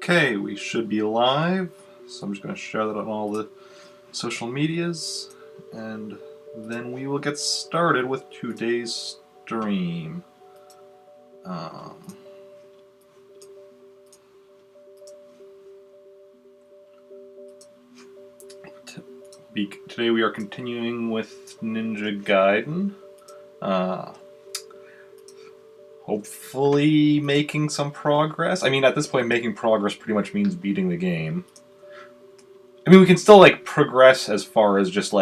Okay, we should be live, so I'm just going to share that on all the social medias, and then we will get started with today's stream. Today we are continuing with Ninja Gaiden. Hopefully making some progress. I mean, at this point, making progress pretty much means beating the game. I mean, we can still, progress as far as just,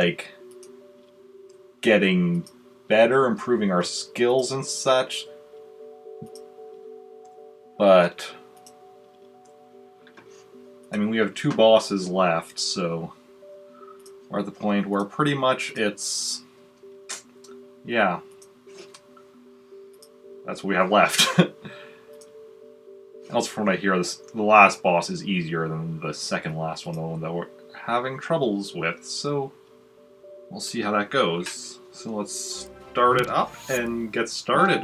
getting better, improving our skills and such. But, I mean, we have 2 bosses left, so we're at the point where pretty much it's... yeah. That's what we have left. Also, from what I hear, the last boss is easier than the second last one, the one that we're having troubles with, so we'll see how that goes. So let's start it up and get started.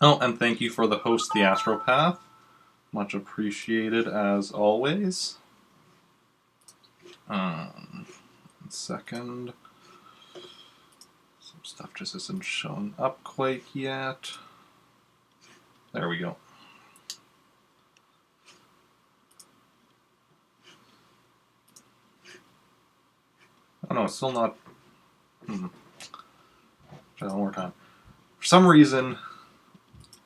Oh, and thank you for the host, the Astropath. Much appreciated, as always. Second. Some stuff just isn't showing up quite yet. There we go. Oh no, it's still not... Try that one more time. For some reason,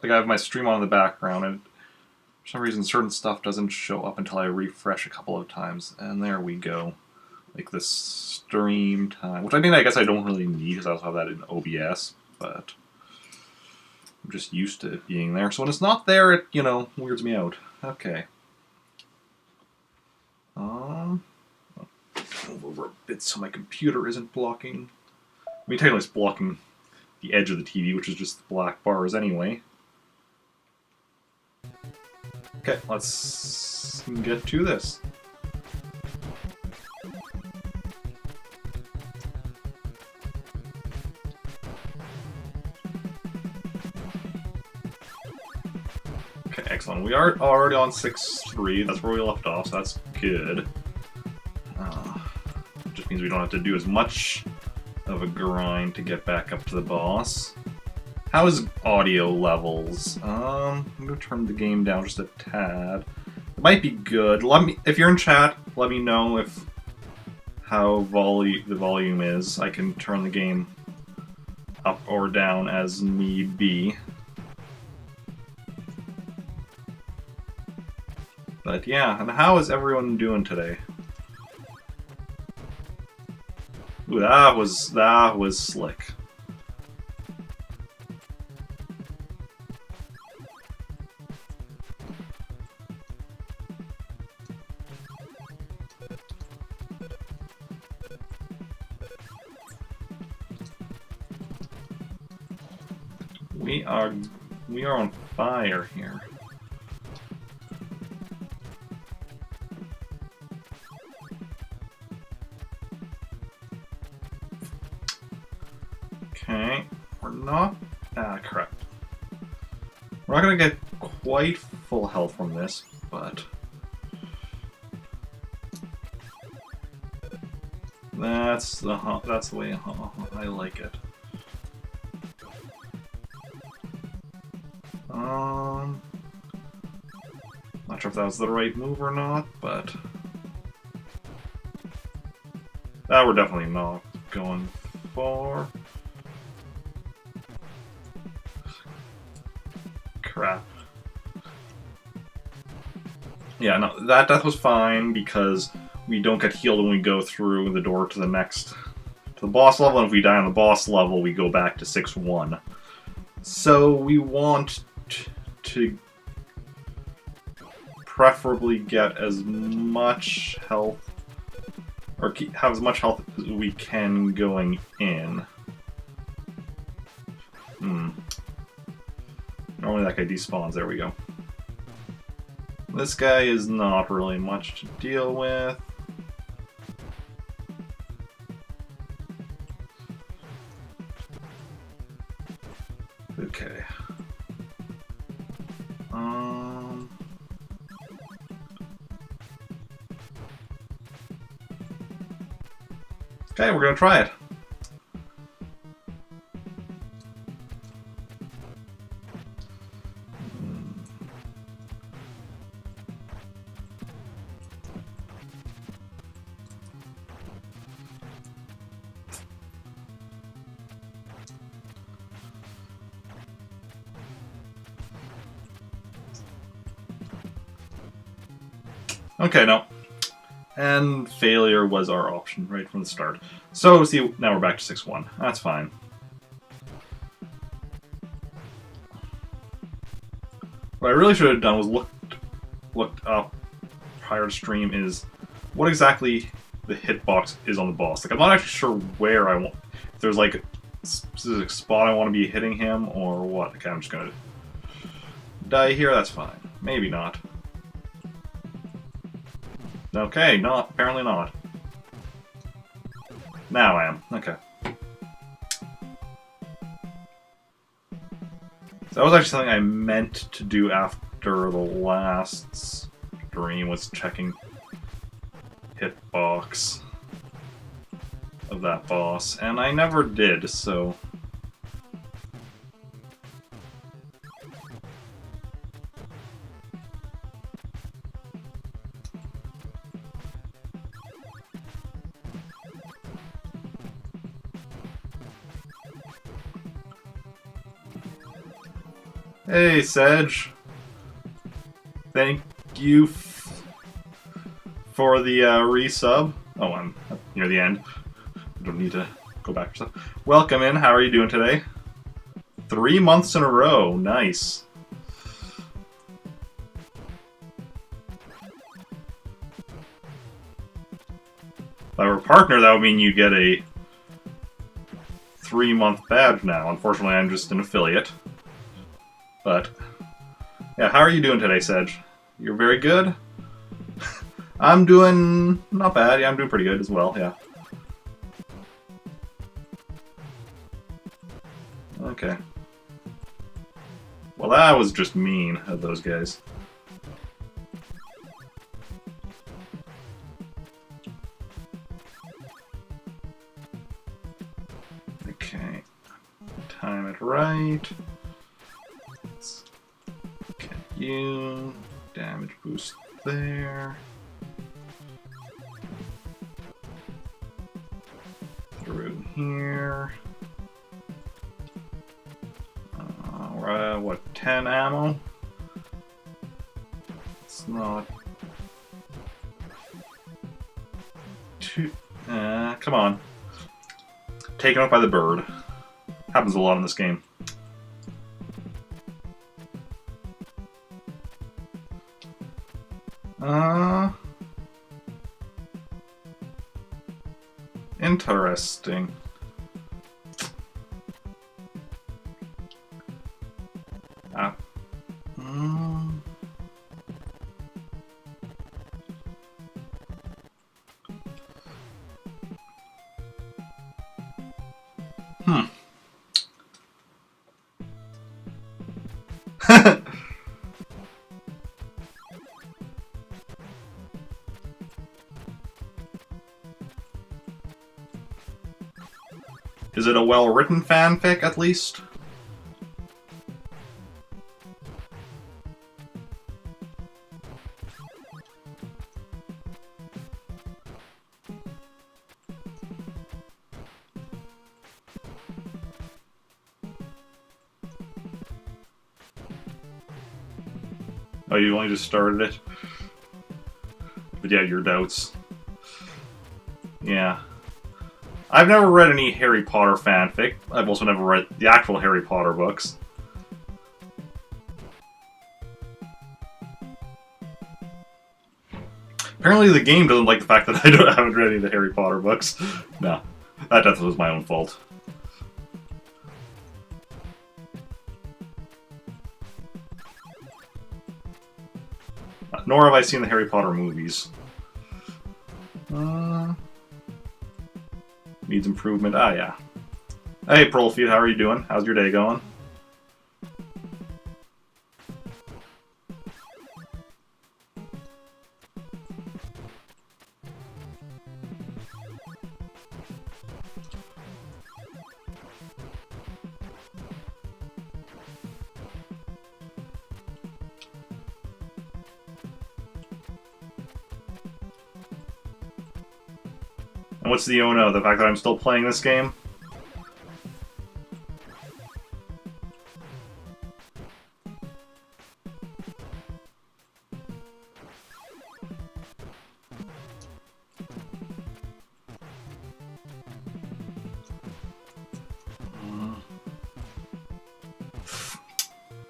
I have my stream on in the background, and for some reason certain stuff doesn't show up until I refresh a couple of times, and there we go. Like this stream time, which I guess I don't really need because I also have that in OBS, but I'm just used to it being there. So when it's not there, it, weirds me out. Okay. Move over a bit so my computer isn't blocking. I mean, technically it's blocking the edge of the TV, which is just the black bars anyway. Okay, let's get to this. Excellent. We are already on 6-3. That's where we left off, so that's good. Just means we don't have to do as much of a grind to get back up to the boss. How is audio levels? I'm going to turn the game down just a tad. It might be good. If you're in chat, let me know how the volume is. I can turn the game up or down as need be. But yeah, and how is everyone doing today? Ooh, that was slick. We are on fire here. Okay, we're not... correct. We're not going to get quite full health from this, but... That's the way I like it. Not sure if that was the right move or not, but... That we're definitely not going for. Crap. Yeah, no, that death was fine because we don't get healed when we go through the door to the boss level, and if we die on the boss level, we go back to 6-1. So we want to preferably get as much health, or have as much health as we can going in. Normally that guy despawns, there we go. This guy is not really much to deal with. Okay. Okay, we're gonna try it. Okay, no. And failure was our option right from the start. So, see, now we're back to 6-1. That's fine. What I really should have done was looked up prior to stream is what exactly the hitbox is on the boss. Like, I'm not actually sure where I want... If there's, like, a specific spot I want to be hitting him, or what. Okay, I'm just gonna die here, that's fine. Maybe not. Okay, not apparently not. Now I am. Okay. So that was actually something I meant to do after the last stream, was checking hitbox of that boss, and I never did, so... Hey, Sedge. Thank you for the resub. Oh, I'm near the end. I don't need to go back for stuff. Welcome in. How are you doing today? 3 months in a row. Nice. If I were a partner, that would mean you get a 3-month badge now. Unfortunately, I'm just an affiliate. But, yeah, how are you doing today, Sedge? You're very good? I'm doing not bad. Yeah, I'm doing pretty good as well, yeah. Okay. Well, that was just mean of those guys. Okay. Time it right. You damage boost there. Through here. We're at what, 10 ammo? It's not too. Come on. Taken out by the bird. Happens a lot in this game. Interesting. Is it a well-written fanfic, at least? Oh, you only just started it? But yeah, your doubts. Yeah. I've never read any Harry Potter fanfic. I've also never read the actual Harry Potter books. Apparently the game doesn't like the fact that I haven't read any of the Harry Potter books. No. That definitely was my own fault. Nor have I seen the Harry Potter movies. Needs improvement. Ah, yeah. Hey, Prolfeed, how are you doing? How's your day going? And what's the oh no? The fact that I'm still playing this game?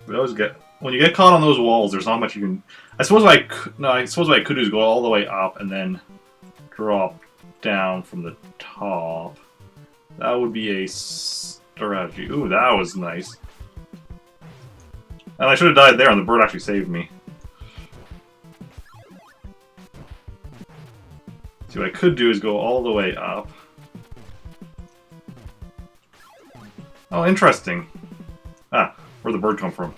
We always get when you get caught on those walls. There's not much you can. I suppose what I suppose what I could do is go all the way up and then drop down from the top. That would be a strategy. Ooh, that was nice. And I should have died there, and the bird actually saved me. See, what I could do is go all the way up. Oh, interesting. Ah, where'd the bird come from?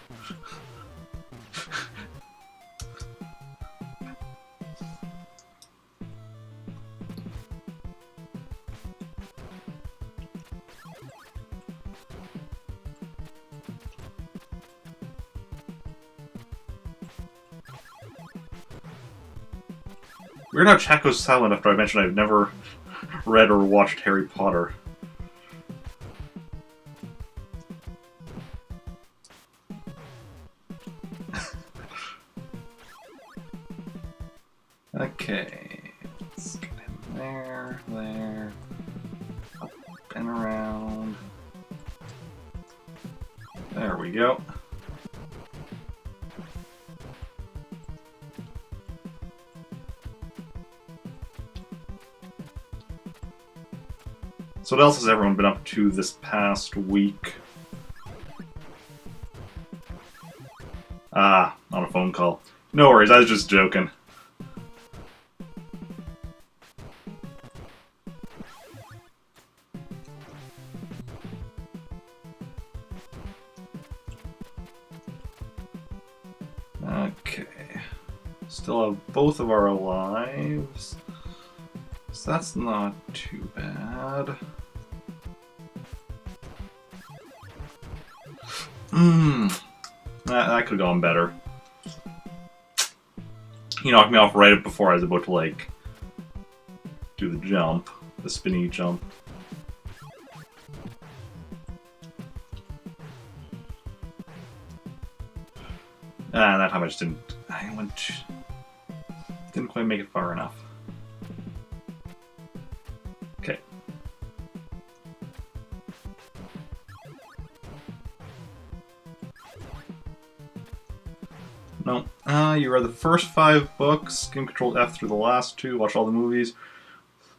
Weird how chat goes silent after I mentioned I've never read or watched Harry Potter. Okay, let's get him there, up and around. There we go. So what else has everyone been up to this past week? Ah, on a phone call. No worries, I was just joking. Okay. Still have both of our lives. So that's not too bad. That could have gone better. He knocked me off right before I was about to, like, do the jump. The spinny jump. Ah, that time I just didn't... didn't quite make it far enough. Okay. No. You read the first 5 books, game controlled F through the last 2, watch all the movies,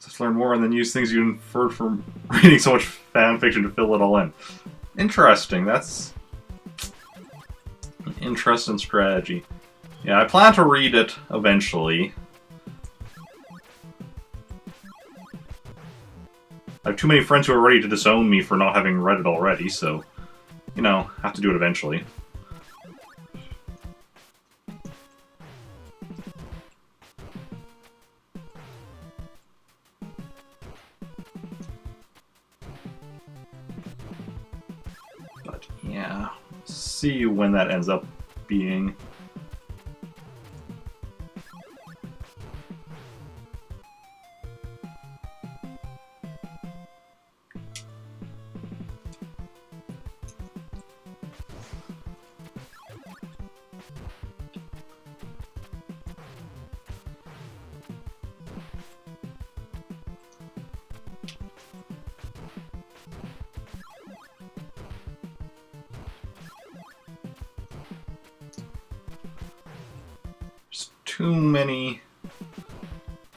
just learn more, and then use things you inferred from reading so much fan fiction to fill it all in. Interesting, that's an interesting strategy. Yeah, I plan to read it eventually. I have too many friends who are ready to disown me for not having read it already, so, you know, I have to do it eventually. But, yeah, see when that ends up being.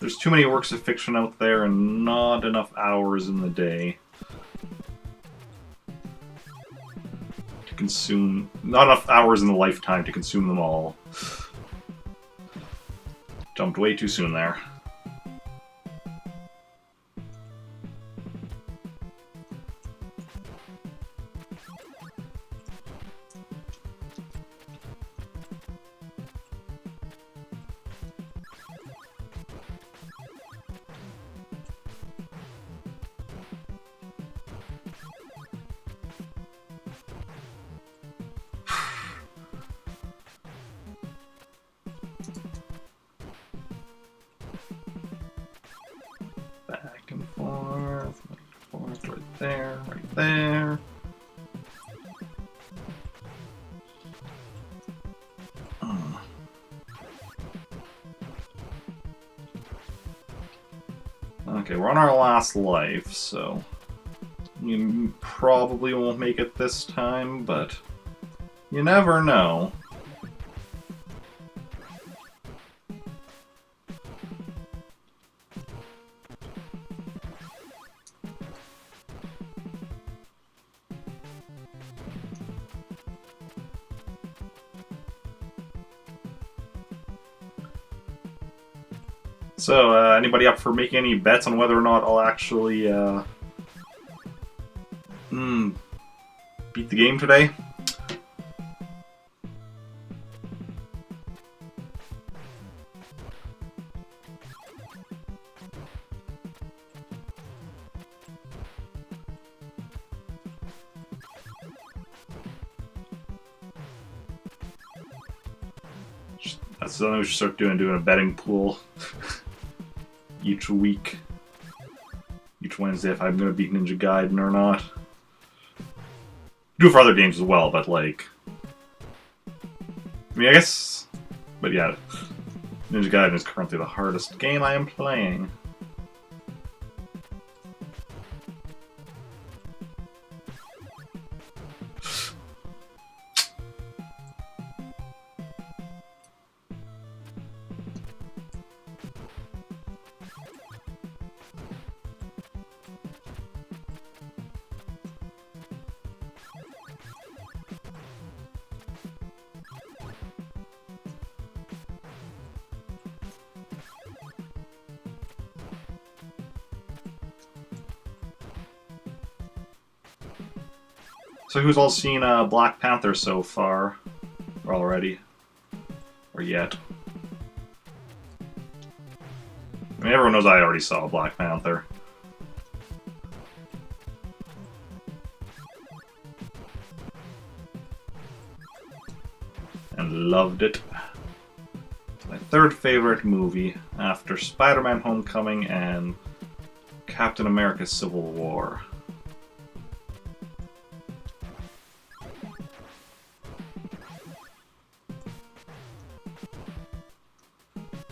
There's too many works of fiction out there and not enough hours in the day to consume, not enough hours in the lifetime to consume them all. Jumped way too soon there. there, right there. Okay, we're on our last life, so you probably won't make it this time, but you never know. So, anybody up for making any bets on whether or not I'll actually, beat the game today? That's something we should start doing a betting pool each week, each Wednesday, if I'm going to beat Ninja Gaiden or not. Do it for other games as well, but like, I mean, I guess, but yeah, Ninja Gaiden is currently the hardest game I am playing. So who's all seen Black Panther so far? Or already? Or yet? I mean, everyone knows I already saw Black Panther. And loved it. It's my third favorite movie after Spider-Man Homecoming and Captain America Civil War.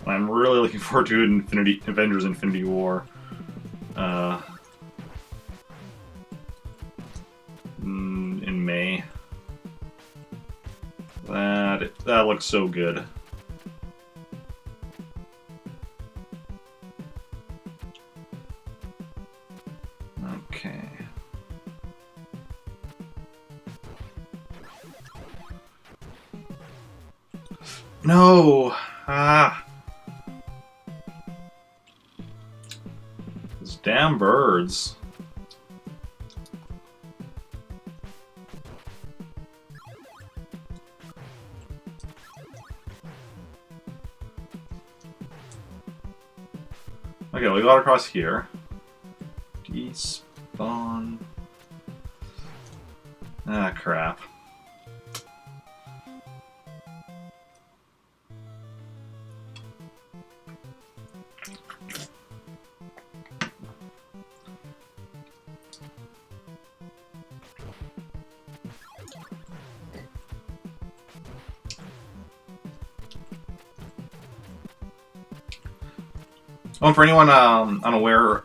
I'm really looking forward to Avengers Infinity War. In May. That looks so good. Okay. No! Ah! Those damn birds. Okay, we got across here. Despawn. Ah, crap. Oh, for anyone unaware,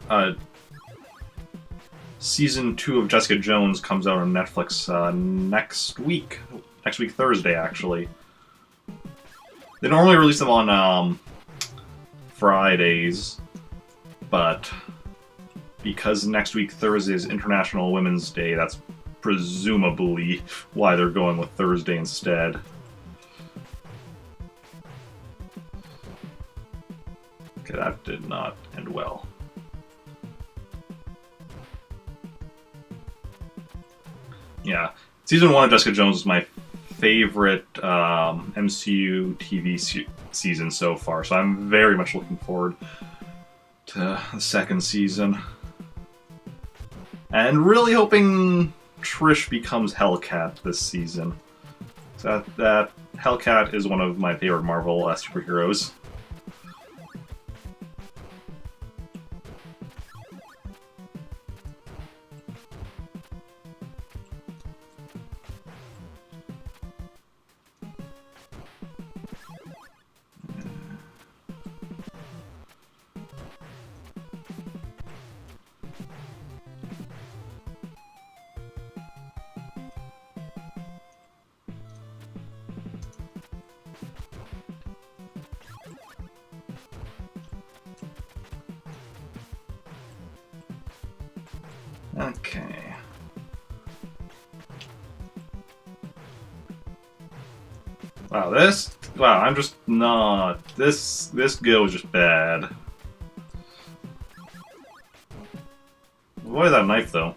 Season 2 of Jessica Jones comes out on Netflix next week. Next week, Thursday, actually. They normally release them on Fridays, but because next week, Thursday, is International Women's Day, that's presumably why they're going with Thursday instead. Okay, that did not end well. Yeah, Season 1 of Jessica Jones is my favorite MCU TV season so far, so I'm very much looking forward to the second season. And really hoping Trish becomes Hellcat this season. So that Hellcat is one of my favorite Marvel superheroes. Okay. Wow, wow, I'm just not, this go is just bad. Avoid that knife, though.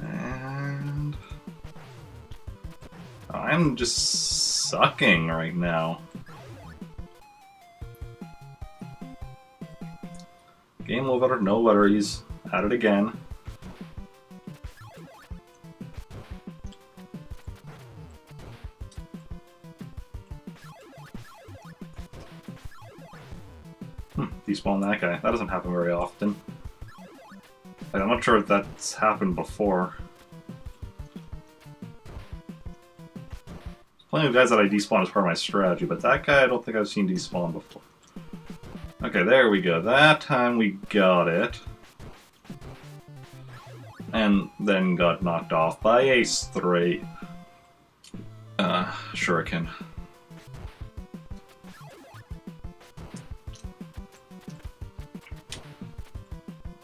And I'm just sucking right now. Game over, no worries. At it again. Despawn that guy. That doesn't happen very often. Like, I'm not sure if that's happened before. Plenty of guys that I despawn as part of my strategy, but that guy I don't think I've seen despawn before. Okay, there we go. That time we got it. And then got knocked off by a straight shuriken.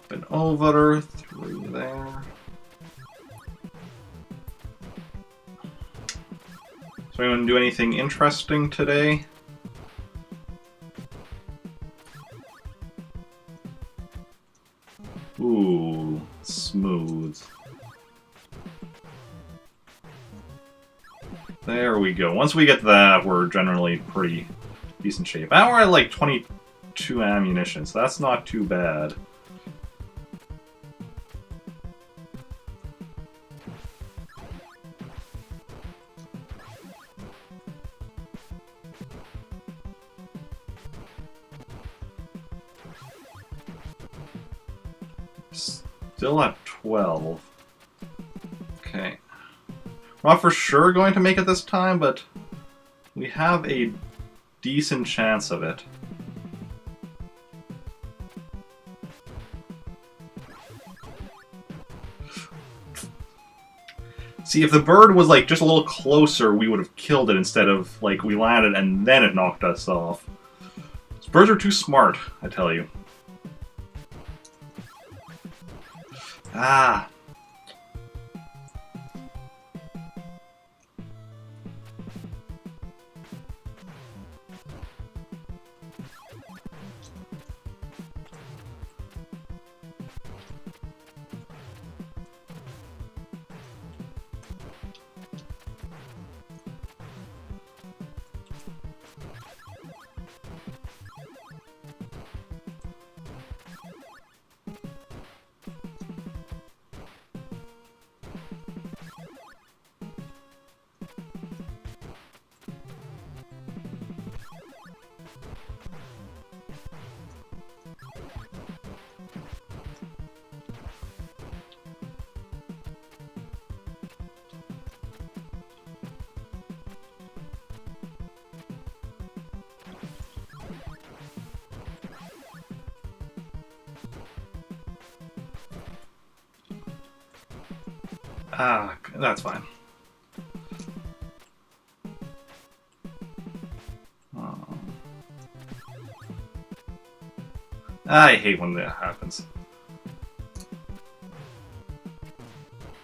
Been over through there. So anyone do anything interesting today? Ooh, smooth. There we go. Once we get that, we're generally pretty decent shape. Now we're at like 22 ammunition, so that's not too bad. Still at 12. Okay. We're not for sure going to make it this time, but we have a decent chance of it. See, if the bird was like just a little closer, we would have killed it instead of like we landed and then it knocked us off. These birds are too smart, I tell you. Ah. Ah, that's fine. Oh. I hate when that happens.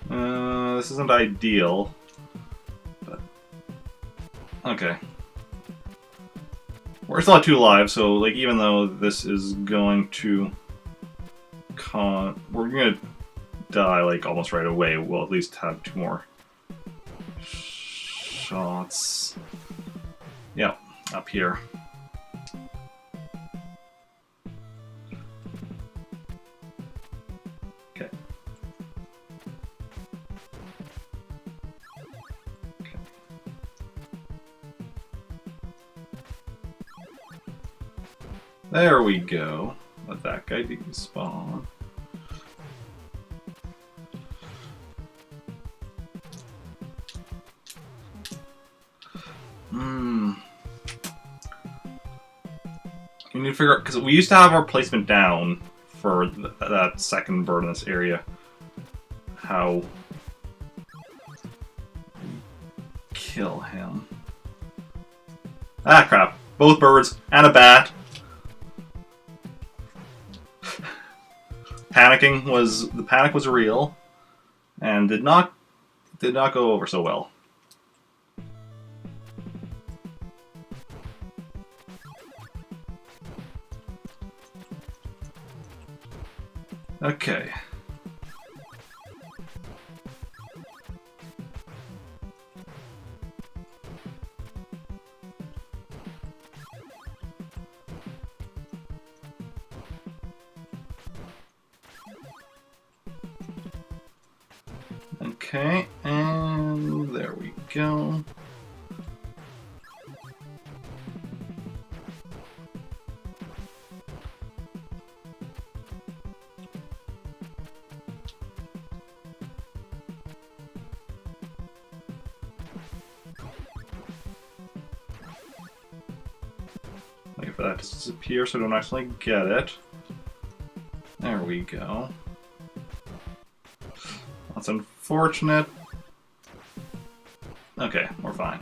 This isn't ideal, but okay. We're still at 2 lives, so like even though this is going to we're gonna die like almost right away, we'll at least have 2 more shots. Yeah, up here. Okay. Okay. There we go. Let that guy despawn. We need to figure out, because we used to have our placement down for that second bird in this area. How kill him. Ah, crap. Both birds and a bat. The panic was real and did not go over so well. Okay. Okay, and there we go. Wait for that to disappear so I don't actually get it. There we go. That's unfortunate. Okay, we're fine.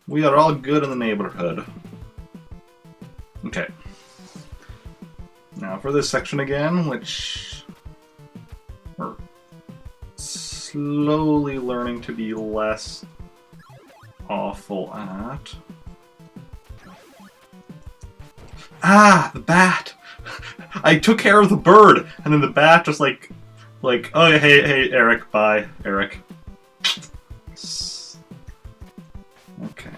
We are all good in the neighborhood. Okay. Now for this section again, which we're slowly learning to be less awful at. Ah, the bat! I took care of the bird, and then the bat just like, oh hey Eric, bye Eric. Okay.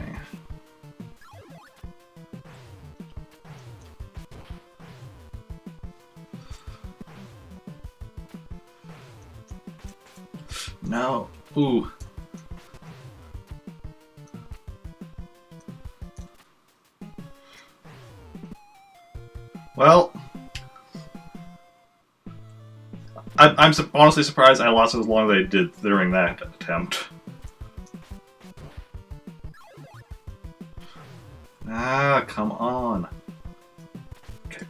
No. Ooh. Well, I'm honestly surprised I lost as long as I did during that attempt. Ah, come on. Okay.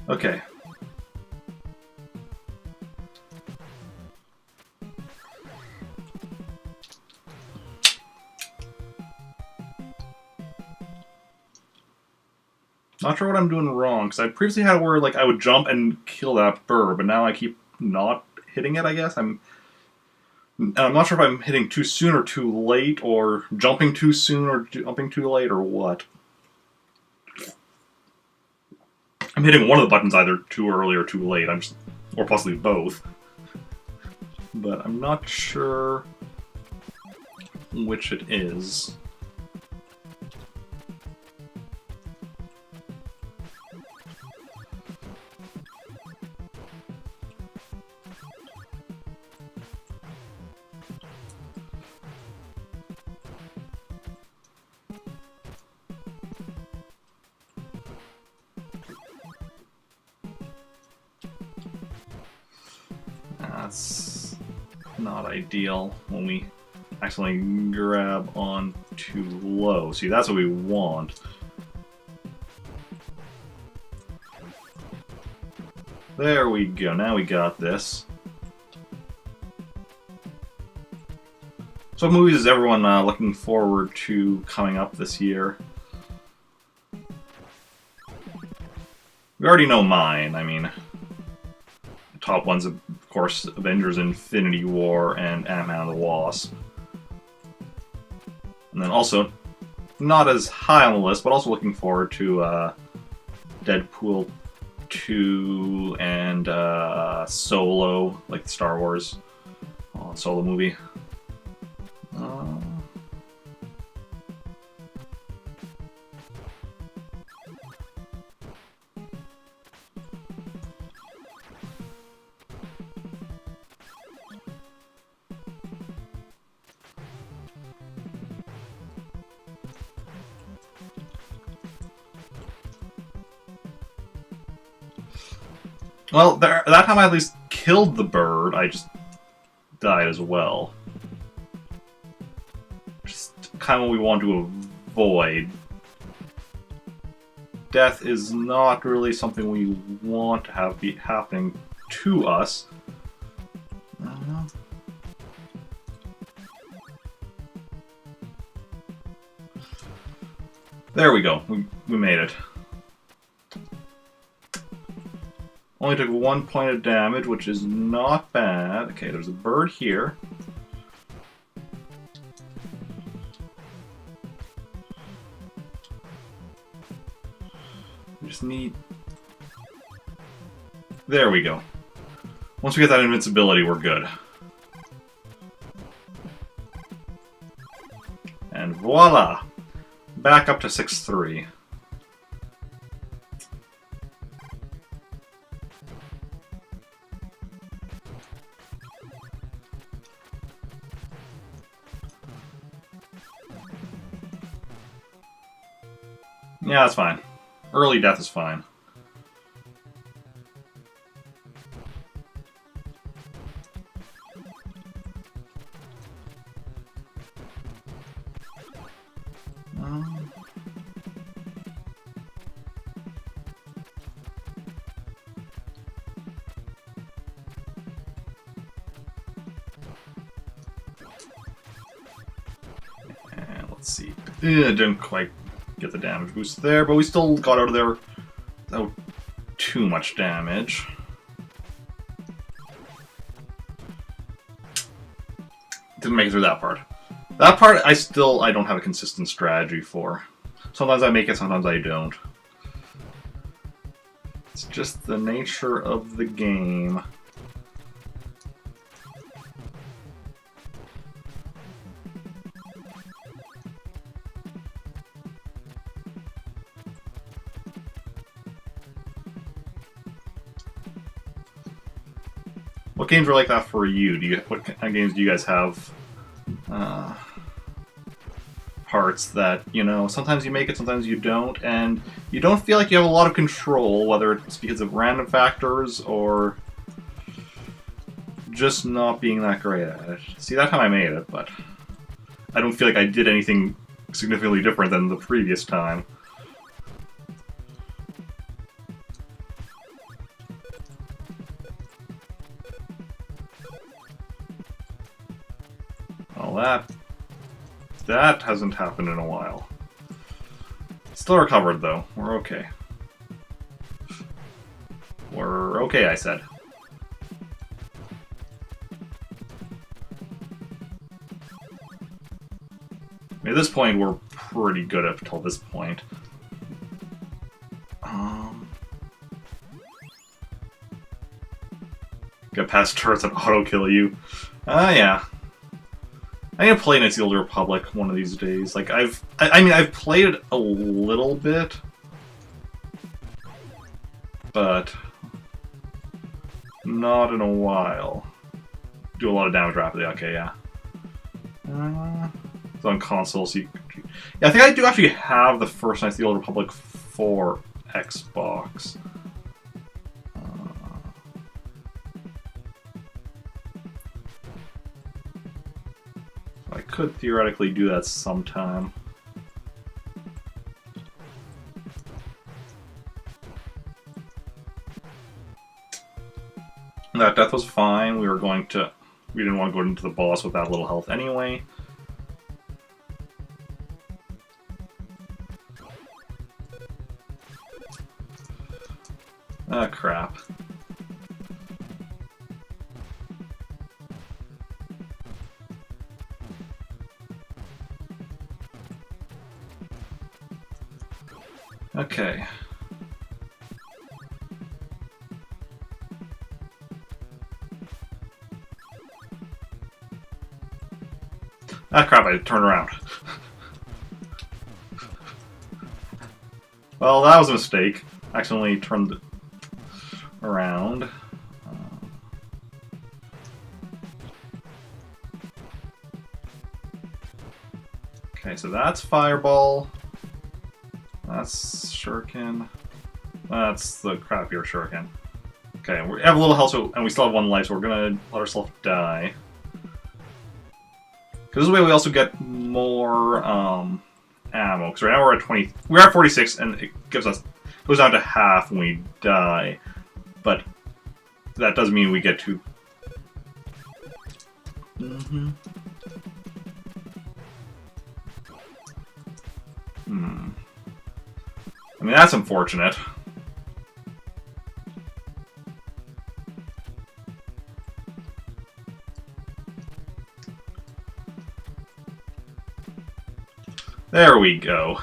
Okay. Not sure what I'm doing wrong, because I previously had where like I would jump and kill that bird, but now I keep not hitting it, I guess. I'm not sure if I'm hitting too soon or too late, or jumping too soon or jumping too late, or what. I'm hitting one of the buttons either too early or too late, or possibly both. But I'm not sure which it is. That's not ideal when we accidentally grab on too low. See, that's what we want. There we go. Now we got this. So what movies is everyone looking forward to coming up this year? We already know mine. I mean, the top ones, of course, Avengers Infinity War and Ant-Man and the Wasp. And then also, not as high on the list, but also looking forward to Deadpool 2 and Solo, like the Star Wars Solo movie. Well, that time I at least killed the bird, I just died as well. Just kind of what we want to avoid. death is not really something we want to have be happening to us. There we go. We made it. Only took 1 point of damage, which is not bad. Okay, there's a bird here. We just need... There we go. Once we get that invincibility, we're good. And voila! Back up to 6-3. Yeah, that's fine. Early death is fine. And let's see. Didn't quite get the damage boost there, but we still got out of there without too much damage. Didn't make it through that part. That part, I don't have a consistent strategy for. Sometimes I make it, sometimes I don't. It's just the nature of the game. What games were like that for you? What kind of games do you guys have? Parts that, you know, sometimes you make it, sometimes you don't, and you don't feel like you have a lot of control, whether it's because of random factors or just not being that great at it. See, that time I made it, but I don't feel like I did anything significantly different than the previous time. Well, that hasn't happened in a while. Still recovered, though. We're okay. We're okay, I said. At this point, we're pretty good up until this point. Get past turrets and auto-kill you. Yeah. I'm gonna play Knights of the Old Republic one of these days. Like, I mean, I've played it a little bit, but not in a while. Do a lot of damage rapidly. Okay, yeah. It's on console, so yeah, I think I do actually have the first Knights of the Old Republic for Xbox. I could theoretically do that sometime. That death was fine. We didn't want to go into the boss with that little health anyway. Ah, crap. Okay. Ah, crap, I turned around. Well, that was a mistake. Accidentally turned it around. Okay, so that's Fireball. That's Shuriken. That's the crappier Shuriken. Okay, we have a little health, and we still have 1 life, so we're gonna let ourselves die. Because this way we also get more ammo. Because right now we're at 20. We're at 46, and it gives us goes down to half when we die, but that doesn't mean we get to... I mean, that's unfortunate. There we go.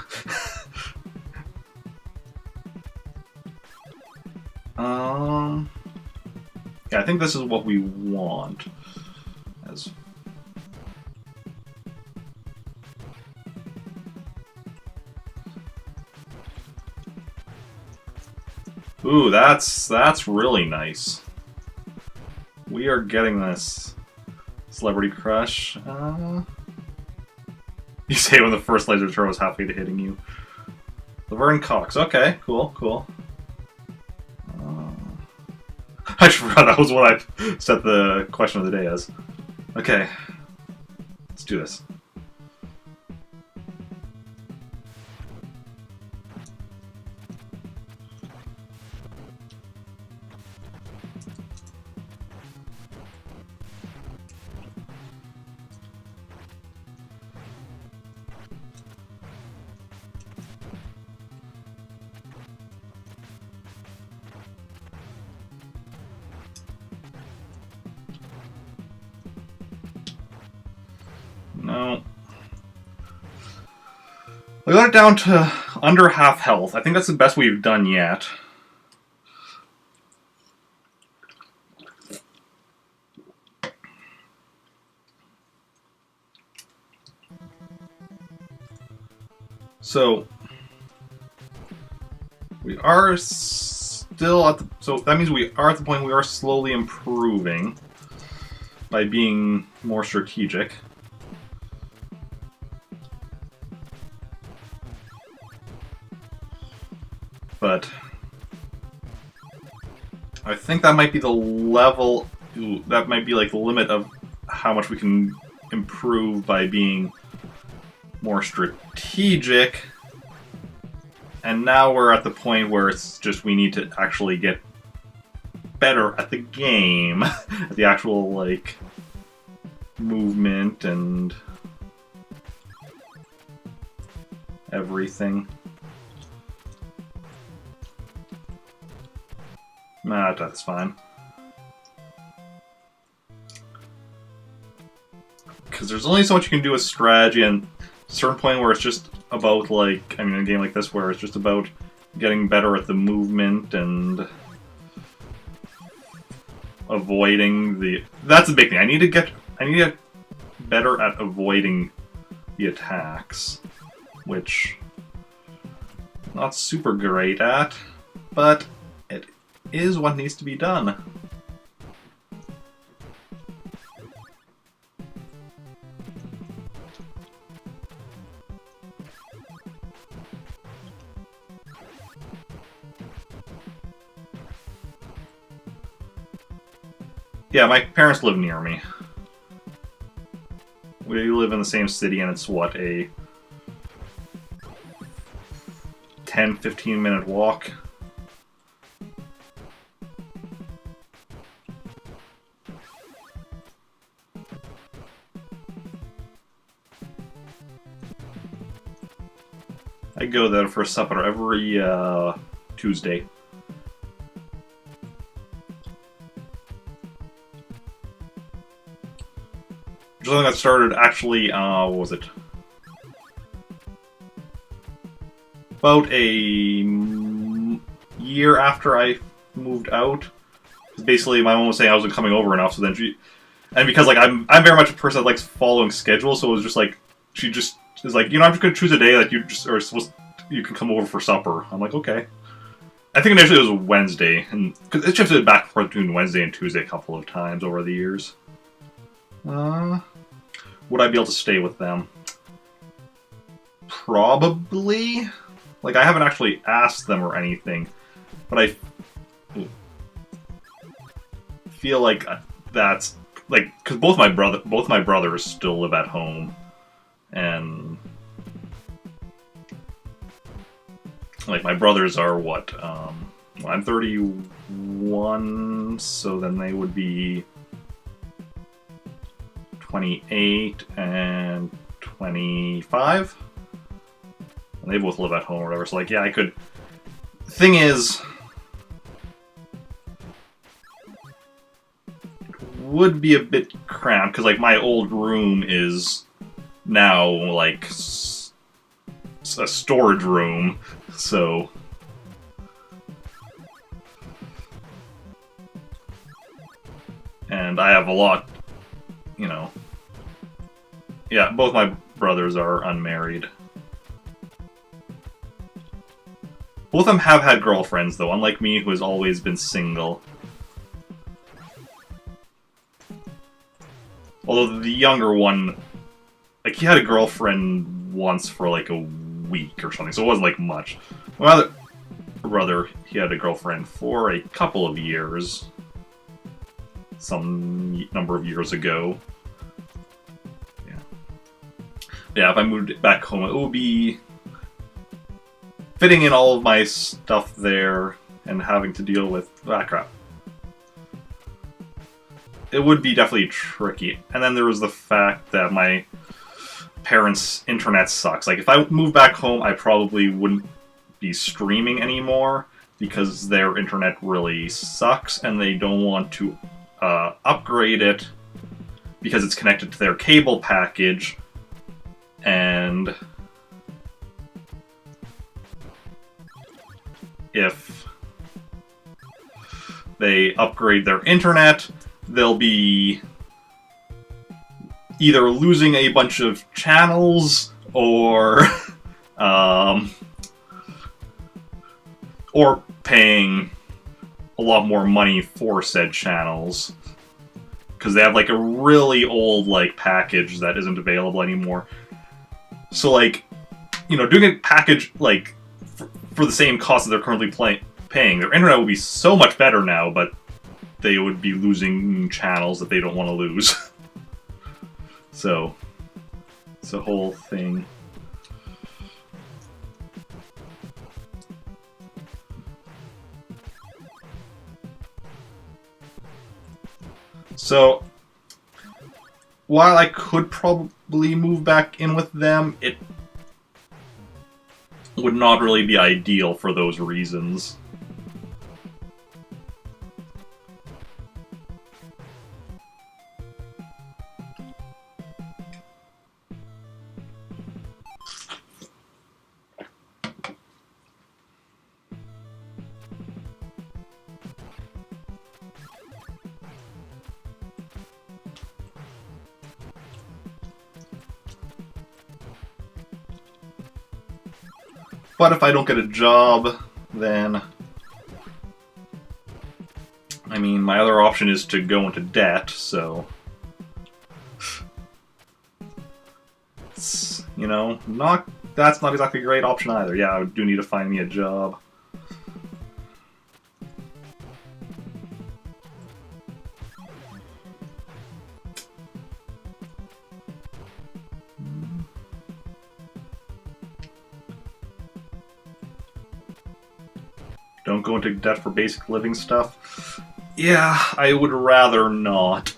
Yeah, I think this is what we want. As ooh, that's really nice. We are getting this. Celebrity crush. You say when the first laser throw is halfway to hitting you. Laverne Cox. Okay, cool. I forgot that was what I set the question of the day as. Okay, let's do this. No. We got it down to under half health. I think that's the best we've done yet. So we are still at the... So that means we are at the point we are slowly improving by being more strategic. But I think that might be the level... Ooh, that might be like the limit of how much we can improve by being more strategic. And now we're at the point where it's just we need to actually get better at the game. At the actual, like, movement and everything. Nah, that's fine. Because there's only so much you can do with strategy, and a certain point where it's just about, like, I mean, in a game like this where it's just about getting better at the movement and avoiding the... That's the big thing. I need to get better at avoiding the attacks, which I'm not super great at, but it is what needs to be done. Yeah, my parents live near me. We live in the same city, and it's, what, a 10-15 minute walk? I go there for supper every Tuesday. Something that started actually, what was it? About a year after I moved out. Basically, my mom was saying I wasn't coming over enough, so then she... And because, like, I'm very much a person that likes following schedules, so it was just like, she just is like, you know, I'm just going to choose a day that you just are supposed you can come over for supper. I'm like, okay. I think initially it was Wednesday, and cause it shifted back and forth between Wednesday and Tuesday a couple of times over the years. Would I be able to stay with them? Probably. Like, I haven't actually asked them or anything, but I feel like that's like because both my brothers still live at home, and like my brothers are what? I'm 31, so then they would be 28 and 25. And they both live at home or whatever. So like, yeah, I could. Thing is, would be a bit cramped because like my old room is now like a storage room, so and I have a lot, you know. Yeah, both my brothers are unmarried. Both of them have had girlfriends though, unlike me who has always been single. Although the younger one, like, he had a girlfriend once for, like, a week or something, so it wasn't, like, much. My other brother, he had a girlfriend for a couple of years. Some number of years ago. Yeah. Yeah, if I moved back home, it would be fitting in all of my stuff there and having to deal with that crap. It would be definitely tricky. And then there was the fact that my parents' internet sucks. Like, if I moved back home, I probably wouldn't be streaming anymore because their internet really sucks and they don't want to upgrade it because it's connected to their cable package. And if they upgrade their internet, they'll be either losing a bunch of channels or or paying a lot more money for said channels because they have like a really old like package that isn't available anymore. So like, you know, doing a package like for the same cost that they're currently paying, their internet would be so much better now, but they would be losing channels that they don't want to lose. So, it's a whole thing. So, while I could probably move back in with them, it would not really be ideal for those reasons. But if I don't get a job, then I mean, my other option is to go into debt, so it's, you know, that's not exactly a great option either. Yeah, I do need to find me a job. Don't go into debt for basic living stuff. Yeah, I would rather not.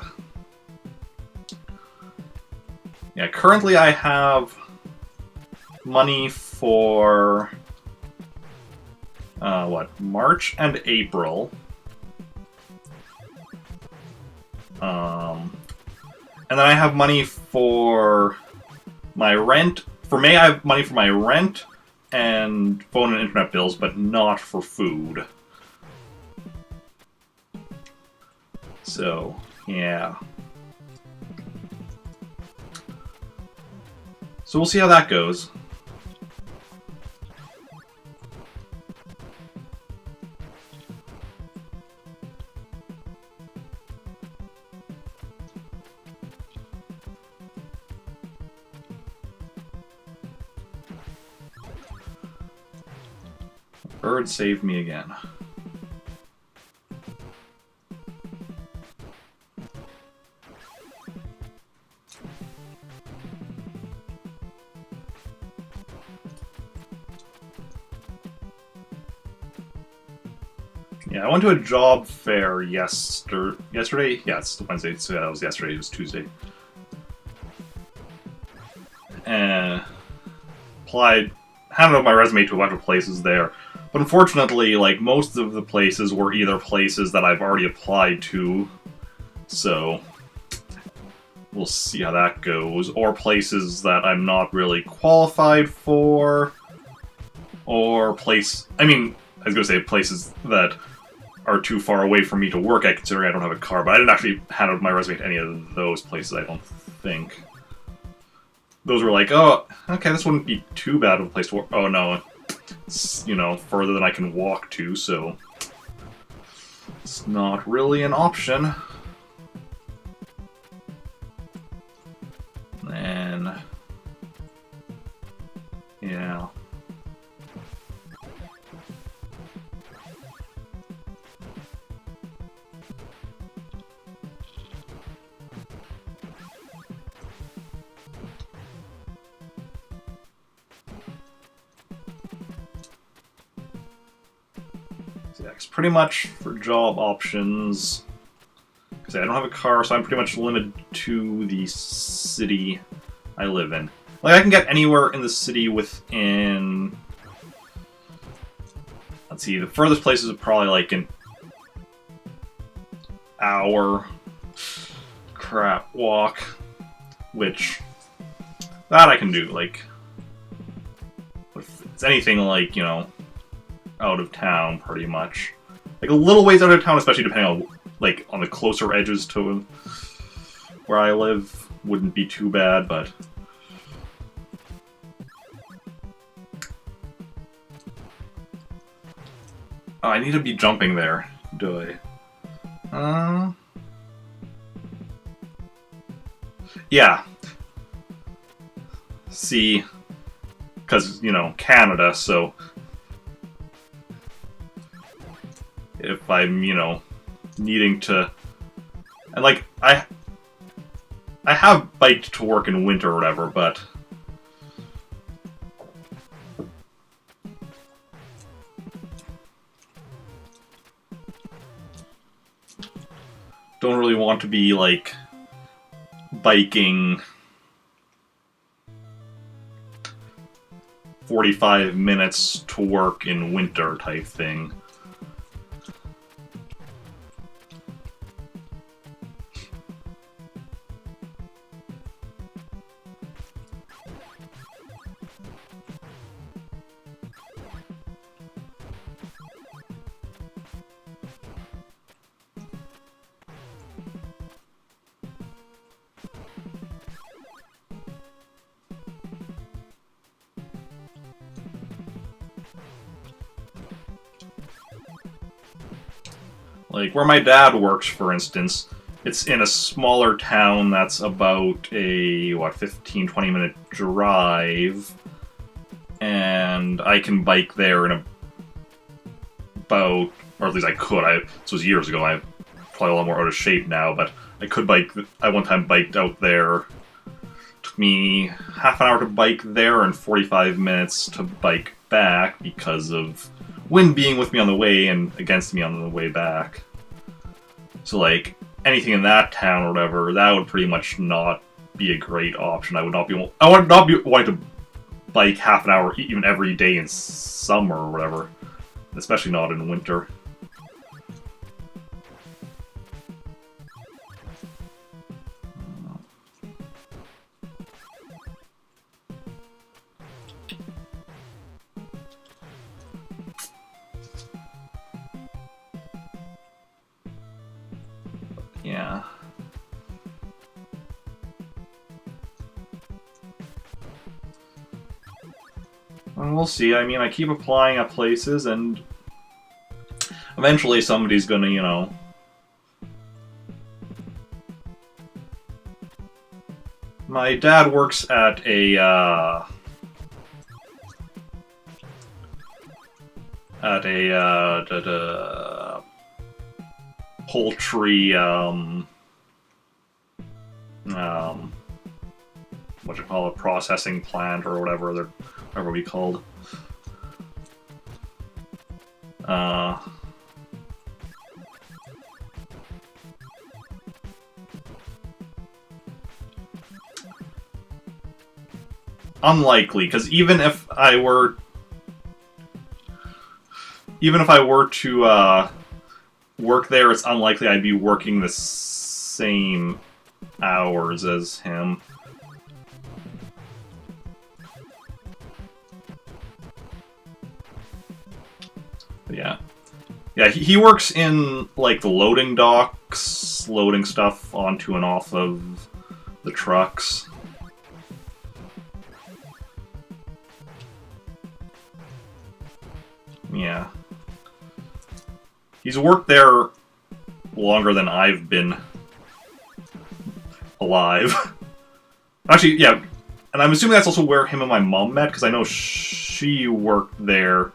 Yeah, currently I have money for March and April. And then I have money for my rent. For May, I have money for my rent and phone and internet bills, but not for food. So, yeah. So we'll see how that goes. Bird saved me again. Yeah, I went to a job fair yesterday? Yeah, it's Wednesday, so that was yesterday, it was Tuesday. And handed out my resume to a bunch of places there. But unfortunately, like, most of the places were either places that I've already applied to, so we'll see how that goes, or places that I'm not really qualified for, or I was gonna say places that are too far away for me to work at, considering I don't have a car, but I didn't actually hand out my resume to any of those places, I don't think. Those were like, oh, okay, this wouldn't be too bad of a place to work. Oh no, it's, you know, further than I can walk to, so it's not really an option. And yeah. Yeah, 'cause pretty much for job options, because I don't have a car, so I'm pretty much limited to the city I live in. Like, I can get anywhere in the city within... Let's see, the furthest places are probably like an hour walk, which that I can do. Like, if it's anything like, you know, out of town, pretty much. Like, a little ways out of town, especially depending on, like, on the closer edges to where I live, wouldn't be too bad, but... Oh, I need to be jumping there, do I? Yeah. See, because, you know, Canada, so... If I'm, you know, needing to... And, like, I have biked to work in winter or whatever, but... Don't really want to be, like, biking 45 minutes to work in winter type thing. Like, where my dad works, for instance, it's in a smaller town that's about a, 15-20 minute drive, and I can bike there in about, or at least I could, this was years ago, I'm probably a lot more out of shape now, but I could bike, I one time biked out there. Took me half an hour to bike there and 45 minutes to bike back because of wind being with me on the way and against me on the way back. So, like, anything in that town or whatever, that would pretty much not be a great option. I would not be wanting to bike half an hour even every day in summer or whatever, especially not in winter. Yeah. And we'll see. I mean, I keep applying at places, and eventually somebody's gonna, you know... My dad works at a, poultry, what you call it, processing plant or whatever whatever we called. unlikely, because even if I were to work there, it's unlikely I'd be working the same hours as him. But yeah. Yeah, he works in, like, the loading docks, loading stuff onto and off of the trucks. Yeah. He's worked there longer than I've been alive. Actually, yeah, and I'm assuming that's also where him and my mom met, because I know she worked there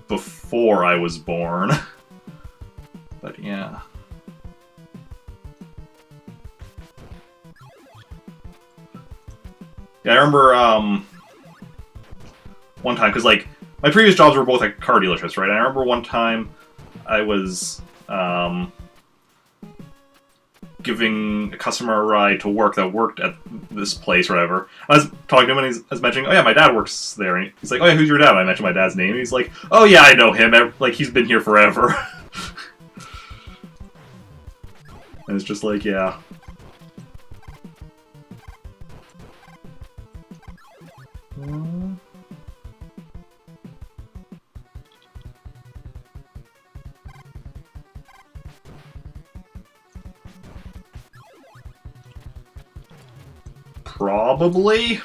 before I was born. But yeah. Yeah, I remember one time, because like my previous jobs were both at car dealerships, right? And I remember one time I was giving a customer a ride to work that worked at this place or whatever. I was talking to him and I was mentioning, oh yeah, my dad works there. And he's like, oh yeah, who's your dad? And I mentioned my dad's name. And he's like, oh yeah, I know him. Like, he's been here forever. And it's just like, yeah. Probably.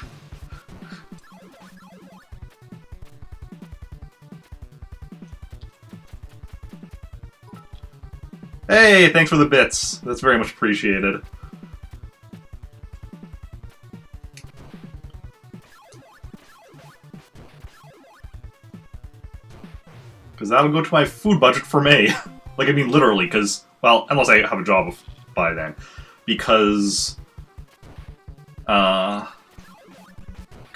Hey, thanks for the bits. That's very much appreciated. Because that'll go to my food budget for May. Like, I mean, literally, because, well, unless I have a job by then. Because,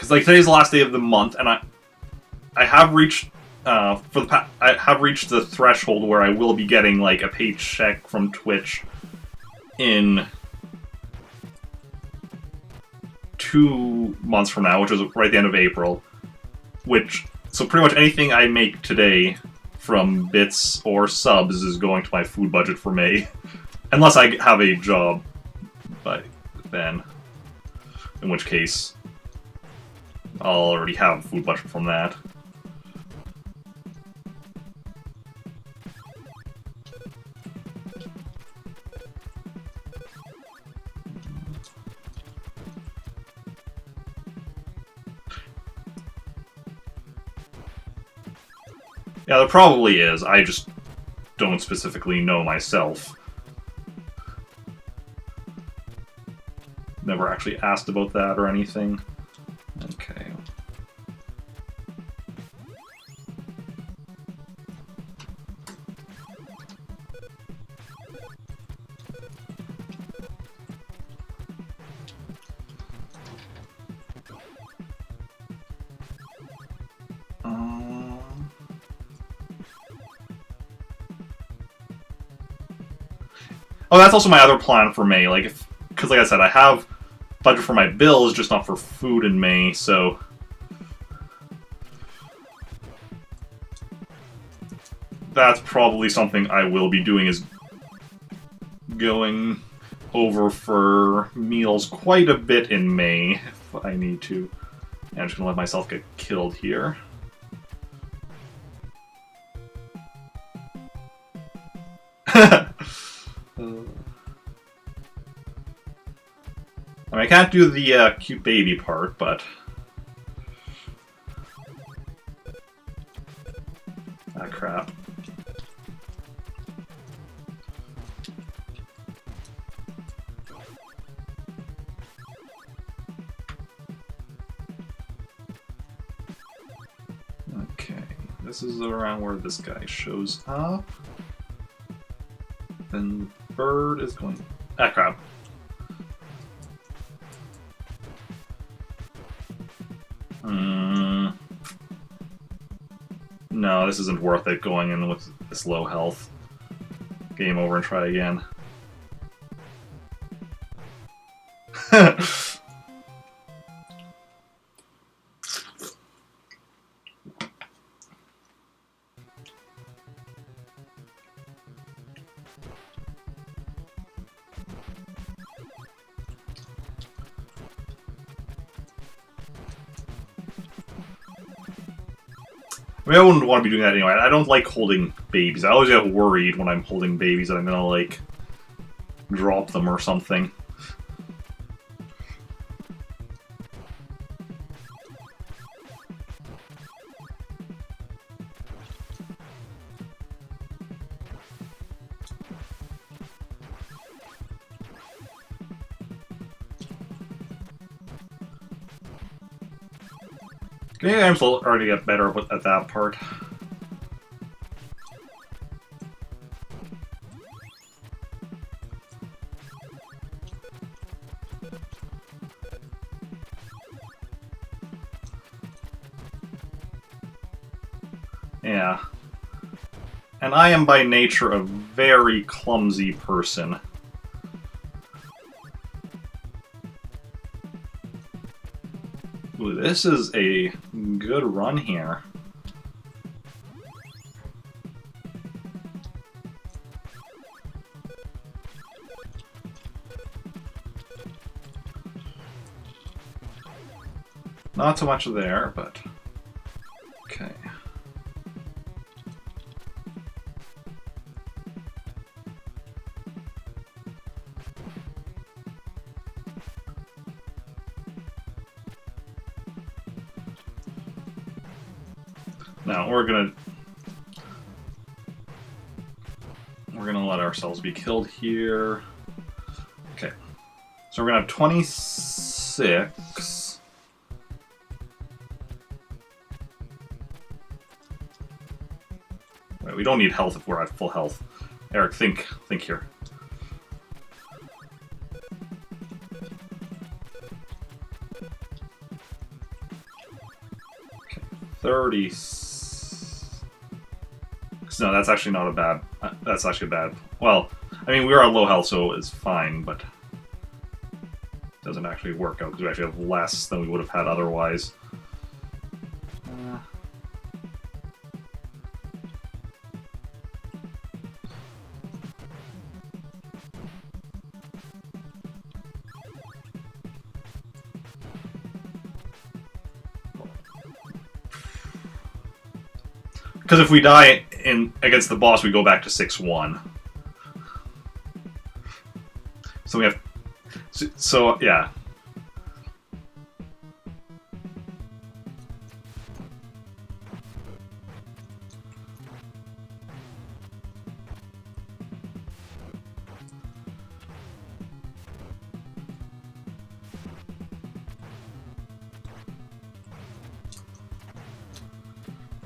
like, today's the last day of the month, and I have reached, I have reached the threshold where I will be getting, like, a paycheck from Twitch in 2 months from now, which is right at the end of April. So pretty much anything I make today from bits or subs is going to my food budget for May. Unless I have a job by then. In which case, I'll already have a food budget from that. Yeah, there probably is. I just don't specifically know myself. Never actually asked about that or anything. Okay. Oh, that's also my other plan for May. Like, because like I said, I have budget for my bills, just not for food in May. So that's probably something I will be doing, is going over for meals quite a bit in May if I need to. And I'm just gonna let myself get killed here. I mean, I can't do the cute baby part, but... Ah, crap. Okay, this is around where this guy shows up. Then the bird is going... Ah, crap. No, this isn't worth it going in with this low health. Game over and try again. I mean, I wouldn't want to be doing that anyway. I don't like holding babies. I always get worried when I'm holding babies that I'm gonna, like, drop them or something. Maybe I'm starting to get better at that part. Yeah. And I am by nature a very clumsy person. Ooh, this is a good run here. Not so much there, but... okay. Now, we're gonna let ourselves be killed here. Okay. So we're gonna have 26. Wait, we don't need health if we're at full health. Eric, think here. Okay, 30. No, that's actually not a bad... that's actually bad. Well, I mean, we are on low health, so it's fine, but... it doesn't actually work out, because we actually have less than we would have had otherwise. Because if we die against the boss, we go back to 6-1. So we have... so, yeah.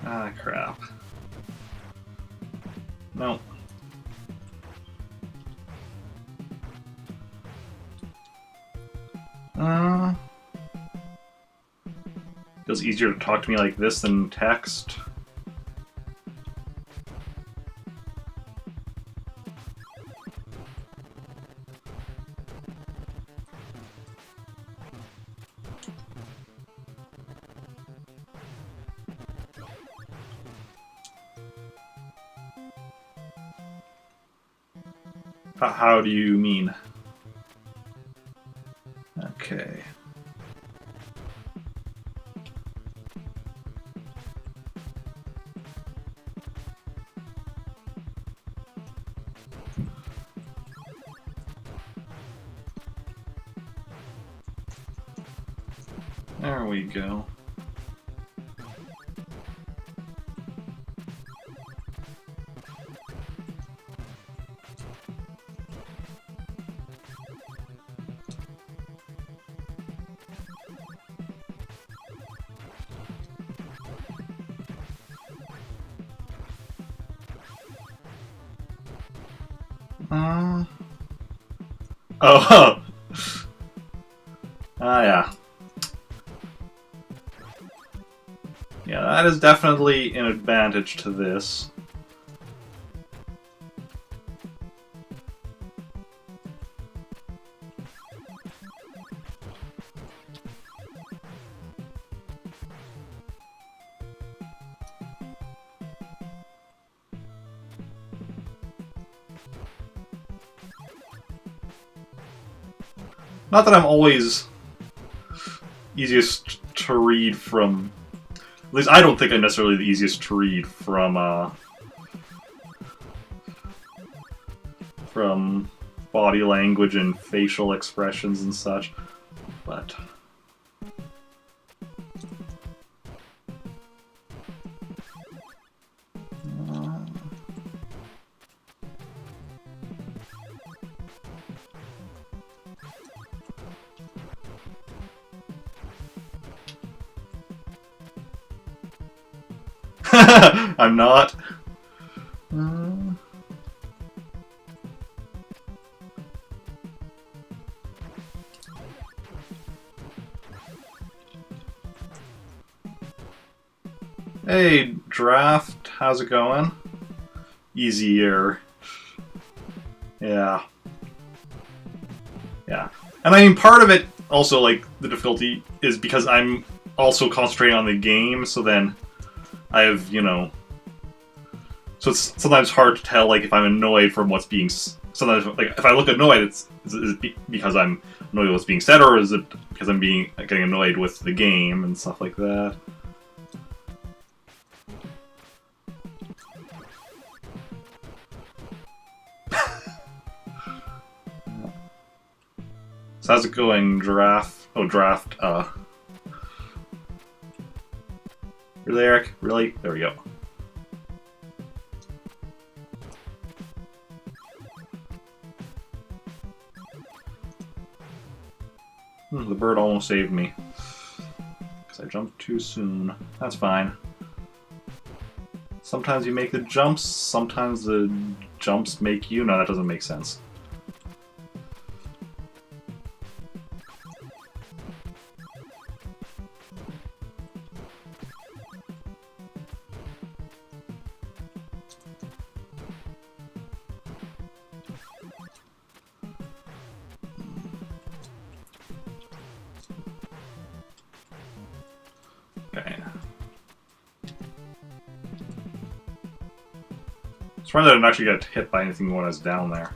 Ah, crap. No. Feels easier to talk to me like this than text. How do you mean? Okay. There we go. Oh, yeah. Yeah, that is definitely an advantage to this. Not that I'm always easiest to read from At least I don't think I'm necessarily the easiest to read from body language and facial expressions and such, but... I'm not. Hey, Draft, how's it going? Easier. Yeah. Yeah. And I mean, part of it, also, like, the difficulty is because I'm also concentrating on the game, so then I have, you know... So it's sometimes hard to tell, like, if I'm annoyed from what's being... Sometimes, like, if I look annoyed, is it because I'm annoyed with what's being said, or is it because I'm getting annoyed with the game and stuff like that? So how's it going, Giraffe? Oh, Draft, Really, Eric? Really? There we go. The bird almost saved me. Because I jumped too soon. That's fine. Sometimes you make the jumps, sometimes the jumps make you. No, that doesn't make sense. Surprised I didn't actually get hit by anything when I was down there.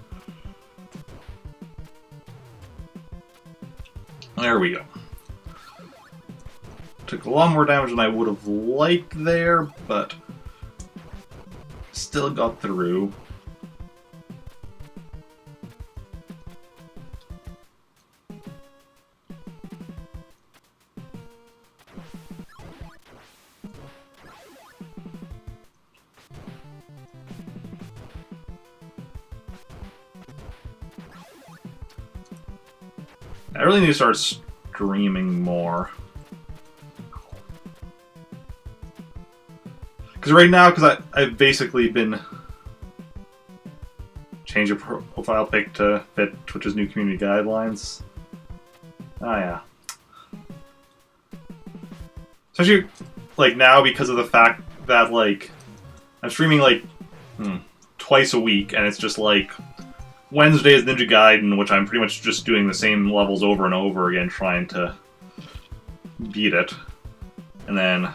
There we go. Took a lot more damage than I would have liked there, but still got through. I really need to start streaming more. Because right now, I've basically been changing profile pic to fit Twitch's new community guidelines. Oh yeah. Especially, like, now because of the fact that, like, I'm streaming, like, twice a week, and it's just, like, Wednesday is Ninja Gaiden, which I'm pretty much just doing the same levels over and over again, trying to beat it. And then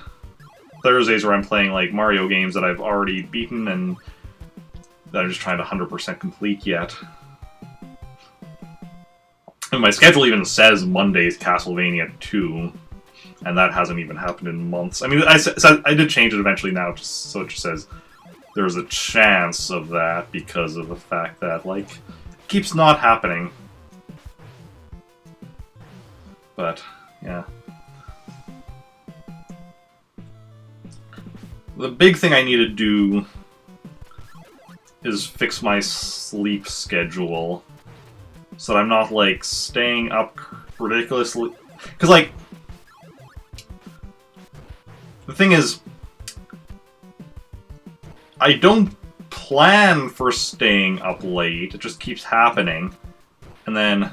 Thursdays where I'm playing, like, Mario games that I've already beaten and that I'm just trying to 100% complete yet. And my schedule even says Monday's Castlevania 2, and that hasn't even happened in months. I mean, I did change it eventually now, just so it just says there's a chance of that because of the fact that, like, it keeps not happening. But, yeah. The big thing I need to do is fix my sleep schedule so that I'm not, like, staying up ridiculously. Because, like, the thing is, I don't plan for staying up late, it just keeps happening. And then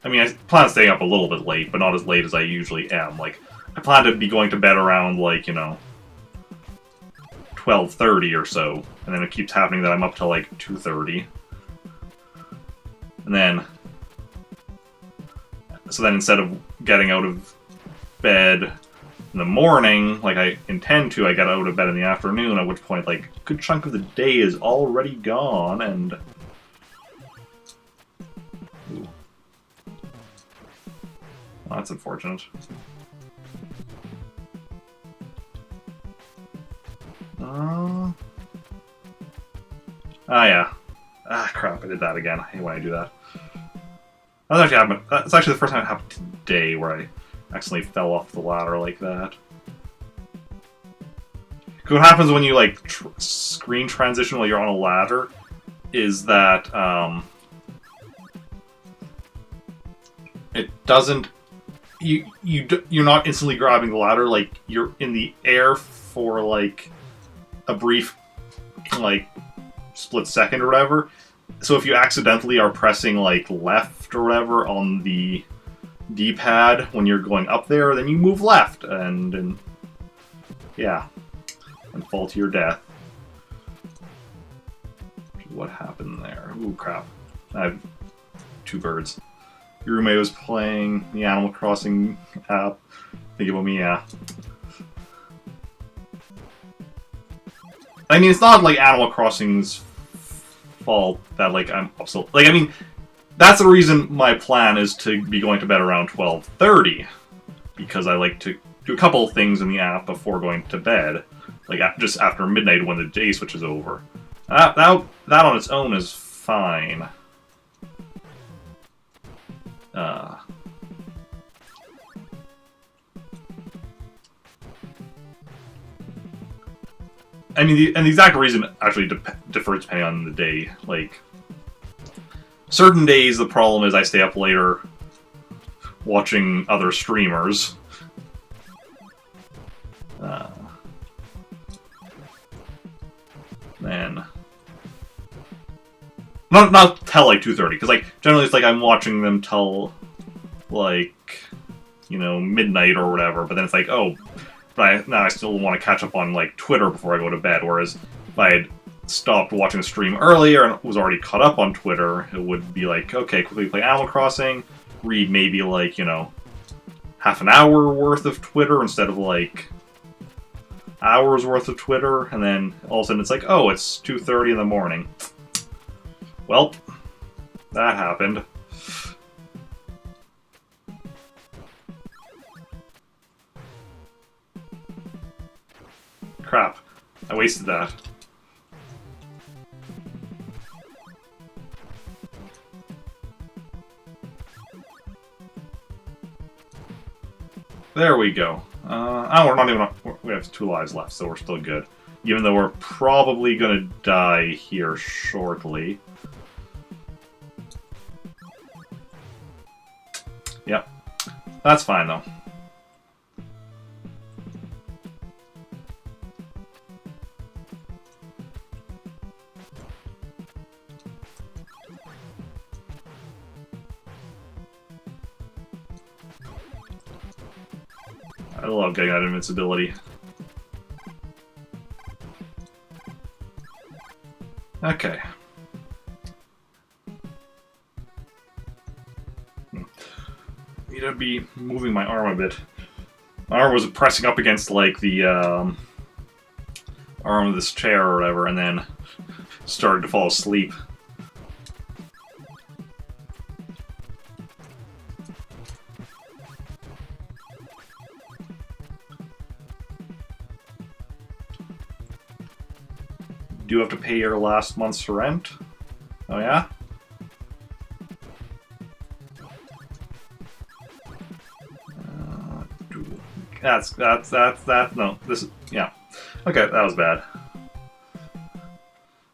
I mean, I plan on staying up a little bit late, but not as late as I usually am. Like, I plan to be going to bed around, like, you know, 12:30 or so. And then it keeps happening that I'm up till, like, 2:30. And then so then instead of getting out of bed in the morning, like I intend to, I get out of bed in the afternoon, at which point, like, a good chunk of the day is already gone, and... Ooh. that's unfortunate. Ah, yeah. Ah, crap, I did that again. I hate when I do that. That's actually the first time it happened today where I accidentally fell off the ladder like that. Because what happens when you, like, screen transition while you're on a ladder is that, it doesn't... You're not instantly grabbing the ladder, like, you're in the air for, like, a brief, like, split second or whatever. So if you accidentally are pressing, like, left or whatever on the D-pad when you're going up there, then you move left, and yeah, and fall to your death. What happened there? Ooh, crap. I have 2 birds. Your roommate was playing the Animal Crossing app. Think about me, yeah. I mean, it's not like Animal Crossing's fault that, like, I'm also... Like, I mean, that's the reason my plan is to be going to bed around 12:30. Because I like to do a couple of things in the app before going to bed. Like, just after midnight when the day switches over. That on its own is fine. I mean, the exact reason actually differs depending on the day. Like, certain days the problem is I stay up later watching other streamers. Then... Not till, like, 2:30, because, like, generally it's like I'm watching them till, like, you know, midnight or whatever, but then it's like, oh, but now I still want to catch up on, like, Twitter before I go to bed, whereas if I had stopped watching the stream earlier and was already caught up on Twitter, it would be like, okay, quickly play Animal Crossing, read maybe, like, you know, half an hour worth of Twitter instead of, like, hours worth of Twitter, and then all of a sudden it's like, oh, it's 2:30 in the morning. Well, that happened. Crap. I wasted that. There we go. Oh, we're not even... We have 2 lives left, so we're still good. Even though we're probably gonna die here shortly. Yep. That's fine, though. I love getting that invincibility. Okay. Need to be moving my arm a bit. My arm was pressing up against, like, the arm of this chair or whatever, and then started to fall asleep. Do you have to pay your last month's rent? Oh yeah? No, this is, yeah. Okay, that was bad.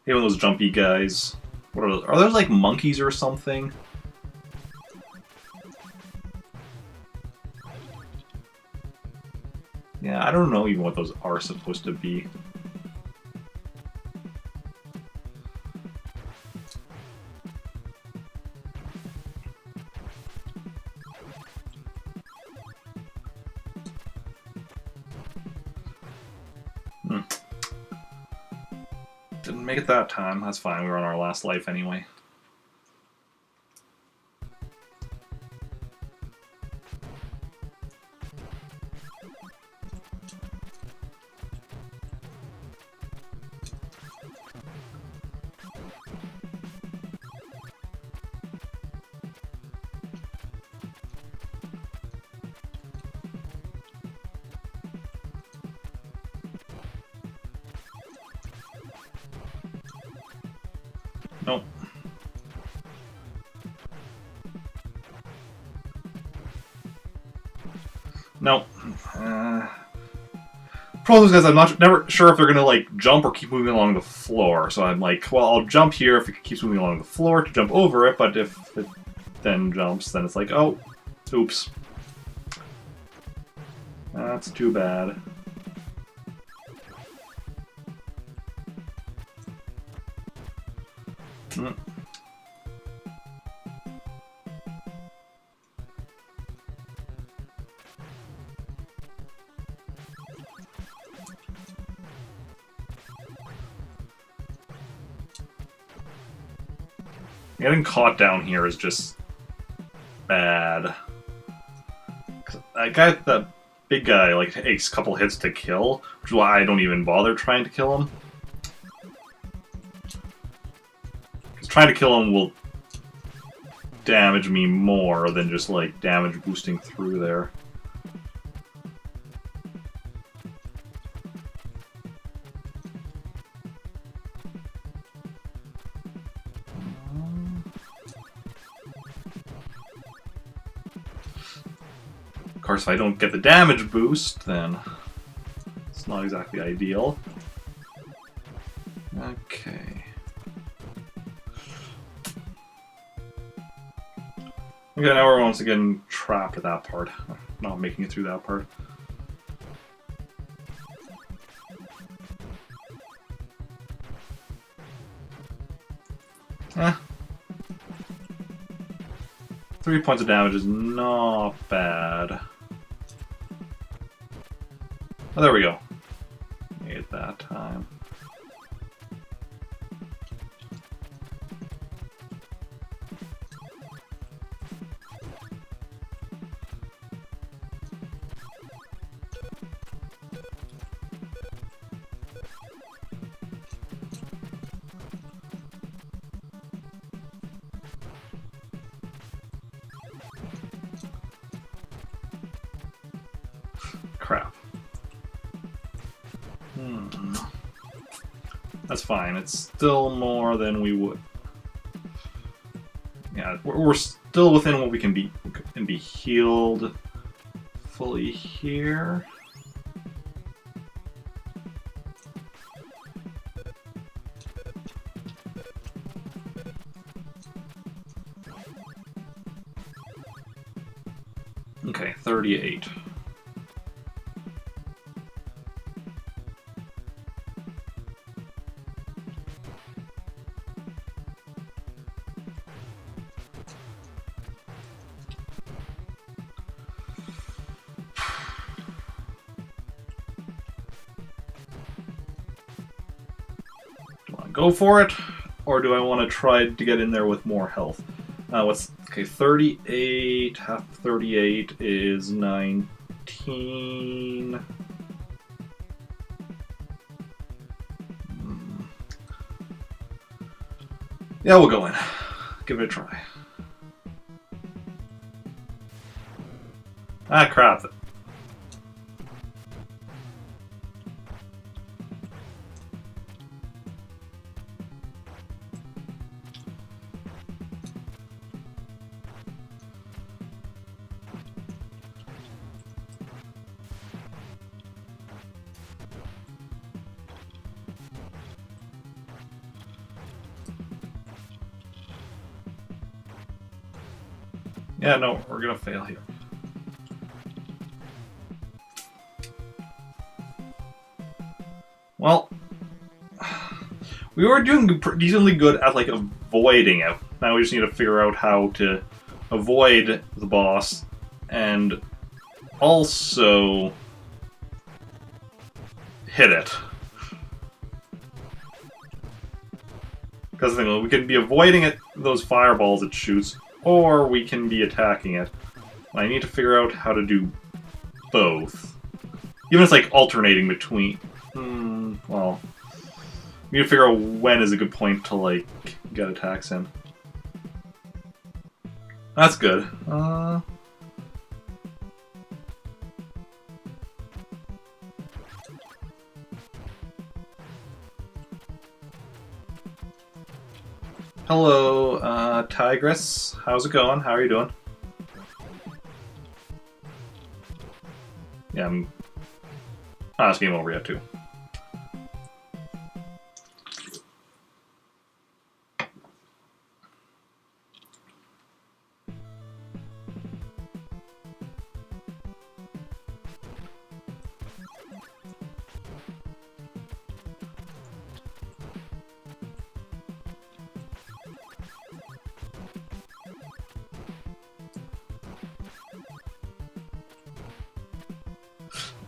Even those jumpy guys. What are those? Are those like monkeys or something? Yeah, I don't know even what those are supposed to be. Didn't make it that time. That's fine. We were on our last life anyway. Nope. Nope. Problem is, guys, I'm never sure if they're gonna like jump or keep moving along the floor. So I'm like, well, I'll jump here if it keeps moving along the floor to jump over it. But if it then jumps, then it's like, oh, oops. That's too bad. Getting caught down here is just bad. That big guy like takes a couple hits to kill, which is why I don't even bother trying to kill him. Because trying to kill him will damage me more than just like damage boosting through there. Of course, if I don't get the damage boost, then it's not exactly ideal. Okay. Okay, now we're once again trapped at that part. Not making it through that part. Eh. 3 points of damage is not bad. Oh, there we go. Made it that time. Crap. That's fine. It's still more than we would. Yeah, we're still within what we can be. We can be healed fully here. Okay, 38. Go for it, or do I want to try to get in there with more health? Okay, 38, half 38 is 19. Yeah, we'll go in. Give it a try. Ah, crap. Yeah, no, we're gonna fail here. Well, we were doing decently good at, like, avoiding it. Now we just need to figure out how to avoid the boss and also hit it. Because the thing, we can be avoiding it, those fireballs it shoots, or we can be attacking it. I need to figure out how to do both. Even if it's like alternating between... well... We need to figure out when is a good point to, like, get attacks in. That's good. Hello, Tigress. How's it going? How are you doing? Yeah, I'm... Oh, it's game over yet, too.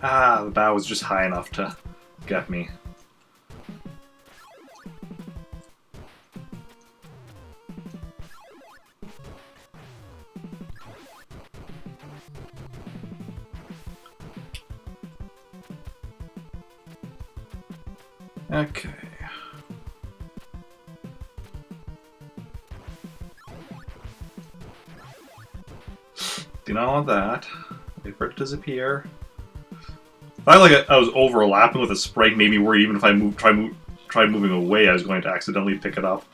Ah, the bow was just high enough to get me. Okay. Do not want that. Wait for it to disappear. I like I was overlapping with a sprite, made me worry even if I tried moving away, I was going to accidentally pick it up.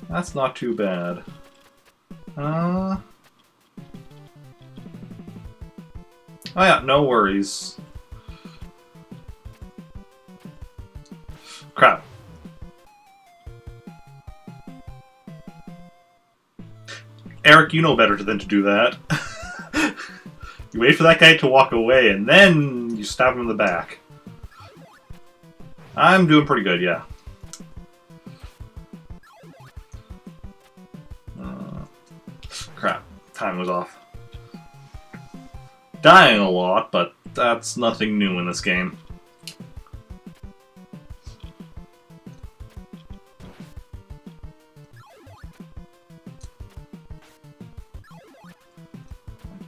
That's not too bad. Oh yeah, no worries. Crap. Eric, you know better than to do that. You wait for that guy to walk away, and then you stab him in the back. I'm doing pretty good, yeah. Crap. Time was off. Dying a lot, but that's nothing new in this game.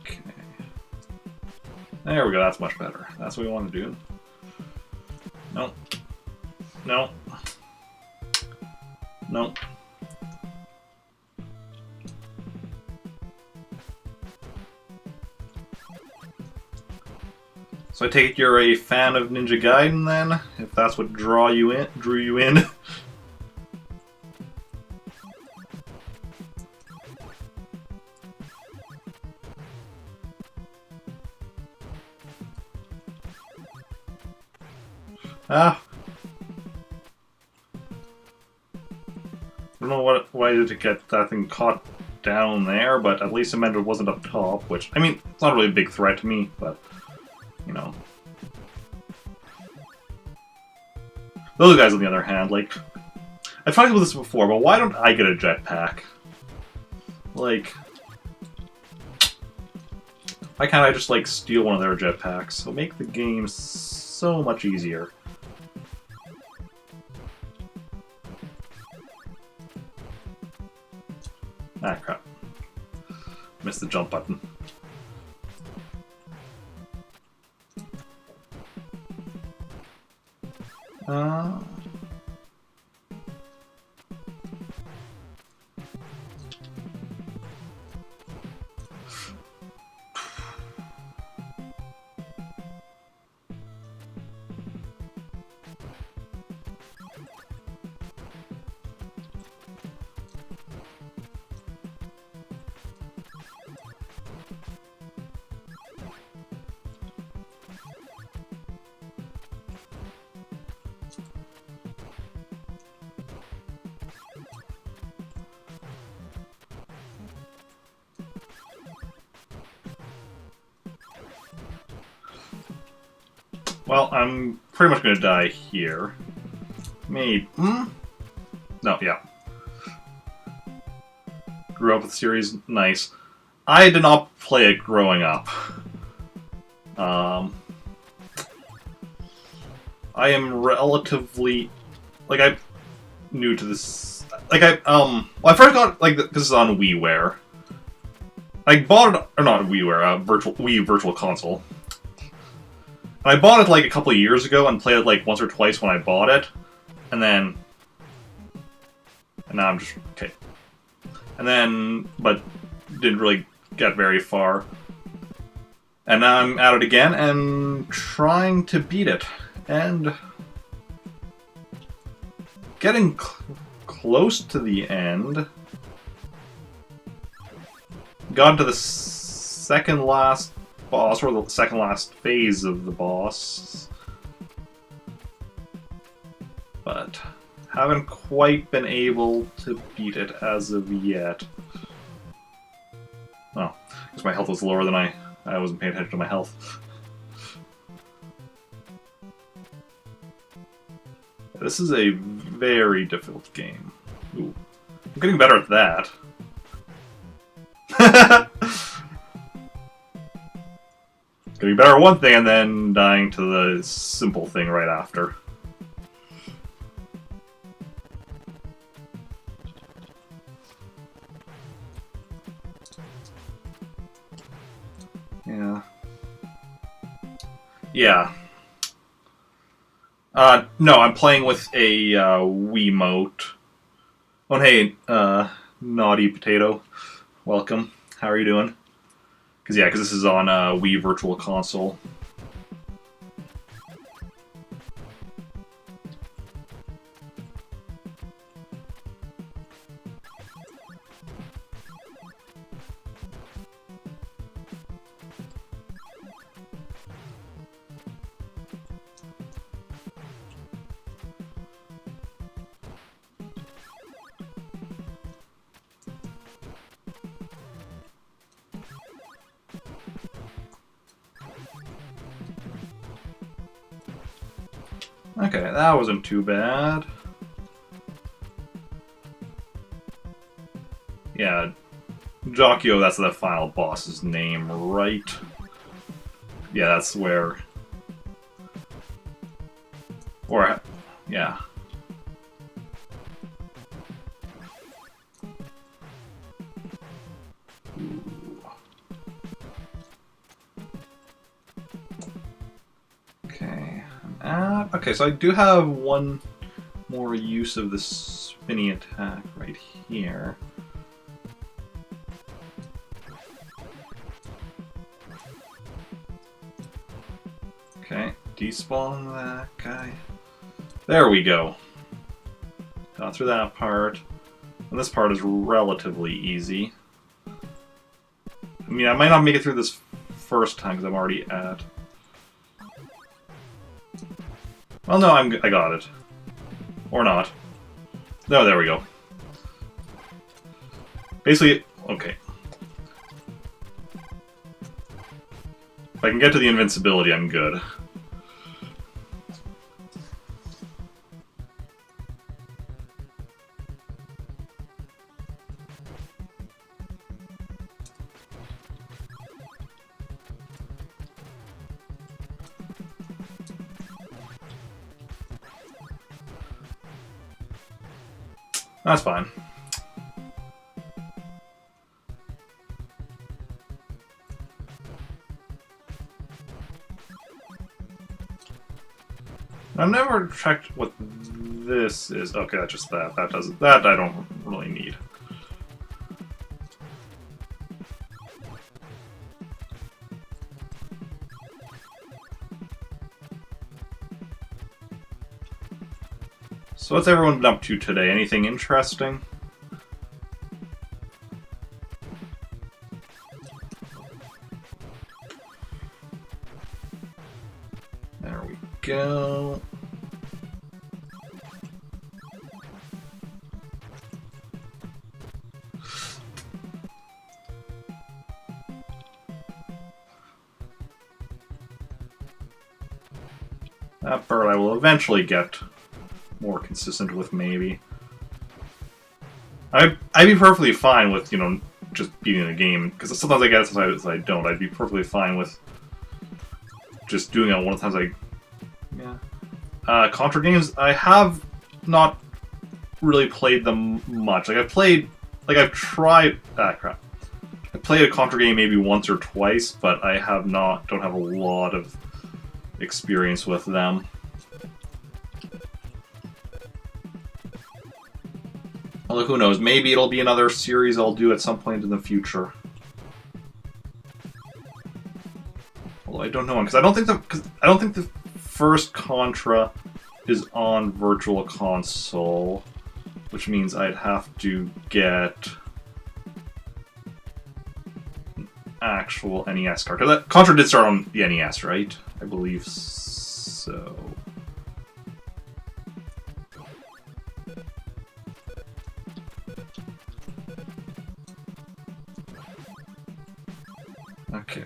Okay. There we go, that's much better. That's what we want to do. Nope. Nope. Nope. So I take it you're a fan of Ninja Gaiden then, if that's what drew you in. Ah. I don't know why did it get that thing caught down there, but at least it meant it wasn't up top, which, I mean, it's not really a big threat to me, but, you know. Those guys, on the other hand, like, I've talked about this before, but why don't I get a jetpack? Like, why can't I just, like, steal one of their jetpacks? It'll make the game so much easier. Ah, crap. Missed the jump button. Well, I'm pretty much going to die here. Maybe. No, yeah. Grew up with the series, nice. I did not play it growing up. I am relatively, like, I'm new to this. Like, well, I first got, like, this is on WiiWare. I bought it, or not WiiWare, Wii Virtual Console. And I bought it, like, a couple of years ago and played it, like, once or twice when I bought it. And then... And now I'm just... Okay. And then... But didn't really get very far. And now I'm at it again and trying to beat it. And... getting close to the end. Got to the second last boss, or the second last phase of the boss. But haven't quite been able to beat it as of yet. Oh, because my health was lower than I wasn't paying attention to my health. This is a very difficult game. Ooh. I'm getting better at that. Getting better at one thing and then dying to the simple thing right after. Yeah. Yeah. No, I'm playing with a Wiimote. Oh, hey, Naughty Potato. Welcome. How are you doing? Because this is on Wii Virtual Console. Okay, that wasn't too bad. Yeah, Jocchio, that's the final boss's name, right? Yeah, that's where... Or, yeah. Okay, so I do have one more use of the spinny attack right here. Okay, despawn that guy. There we go. Got through that part. And this part is relatively easy. I mean, I might not make it through this first time because I'm already at... Well, no, I got it. Or not. No, there we go. Basically, okay. If I can get to the invincibility, I'm good. That's fine. I've never checked what this is. Okay, that's just that. That I don't really need. So what's everyone been up to today? Anything interesting? There we go. That bird I will eventually get more consistent with, maybe. I'd be perfectly fine with, you know, just beating the game, because sometimes I get it, sometimes I don't. I'd be perfectly fine with just doing it one of the times Contra games, I have not really played them much. Like, I've tried... crap. I played a Contra game maybe once or twice, but I don't have a lot of experience with them. Although who knows, maybe it'll be another series I'll do at some point in the future. Although I don't know, because I don't think the first Contra is on Virtual Console, which means I'd have to get an actual NES card. Because Contra did start on the NES, right? I believe so. Okay.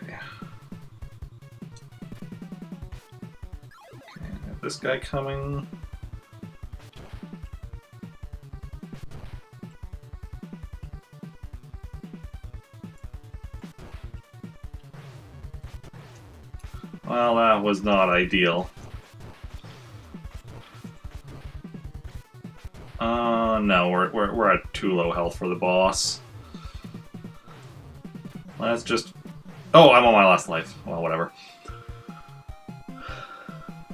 This guy coming. Well, that was not ideal. No, we're at too low health for the boss. Let's just. Oh, I'm on my last life. Well, whatever.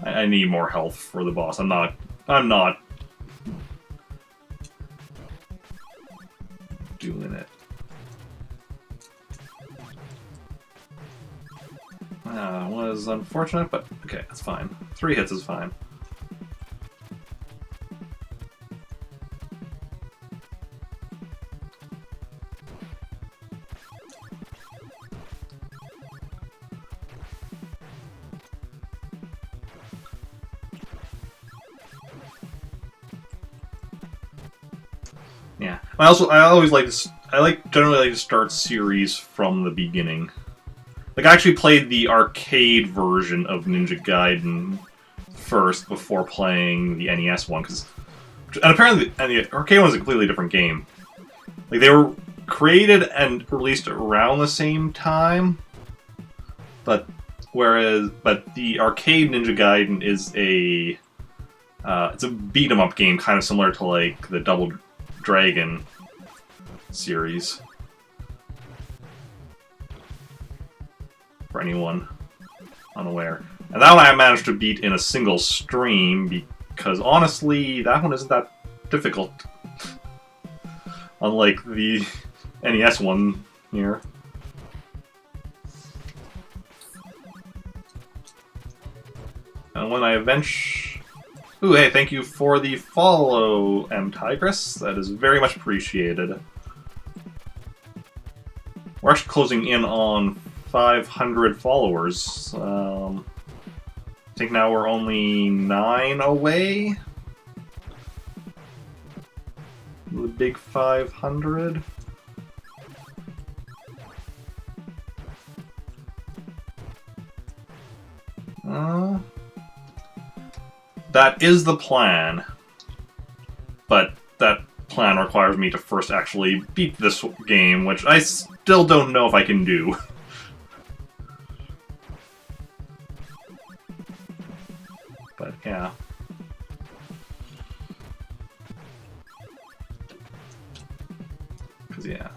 I need more health for the boss. I'm not doing it. Was unfortunate, but okay, that's fine. 3 hits is fine. Yeah. I generally like to start series from the beginning. Like, I actually played the arcade version of Ninja Gaiden first before playing the NES one, and apparently the arcade one is a completely different game. Like, they were created and released around the same time, but the arcade Ninja Gaiden is it's a beat 'em up game, kind of similar to like the Double Dragon series. For anyone unaware. And that one I managed to beat in a single stream because honestly, that one isn't that difficult. Unlike the NES one here. And when I eventually... Ooh, hey, thank you for the follow, M. Tigress. That is very much appreciated. We're actually closing in on 500 followers. I think now we're only 9 away. The big 500. That is the plan, but that plan requires me to first actually beat this game, which I still don't know if I can do. But yeah. Cause yeah.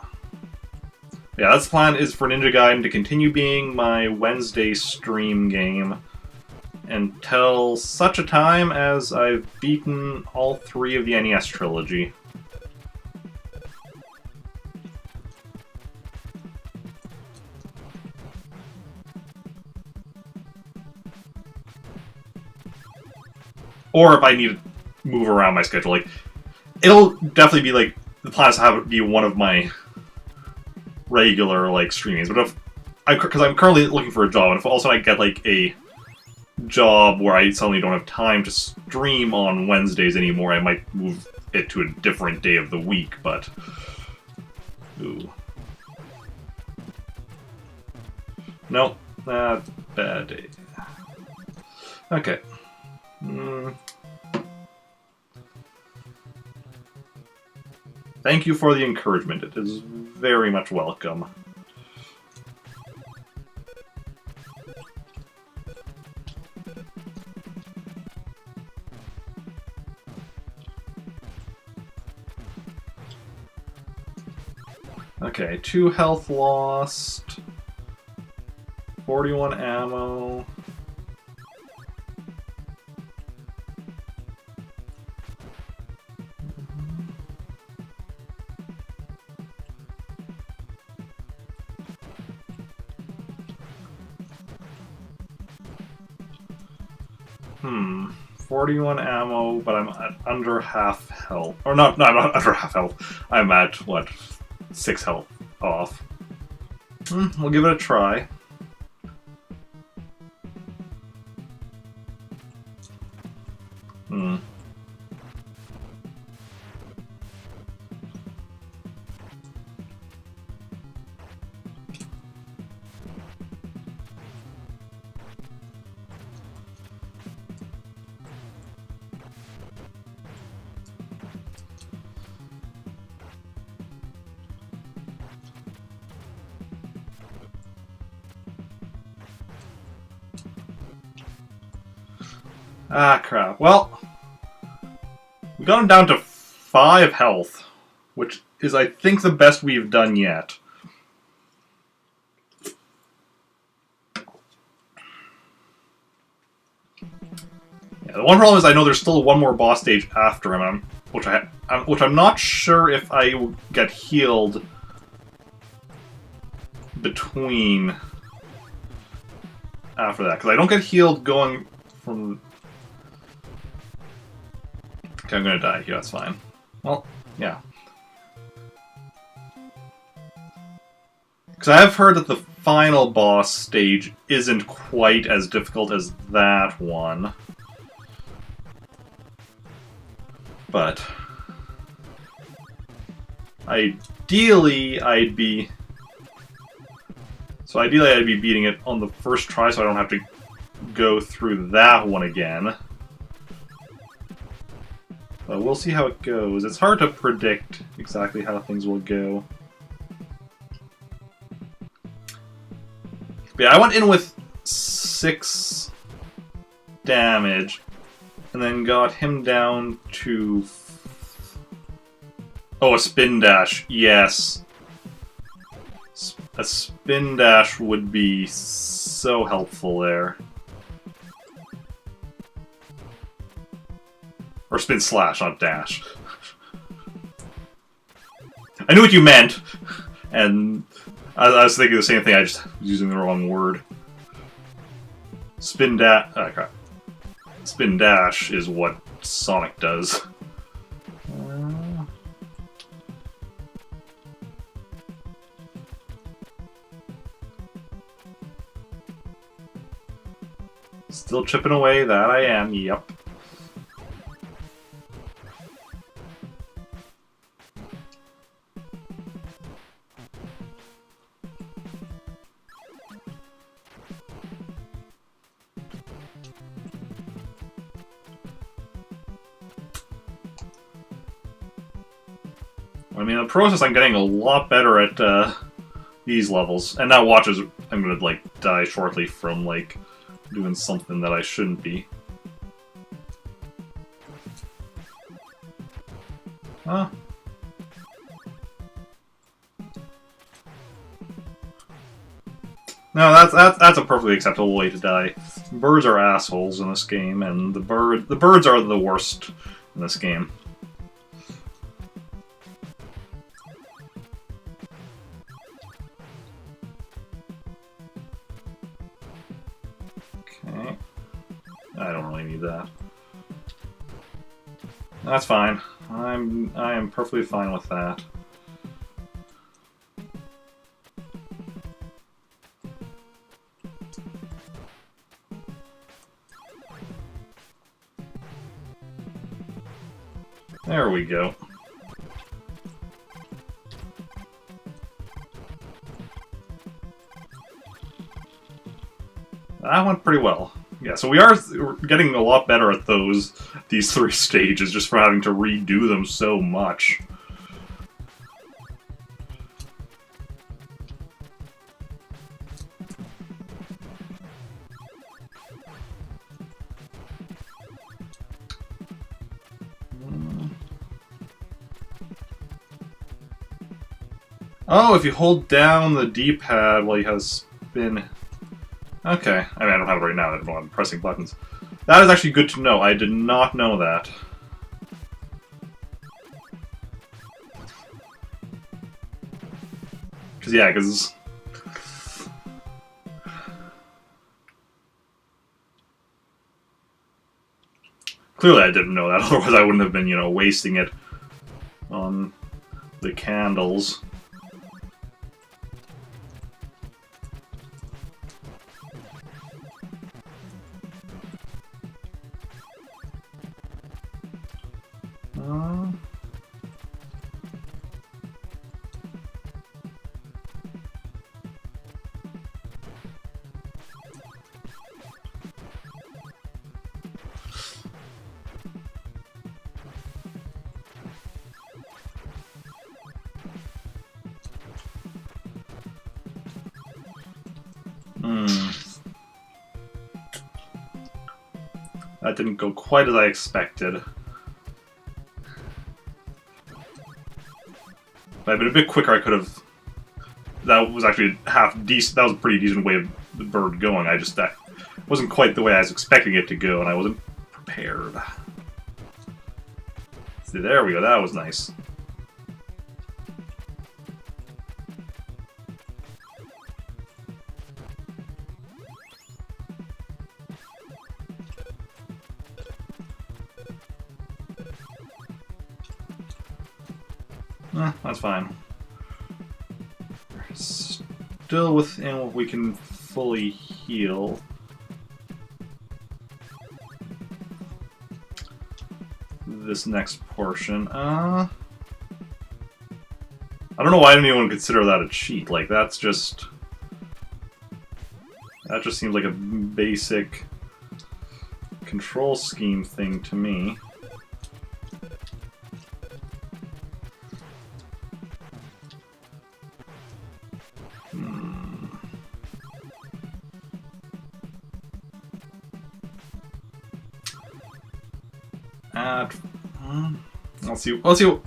Yeah, that's the plan, is for Ninja Gaiden to continue being my Wednesday stream game until such a time as I've beaten all 3 of the NES trilogy. Or if I need to move around my schedule, like, it'll definitely be like, the plan is to have it be one of my regular, like, streamings, but because I'm currently looking for a job, and if also I get, like, a job where I suddenly don't have time to stream on Wednesdays anymore, I might move it to a different day of the week, but... Ooh. Nope, that's bad day. Okay. Thank you for the encouragement. It is very much welcome. Okay, 2 health lost. 41 ammo. 41 ammo, but I'm at under half health. Or not, no, I'm not under half health. I'm at, what, 6 health off. We'll give it a try. Ah, crap. Well, we got him down to 5 health, which is, I think, the best we've done yet. Yeah, the one problem is I know there's still one more boss stage after him, which I'm not sure if I will get healed between after that, because I don't get healed going from... Okay, I'm gonna die here, that's fine. Well, yeah. Because I have heard that the final boss stage isn't quite as difficult as that one. But... ideally, I'd be beating it on the first try, so I don't have to go through that one again. But we'll see how it goes. It's hard to predict exactly how things will go. But yeah, I went in with 6 damage, and then got him down to... Oh, a spin dash, yes. A spin dash would be so helpful there. Or spin slash, not dash. I knew what you meant! And I was thinking the same thing, I just was using the wrong word. Spin dash... Oh, crap. Spin dash is what Sonic does. Still chipping away, that I am, yep. I mean, in the process, I'm getting a lot better at these levels. And now watch as I'm gonna, like, die shortly from, like, doing something that I shouldn't be. Huh? No, that's a perfectly acceptable way to die. Birds are assholes in this game, and the birds are the worst in this game. Okay. I don't really need that. That's fine. I am perfectly fine with that. There we go. That went pretty well. Yeah, so we're getting a lot better at these 3 stages, just for having to redo them so much. Oh, if you hold down the D-pad while you have spin... Okay. I mean, I don't have it right now. I don't know I'm pressing buttons. That is actually good to know. I did not know that. Because... Clearly I didn't know that, otherwise I wouldn't have been, you know, wasting it on the candles. That didn't go quite as I expected. If I'd been a bit quicker, I could have... That was actually half decent. That was a pretty decent way of the bird going. That wasn't quite the way I was expecting it to go, and I wasn't prepared. See, there we go. That was nice. That's fine. Still within what we can fully heal. This next portion. I don't know why anyone would consider that a cheat. Like, that just seems like a basic control scheme thing to me. Let's see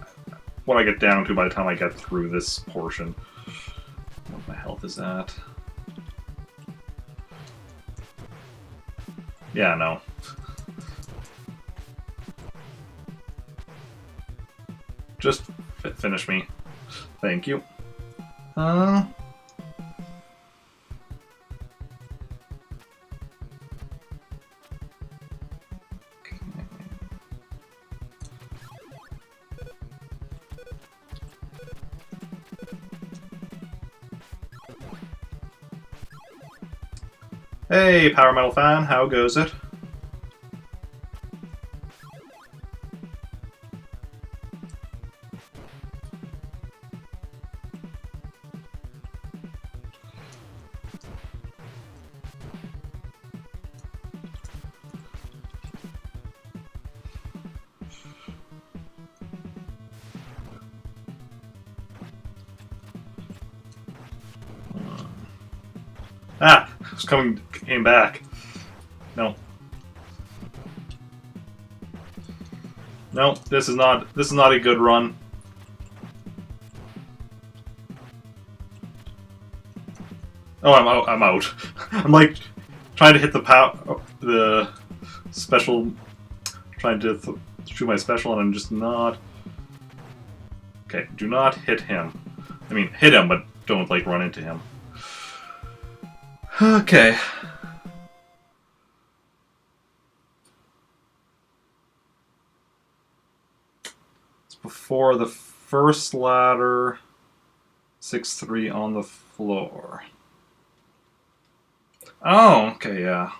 what I get down to by the time I get through this portion. What my health is at. Yeah, no. Just finish me. Thank you. Hey, Power Metal fan, how goes it? Ah, came back. No. No, this is not a good run. Oh, I'm out. I'm like trying to hit the special, trying to shoot my special, and I'm just not. Okay, do not hit him. I mean, hit him, but don't like run into him. Okay. It's before the first ladder. 6-3 on the floor. Oh, okay, yeah.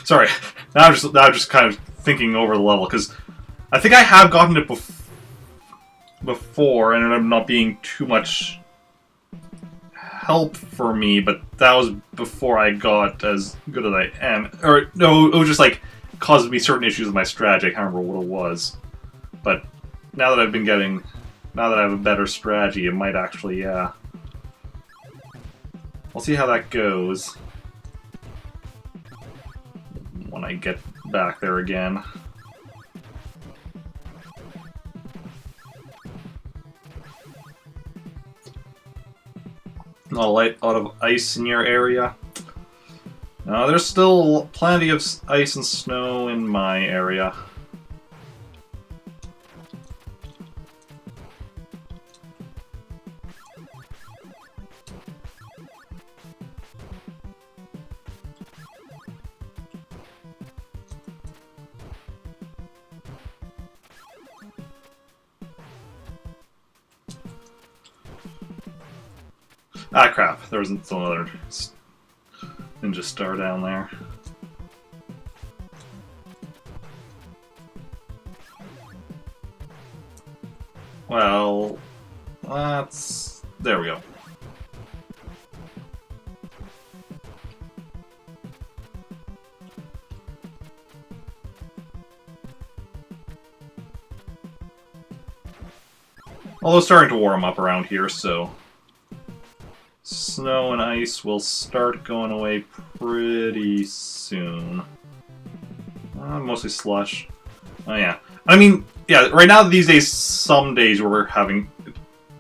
Sorry, now I'm just kind of thinking over the level, because I think I have gotten it before, and it ended up not being too much help for me, but that was before I got as good as I am. Or, no, it was just like, caused me certain issues with my strategy. I can't remember what it was. But now that now that I have a better strategy, it might actually, yeah. We'll see how that goes when I get back there again. Not a lot of ice in your area. There's still plenty of ice and snow in my area. Ah, crap. There was still another ninja star down there. Well, that's... there we go. Although it's starting to warm up around here, so... snow and ice will start going away pretty soon. Mostly slush. Oh yeah. I mean, yeah, right now these days, some days we're having...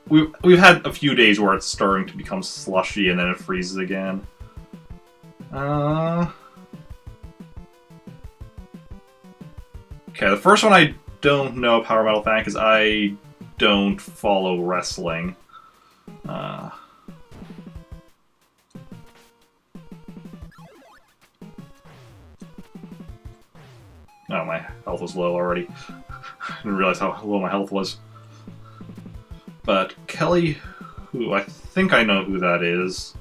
We've had a few days where it's starting to become slushy and then it freezes again. Okay, the first one I don't know Power Metal Fan because I don't follow wrestling. Oh, my health was low already. I didn't realize how low my health was. But Kelly, who I think I know who that is.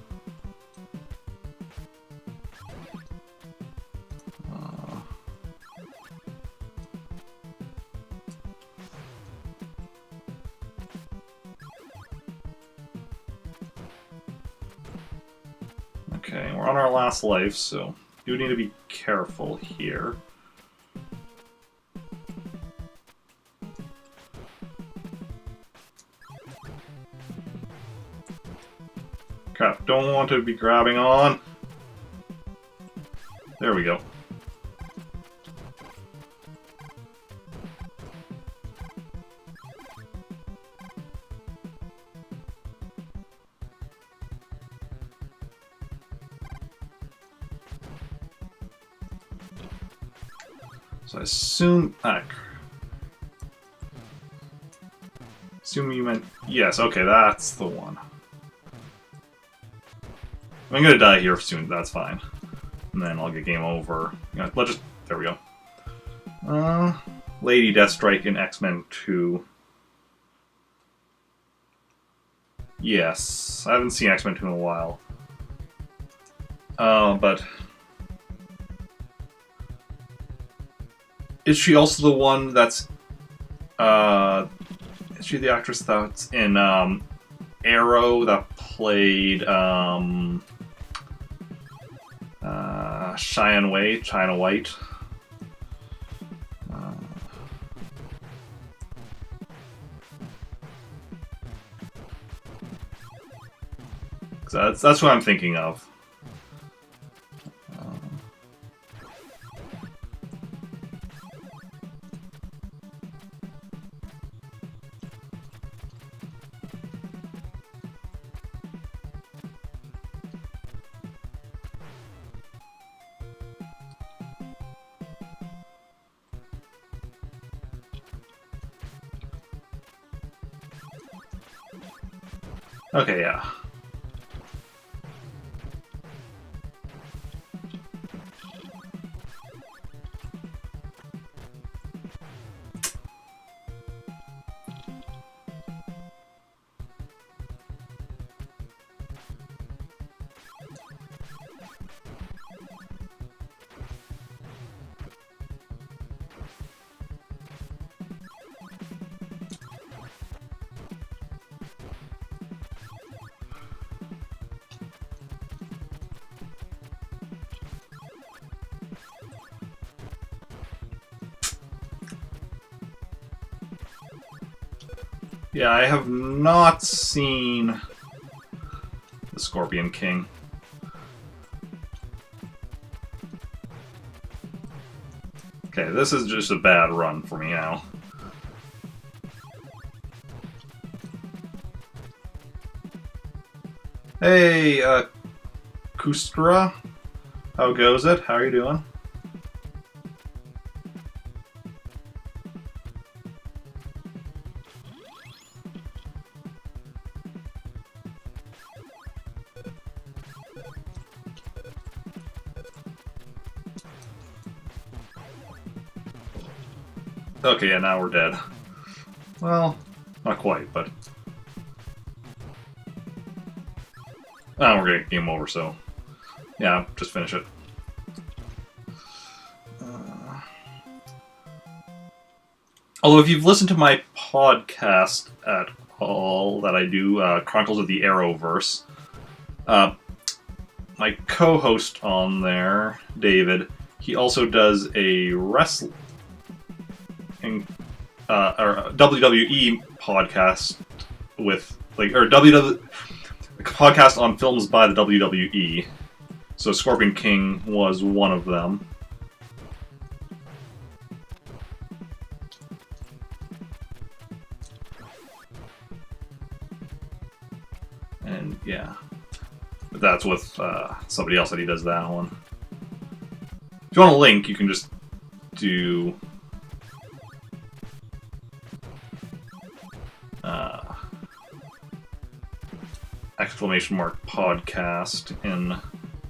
Okay, we're on our last life, so you need to be careful here. Crap, don't want to be grabbing on. There we go. So I assume... assume you meant... yes, okay, that's the one. I'm gonna die here soon, that's fine. And then I'll get game over. Let's just... there we go. Lady Deathstrike in X-Men 2. Yes, I haven't seen X-Men 2 in a while. But... is she also the one that's... is she the actress that's in, Arrow that played, China White? That's what I'm thinking of. Okay, yeah. Yeah, I have not seen the Scorpion King. Okay, this is just a bad run for me now. Hey, Kustra. How goes it? How are you doing? Okay, yeah, now we're dead. Well, not quite, but... we're gonna game over, so... Yeah, just finish it. Although, if you've listened to my podcast at all that I do, Chronicles of the Arrowverse, my co-host on there, David, he also does a wrestling... or WWE podcast with... or podcast on films by the WWE. So Scorpion King was one of them. And yeah. But that's with somebody else that he does that one. If you want a link, you can just do... !podcast in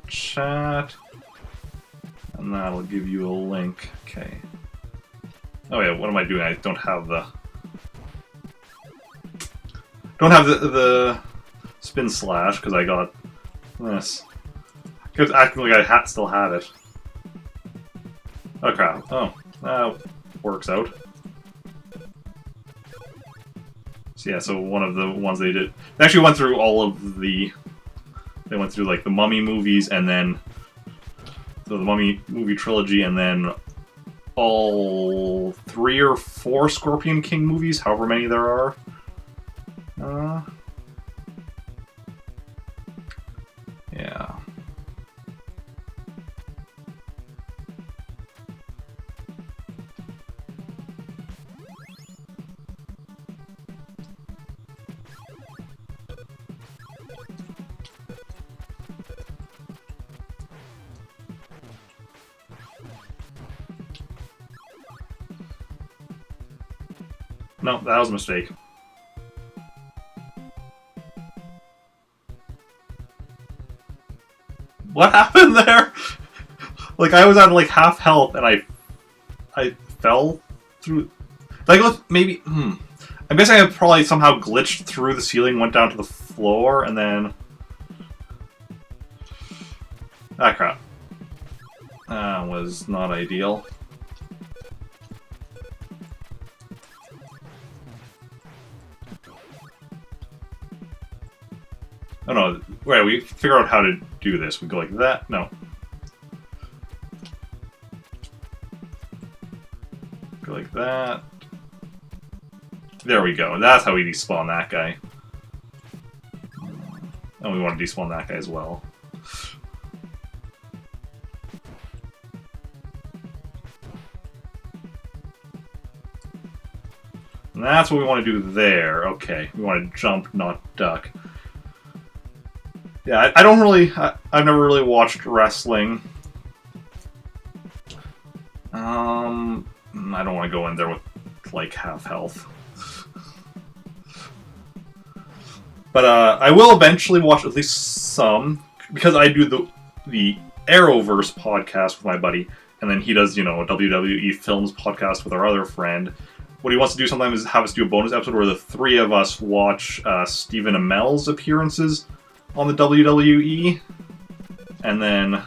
chat, and that'll give you a link. Okay. Oh yeah, what am I doing? I don't have the spin slash because I got this. Because acting like I still had it. Oh crap! Oh, that works out. So yeah, so one of the ones they did... They actually went through all of the... They went through, like, the Mummy movies, and then... So the Mummy movie trilogy, and then... all 3 or 4 Scorpion King movies, however many there are. Yeah. No, that was a mistake. What happened there? Like, I was at, like, half health, and I fell through... Like, maybe... I'm guessing I probably somehow glitched through the ceiling, went down to the floor, and then... Ah, crap. That was not ideal. Oh no, wait, we figure out how to do this. We go like that? No. Go like that. There we go. That's how we despawn that guy. And we want to despawn that guy as well. And that's what we want to do there. Okay, we want to jump, not duck. Yeah, I don't really... I've never really watched wrestling. I don't want to go in there with, like, half health. But, I will eventually watch at least some, because I do the Arrowverse podcast with my buddy, and then he does, you know, a WWE Films podcast with our other friend. What he wants to do sometimes is have us do a bonus episode where the 3 of us watch Stephen Amell's appearances on the WWE, and then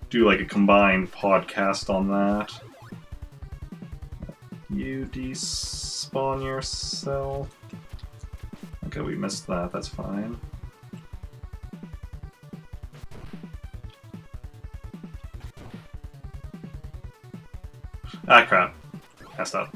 do like a combined podcast on that. You despawn yourself. Okay, we missed that, that's fine. Ah, crap. Messed up.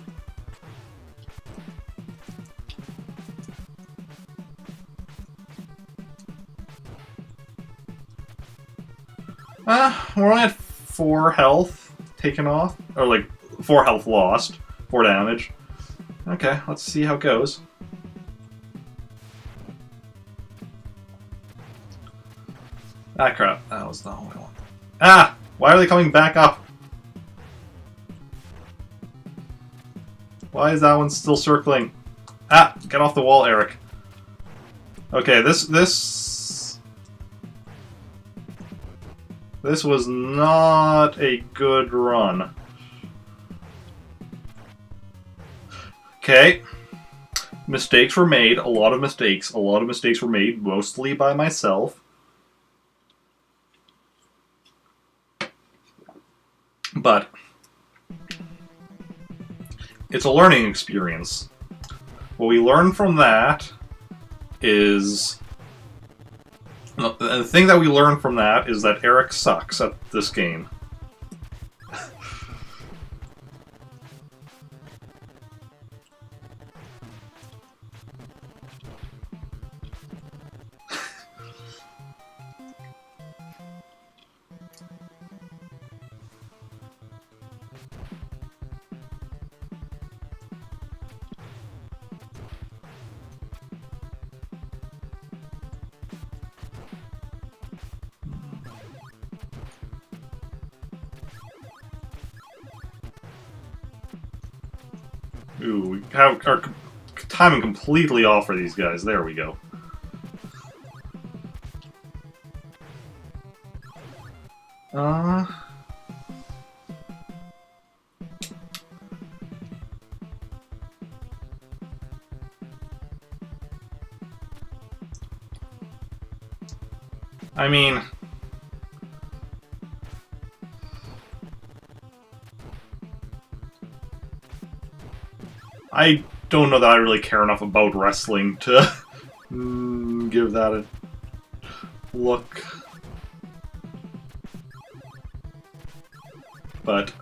We're only at 4 health taken off. Or, like, 4 health lost. 4 damage. Okay, let's see how it goes. Ah, crap. That was not what I wanted. Ah! Why are they coming back up? Why is that one still circling? Ah! Get off the wall, Eric. Okay, this was not a good run. Okay. Mistakes were made. A lot of mistakes. A lot of mistakes were made, mostly by myself. But it's a learning experience. What we learn from that is... The thing that we learn from that is that Eric sucks at this game. Ooh, we have our timing completely off for these guys. There we go. I mean... I don't know that I really care enough about wrestling to give that a look. But...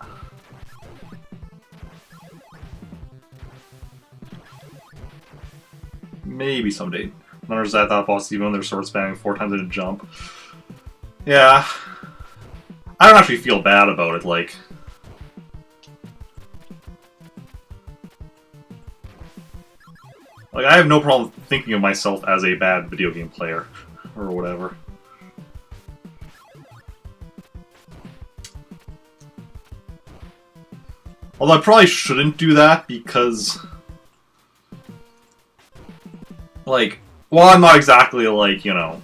maybe someday. Runners at that boss even when they're sword spamming 4 times in a jump. Yeah. I don't actually feel bad about it, like... I have no problem thinking of myself as a bad video game player, or whatever. Although I probably shouldn't do that, because... like, well, I'm not exactly, like, you know...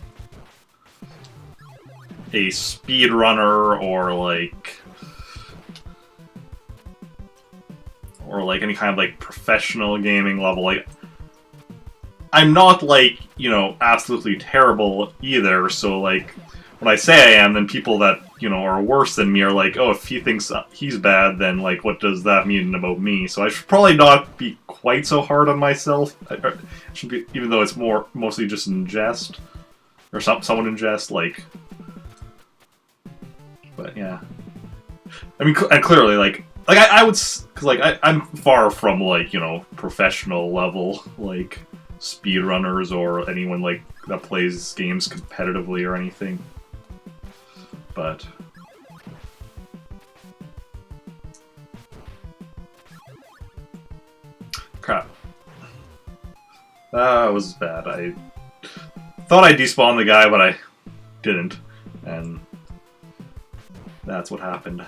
a speedrunner, or, like... or, like, any kind of, like, professional gaming level, like... I'm not, like, you know, absolutely terrible either, so, like, when I say I am, then people that, you know, are worse than me are like, oh, if he thinks he's bad, then, like, what does that mean about me? So I should probably not be quite so hard on myself, I should be, even though it's mostly just in jest, or someone in jest, like, but, yeah. I mean, and clearly, like I would, because, like, I'm far from, like, you know, professional level, like... speedrunners or anyone like that plays games competitively or anything. But crap. That was bad. I thought I despawned the guy, but I didn't. And that's what happened.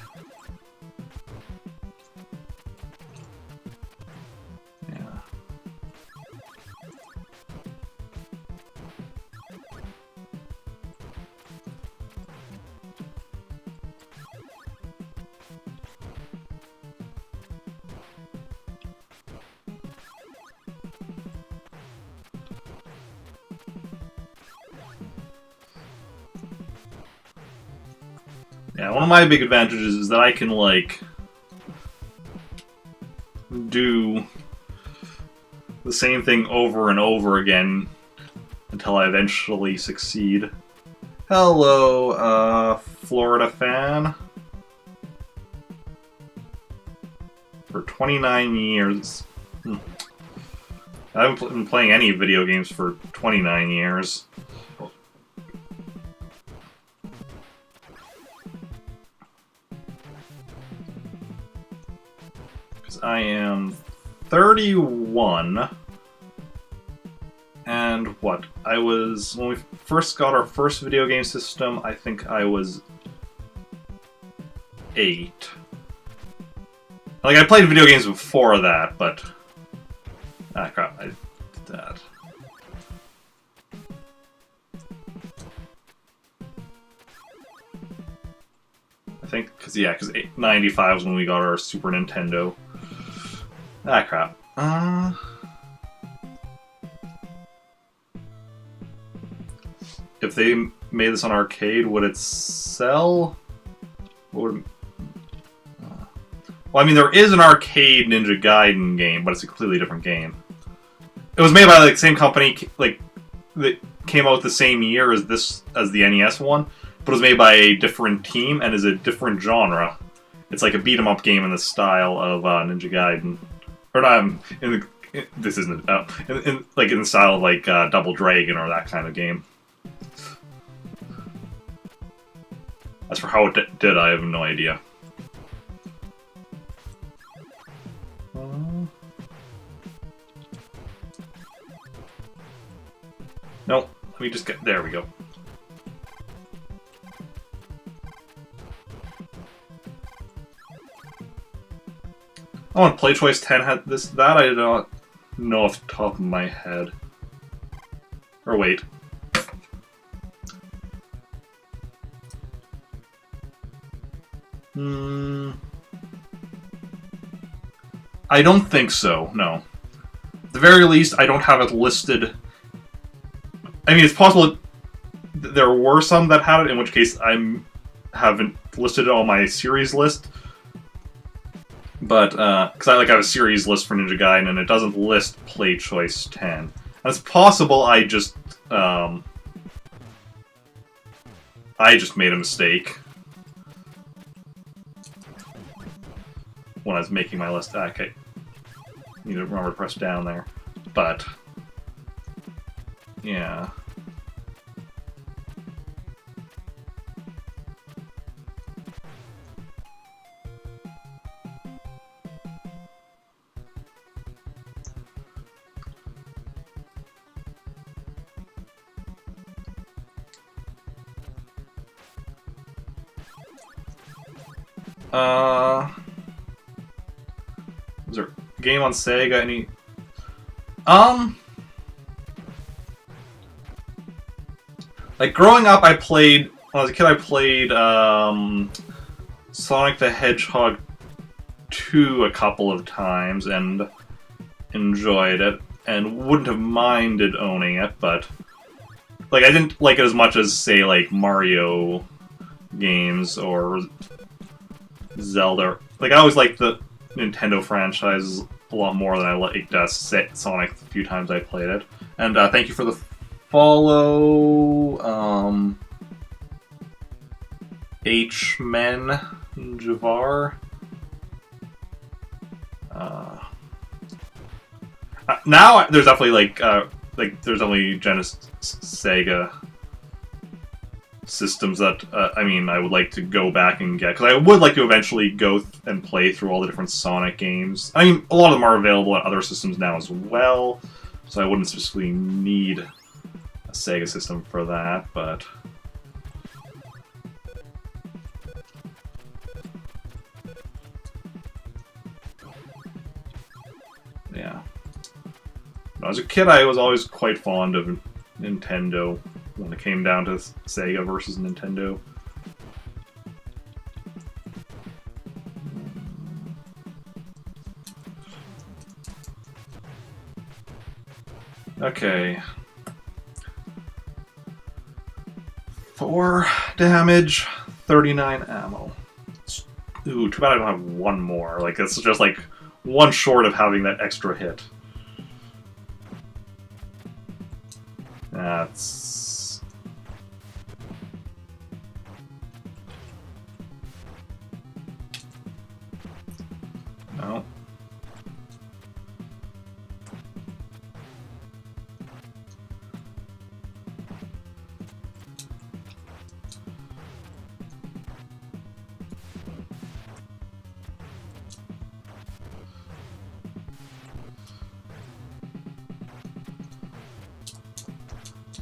Yeah, one of my big advantages is that I can, like, do the same thing over and over again until I eventually succeed. Hello, Florida fan. For 29 years. I haven't been playing any video games for 29 years. I am 31, and what? I was, when we first got our first video game system, I think I was 8. Like, I played video games before that, but... Ah, crap, I did that. I think, because 95 was when we got our Super Nintendo. Ah, crap. If they made this on arcade, would it sell? Well, I mean, there is an arcade Ninja Gaiden game, but it's a completely different game. It was made by like the same company, like that came out the same year as the NES one, but it was made by a different team and is a different genre. It's like a beat 'em up game in the style of Ninja Gaiden, or not. This isn't in the style of like Double Dragon or that kind of game. As for how it did, I have no idea. No, let me just get... There we go. Oh, and Play Choice 10 had this... That I do not know off the top of my head. Or wait. I don't think so, no. At the very least, I don't have it listed... I mean, it's possible there were some that had it, in which case I haven't listed it on my series list. But, because I have a series list for Ninja Gaiden, and it doesn't list Play Choice 10. And it's possible I just made a mistake when I was making my list. Okay. Need to remember to press down there. But... yeah. Was there a game on Sega? Any... Like, growing up, when I was a kid, I played, Sonic the Hedgehog 2 a couple of times, and enjoyed it, and wouldn't have minded owning it, but... Like, I didn't like it as much as, say, like, Mario games, or Zelda. Like, I always liked the Nintendo franchise a lot more than I liked Sonic the few times I played it. And, thank you for the follow, H-Men Javar. Now there's definitely there's definitely Genesis Sega systems that I mean I would like to go back and get, because I would like to eventually go and play through all the different Sonic games. I mean, a lot of them are available on other systems now as well, so I wouldn't specifically need a Sega system for that, but... yeah. As a kid, I was always quite fond of Nintendo when it came down to Sega versus Nintendo. Okay. 4 damage, 39 ammo. Ooh, too bad I don't have one more. Like, it's just like one short of having that extra hit. That's... no.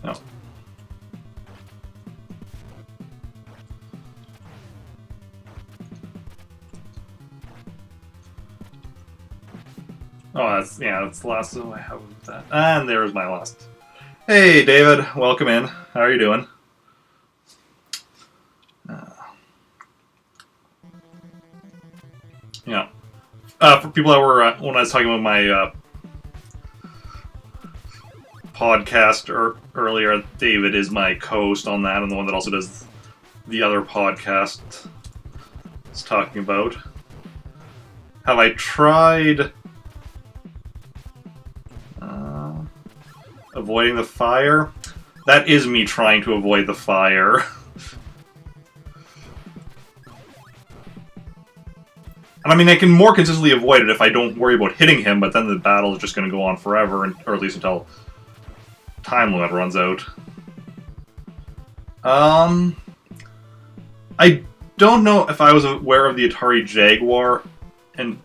No. Oh, that's the last I have of that. And there's my last. Hey, David, welcome in. How are you doing? Yeah. For people that were when I was talking about my podcast earlier, David is my co-host on that, and the one that also does the other podcast. Is talking about. Have I tried avoiding the fire? That is me trying to avoid the fire. And I mean, I can more consistently avoid it if I don't worry about hitting him, but then the battle is just going to go on forever, or at least until time limit runs out. I don't know if I was aware of the Atari Jaguar until,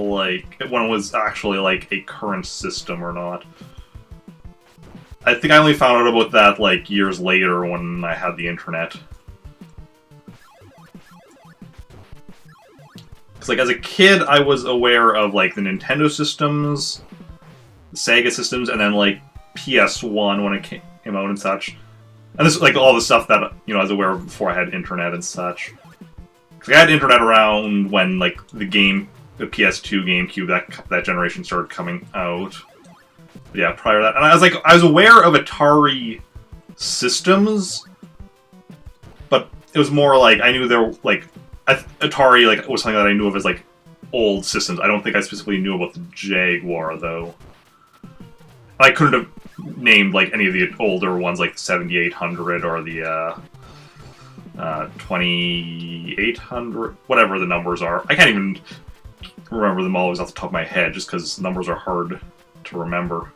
like, when it was actually, like, a current system or not. I think I only found out about that, like, years later when I had the internet. Because, like, as a kid, I was aware of, like, the Nintendo systems, the Sega systems, and then, like, PS1 when it came out and such. And this is, like, all the stuff that, you know, I was aware of before I had internet and such. Because I had internet around when, like, the PS2, GameCube, that generation started coming out. But yeah, prior to that. And I was aware of Atari systems, but it was more like, I knew there were, like, Atari, like, was something that I knew of as, like, old systems. I don't think I specifically knew about the Jaguar, though. I couldn't have named, like, any of the older ones, like the 7800 or the 2800, whatever the numbers are. I can't even remember them always off the top of my head, just because numbers are hard to remember.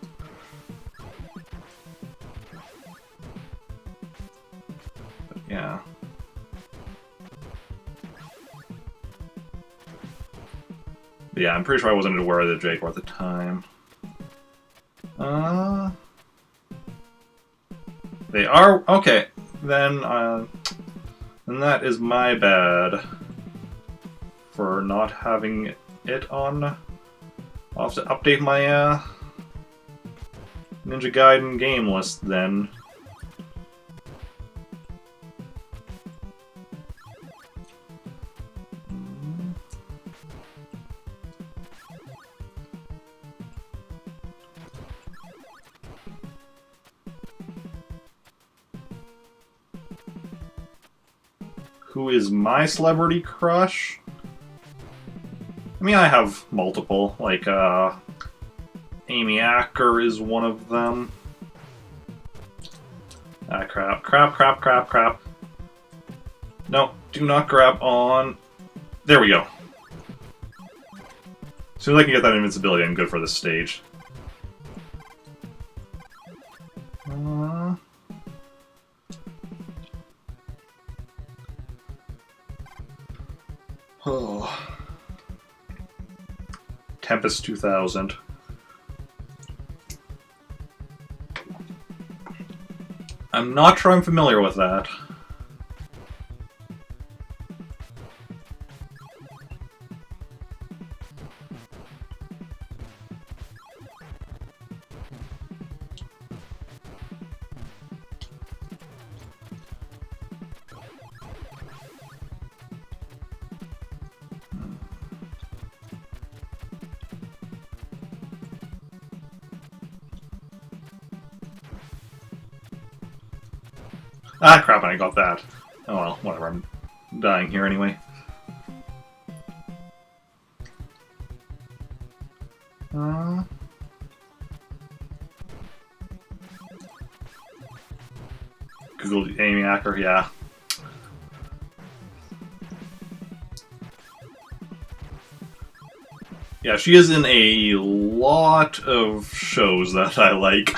But yeah. But yeah, I'm pretty sure I wasn't aware of the Jaguar at the time. They are? Okay. Then that is my bad for not having it on. I'll have to update my Ninja Gaiden game list then. Who is my celebrity crush? I mean, I have multiple. Like, Amy Acker is one of them. Ah, crap. Crap. No, do not grab on. There we go. As soon as I can get that invincibility, I'm good for this stage. Oh. Tempest 2000. I'm not sure I'm familiar with that. Ah, crap, I got that. Oh well, whatever, I'm dying here anyway. Google Amy Acker, yeah. Yeah, she is in a lot of shows that I like.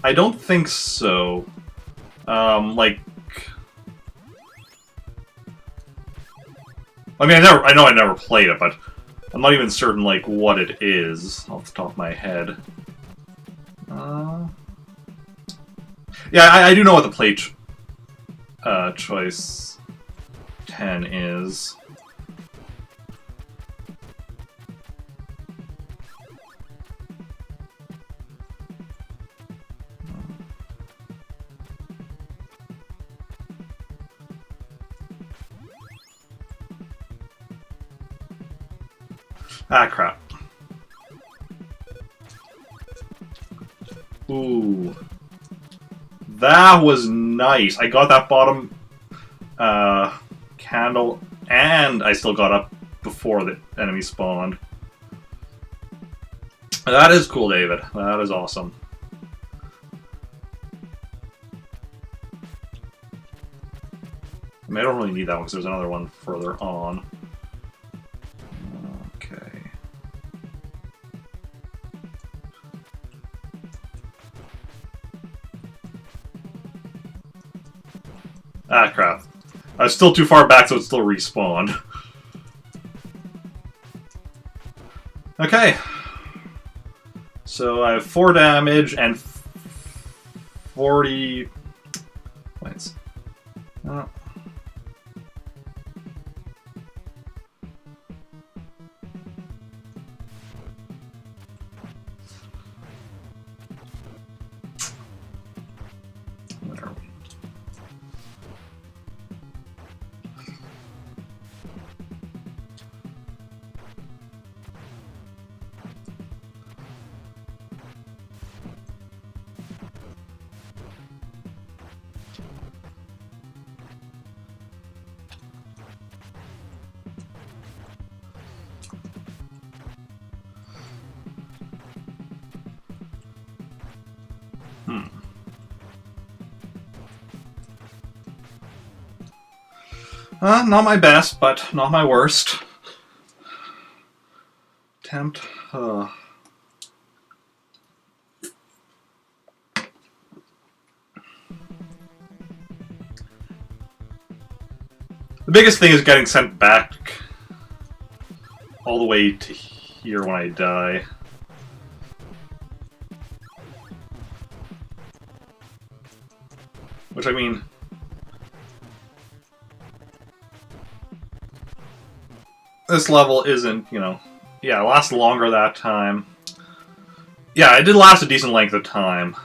I don't think so. Like, I mean, I know I never played it, but I'm not even certain like what it is off the top of my head. Yeah, I do know what the play choice 10 is. Ah, crap. Ooh. That was nice. I got that bottom candle, and I still got up before the enemy spawned. That is cool, David. That is awesome. I mean, I don't really need that one because there's another one further on. Okay. Ah, crap. I was still too far back, so it still respawned. Okay. So I have 4 damage and 40 points. Not my best, but not my worst. Attempt. The biggest thing is getting sent back all the way to here when I die. Which, I mean... this level isn't, you know... yeah, it lasts longer that time. Yeah, it did last a decent length of time.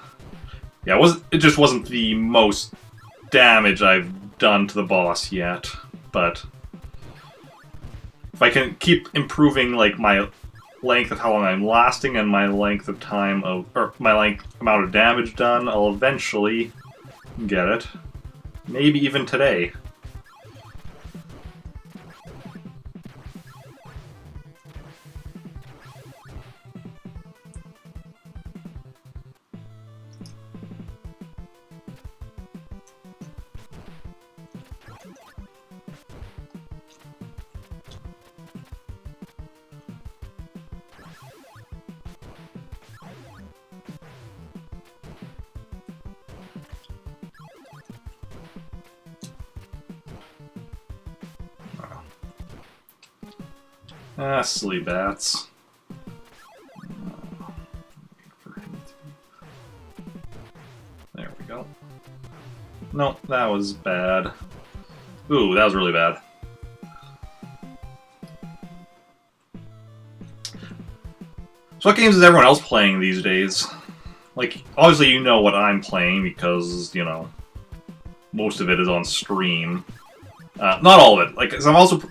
Yeah, it just wasn't the most damage I've done to the boss yet, but... if I can keep improving, like, my length of how long I'm lasting and my length of time of... or my amount of damage done, I'll eventually get it. Maybe even today. Ah, silly bats. There we go. No, that was bad. Ooh, that was really bad. So what games is everyone else playing these days? Like, obviously you know what I'm playing because, you know, most of it is on stream. Not all of it. Like, 'cause I'm also...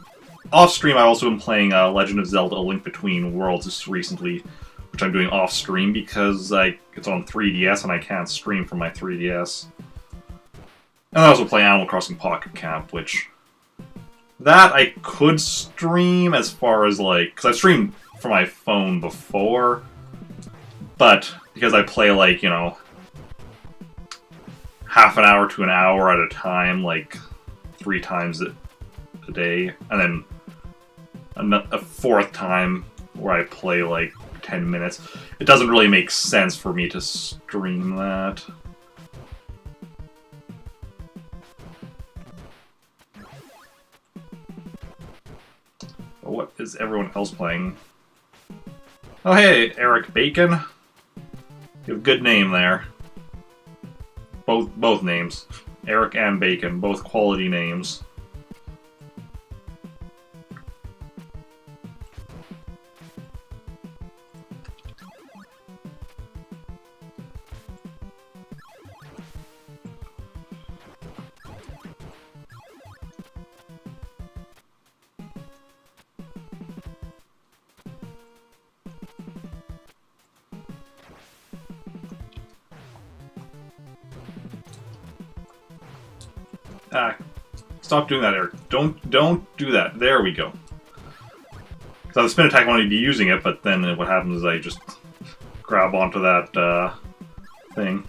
off-stream, I've also been playing Legend of Zelda: A Link Between Worlds just recently, which I'm doing off-stream because it's on 3DS and I can't stream from my 3DS. And I also play Animal Crossing Pocket Camp, which... that I could stream as far as, like... because I've streamed from my phone before, but because I play, like, you know, half an hour to an hour at a time, like, 3 times a day, and then a 4th time where I play like 10 minutes. It doesn't really make sense for me to stream that. What is everyone else playing? Oh hey, Eric Bacon. You have a good name there. Both names. Eric and Bacon, both quality names. Ah, stop doing that, Eric. Don't do that. There we go. So the spin attack won't be using it, but then what happens is I just grab onto that thing.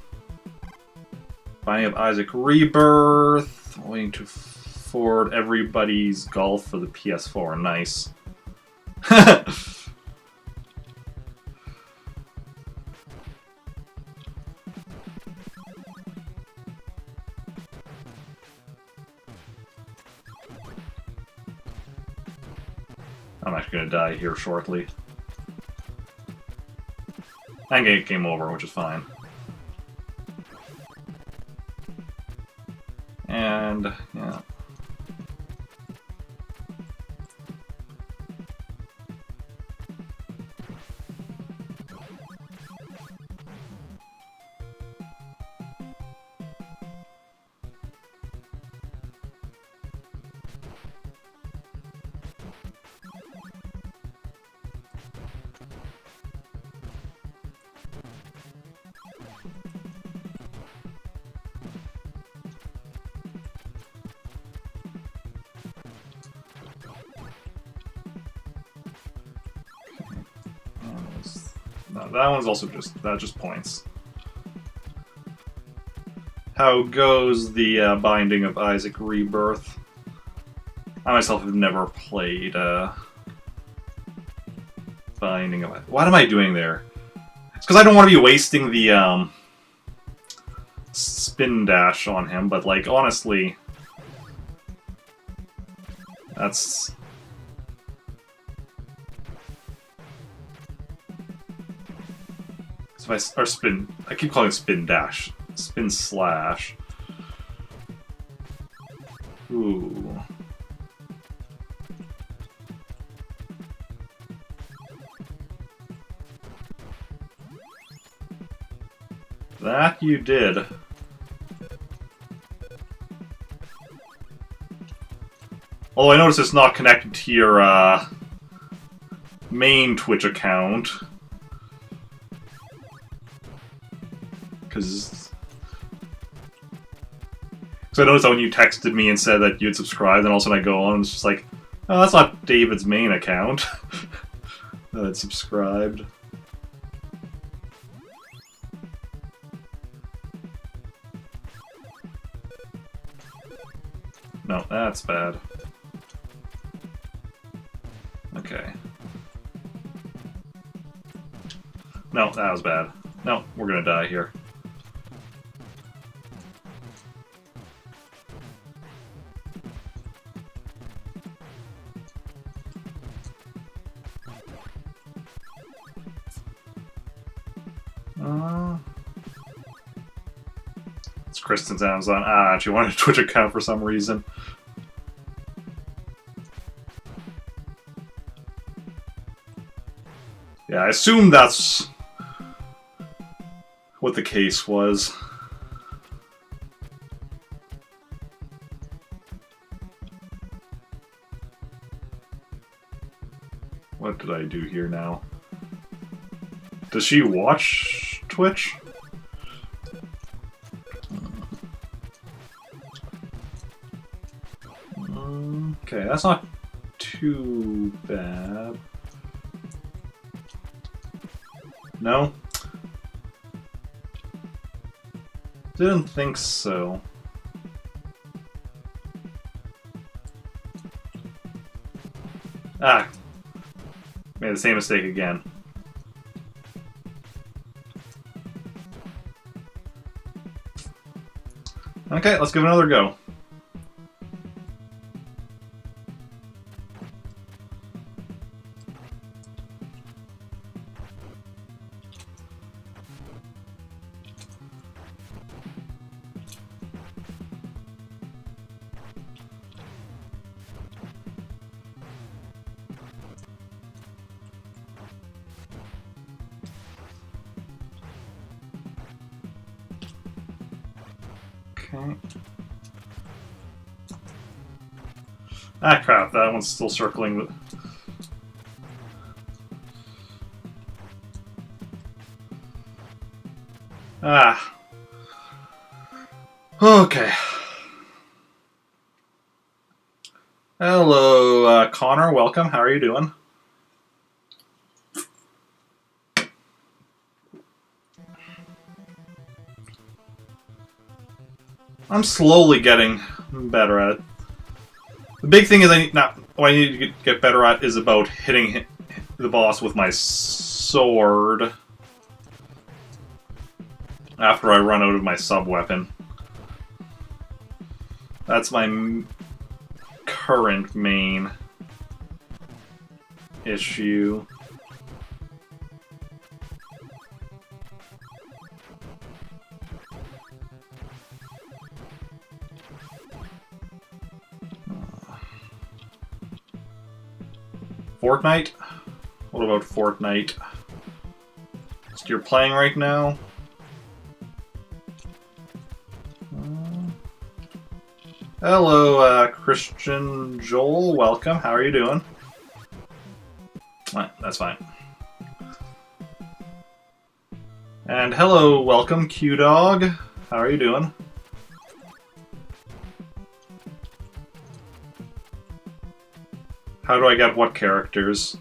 Binding of Isaac Rebirth. Waiting to forward everybody's golf for the PS4. Nice. I'm actually going to die here shortly. And get game over, which is fine. And, yeah. No, that one's also just points. How goes the Binding of Isaac Rebirth? I myself have never played Binding of... What am I doing there? It's because I don't want to be wasting the spin dash on him, but like honestly, that's... So if or spin, I keep calling it spin dash. Spin slash. Ooh. That you did. Although I notice it's not connected to your main Twitch account. Because I noticed that when you texted me and said that you had subscribed, and all of a sudden I go on and it's just like, oh, that's not David's main account that had subscribed. No, that's bad. Okay. No, that was bad. No, we're gonna die here. It's Kristen's Amazon. Ah, she wanted a Twitch account for some reason. Yeah, I assume that's what the case was. What did I do here now? Does she watch Twitch? Okay, that's not too bad. No? Didn't think so. Ah! Made the same mistake again. Okay, let's give it another go. Okay. Ah, crap, that one's still circling with... Ah. Okay. Hello, Connor. Welcome. How are you doing? I'm slowly getting better at it. The big thing is what I need to get better at is about hitting the boss with my sword after I run out of my sub-weapon. That's my current main issue. Fortnite? What about Fortnite? So you're playing right now? Hello, Christian Joel. Welcome. How are you doing? That's fine. And hello, welcome, Q-Dog. How are you doing? How do I get what characters?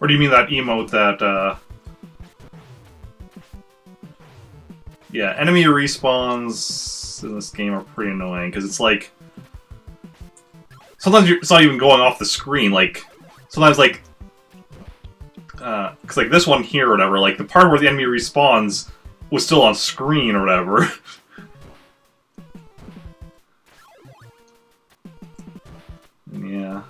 Or do you mean that emote that, yeah, enemy respawns in this game are pretty annoying, because it's like... Sometimes it's not even going off the screen, like... Sometimes, like... Because, like, this one here or whatever, like, the part where the enemy respawns was still on screen or whatever. Yeah.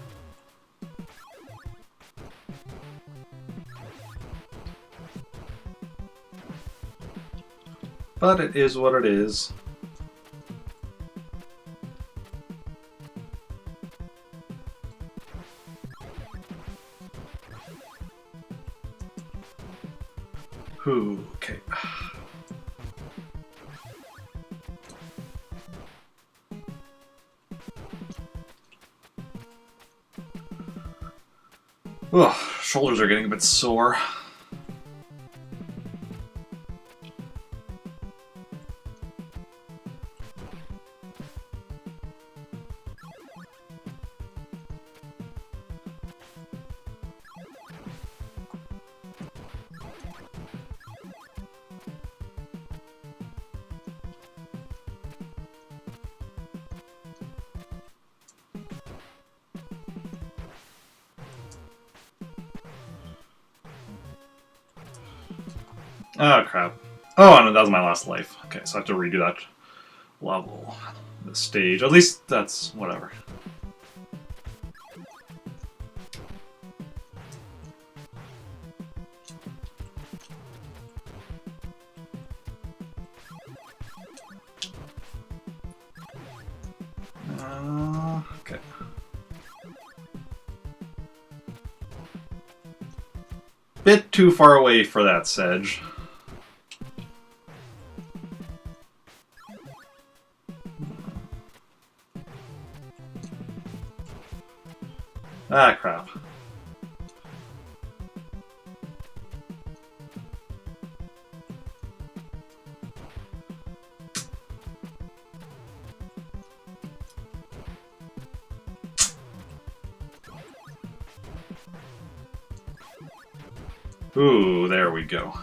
But it is what it is. Ooh, okay. Ugh, shoulders are getting a bit sore. Oh, crap. Oh, no, that was my last life. Okay, so I have to redo that level, the stage. At least that's whatever. Okay. Bit too far away for that sedge. Ah, crap. Ooh, there we go.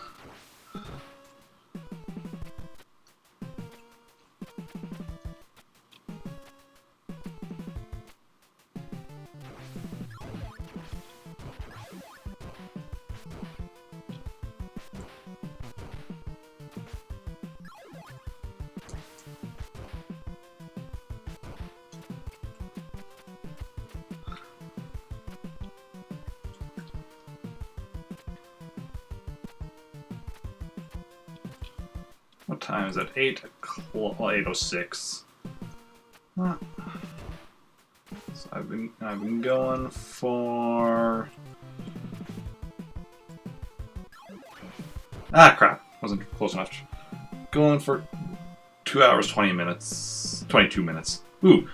What time is it? 8 o'clock. Well, 8:06. I've been going for... Ah, crap. Wasn't close enough. Going for 2 hours, 20 minutes... 22 minutes. Ooh.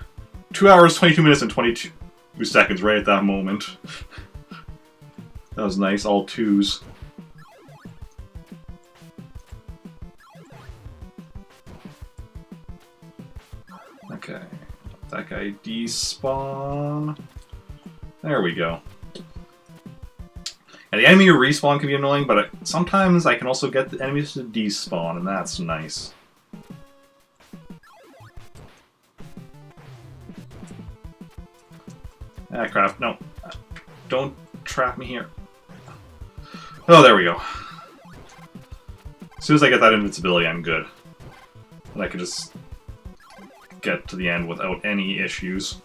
2 hours, 22 minutes, and 22 seconds right at that moment. That was nice. All twos. Okay. That guy despawn. There we go. And the enemy respawn can be annoying, but sometimes I can also get the enemies to despawn, and that's nice. Ah, crap. No. Don't trap me here. Oh, there we go. As soon as I get that invincibility, I'm good. And I can just get to the end without any issues.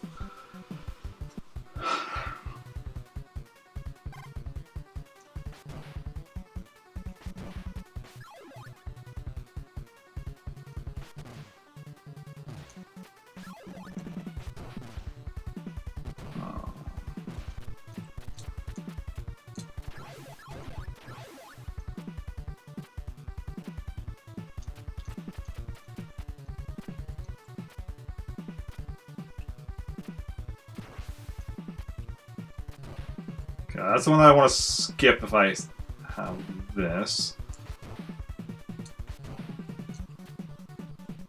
Okay, that's the one that I want to skip if I have this.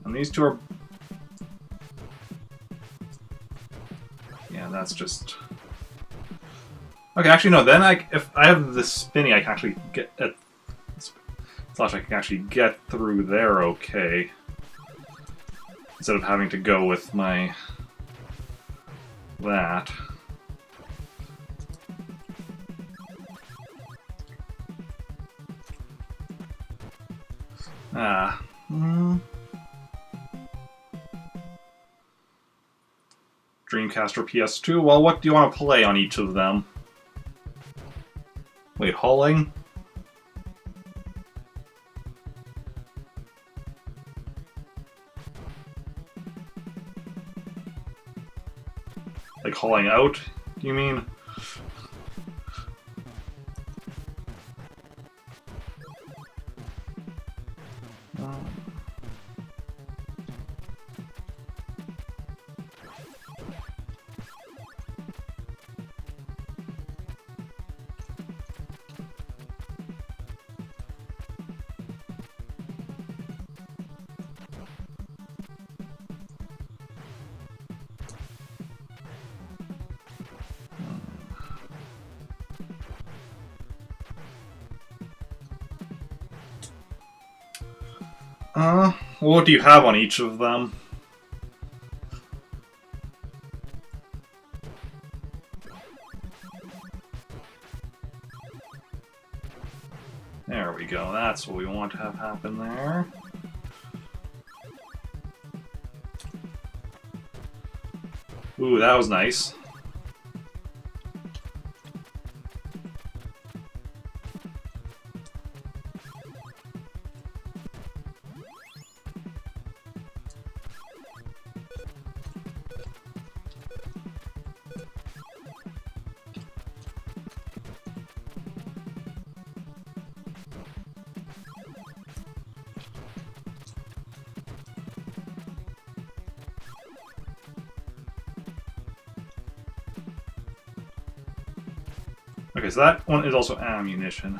And these two are... Yeah, that's just... Okay, actually no, then if I have the spinny, I can actually get at... Slash, I can actually get through there okay. Instead of having to go with my... that. Dreamcast or PS2? Well, what do you want to play on each of them? Wait, hauling? Like hauling out, do you mean? What do you have on each of them? There we go, that's what we want to have happen there. Ooh, that was nice. Okay, so that one is also ammunition.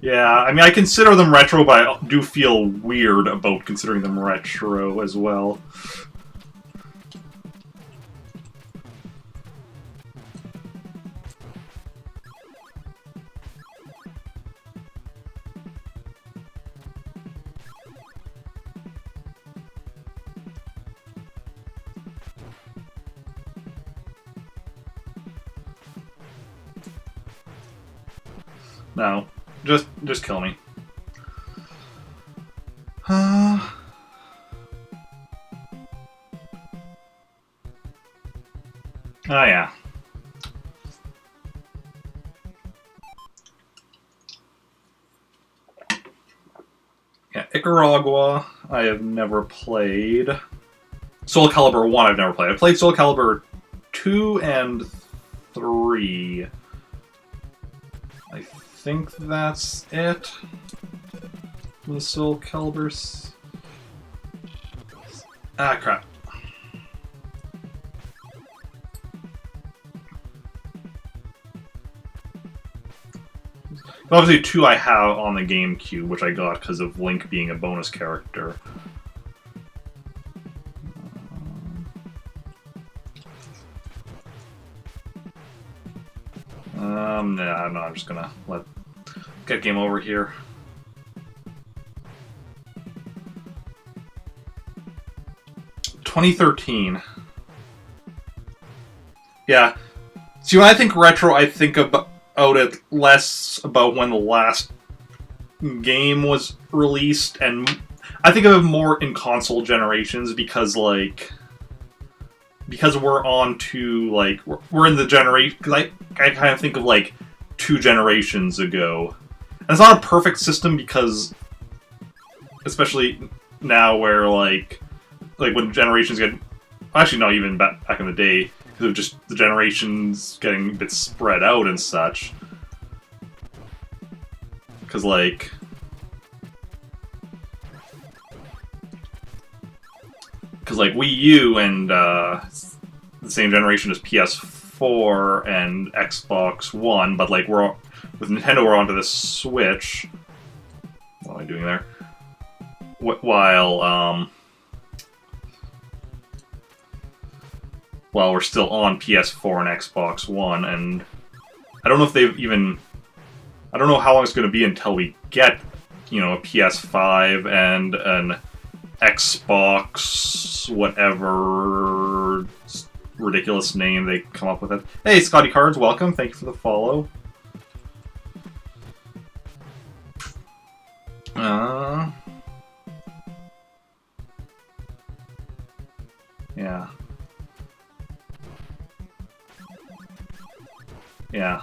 Yeah, I mean, I consider them retro, but I do feel weird about considering them retro as well. No, just kill me. Oh yeah. Nicaragua, I have never played. Soul Calibur 1, I've never played. I played Soul Calibur 2 and 3. I think that's it. The Soul Calibur. Ah, crap. Obviously, 2 I have on the GameCube, which I got because of Link being a bonus character. Nah, no, I'm just gonna get game over here. $2013. Yeah. See, when I think retro, I think about it less about when the last game was released, and I think of it more in console generations because, like, we're on to, like, we're in the generation, because I kind of think of, like, 2 generations ago. And it's not a perfect system because, especially now where, like when generations get, actually not even back in the day, because of just the generations getting a bit spread out and such. Because, like, Wii U and the same generation as PS4 and Xbox One, but, like, with Nintendo, we're onto the Switch. What am I doing there? While we're still on PS4 and Xbox One, and I don't know if I don't know how long it's going to be until we get, you know, a PS5 and an Xbox, whatever ridiculous name they come up with it. Hey, Scotty Cards, welcome. Thank you for the follow. Yeah. Yeah.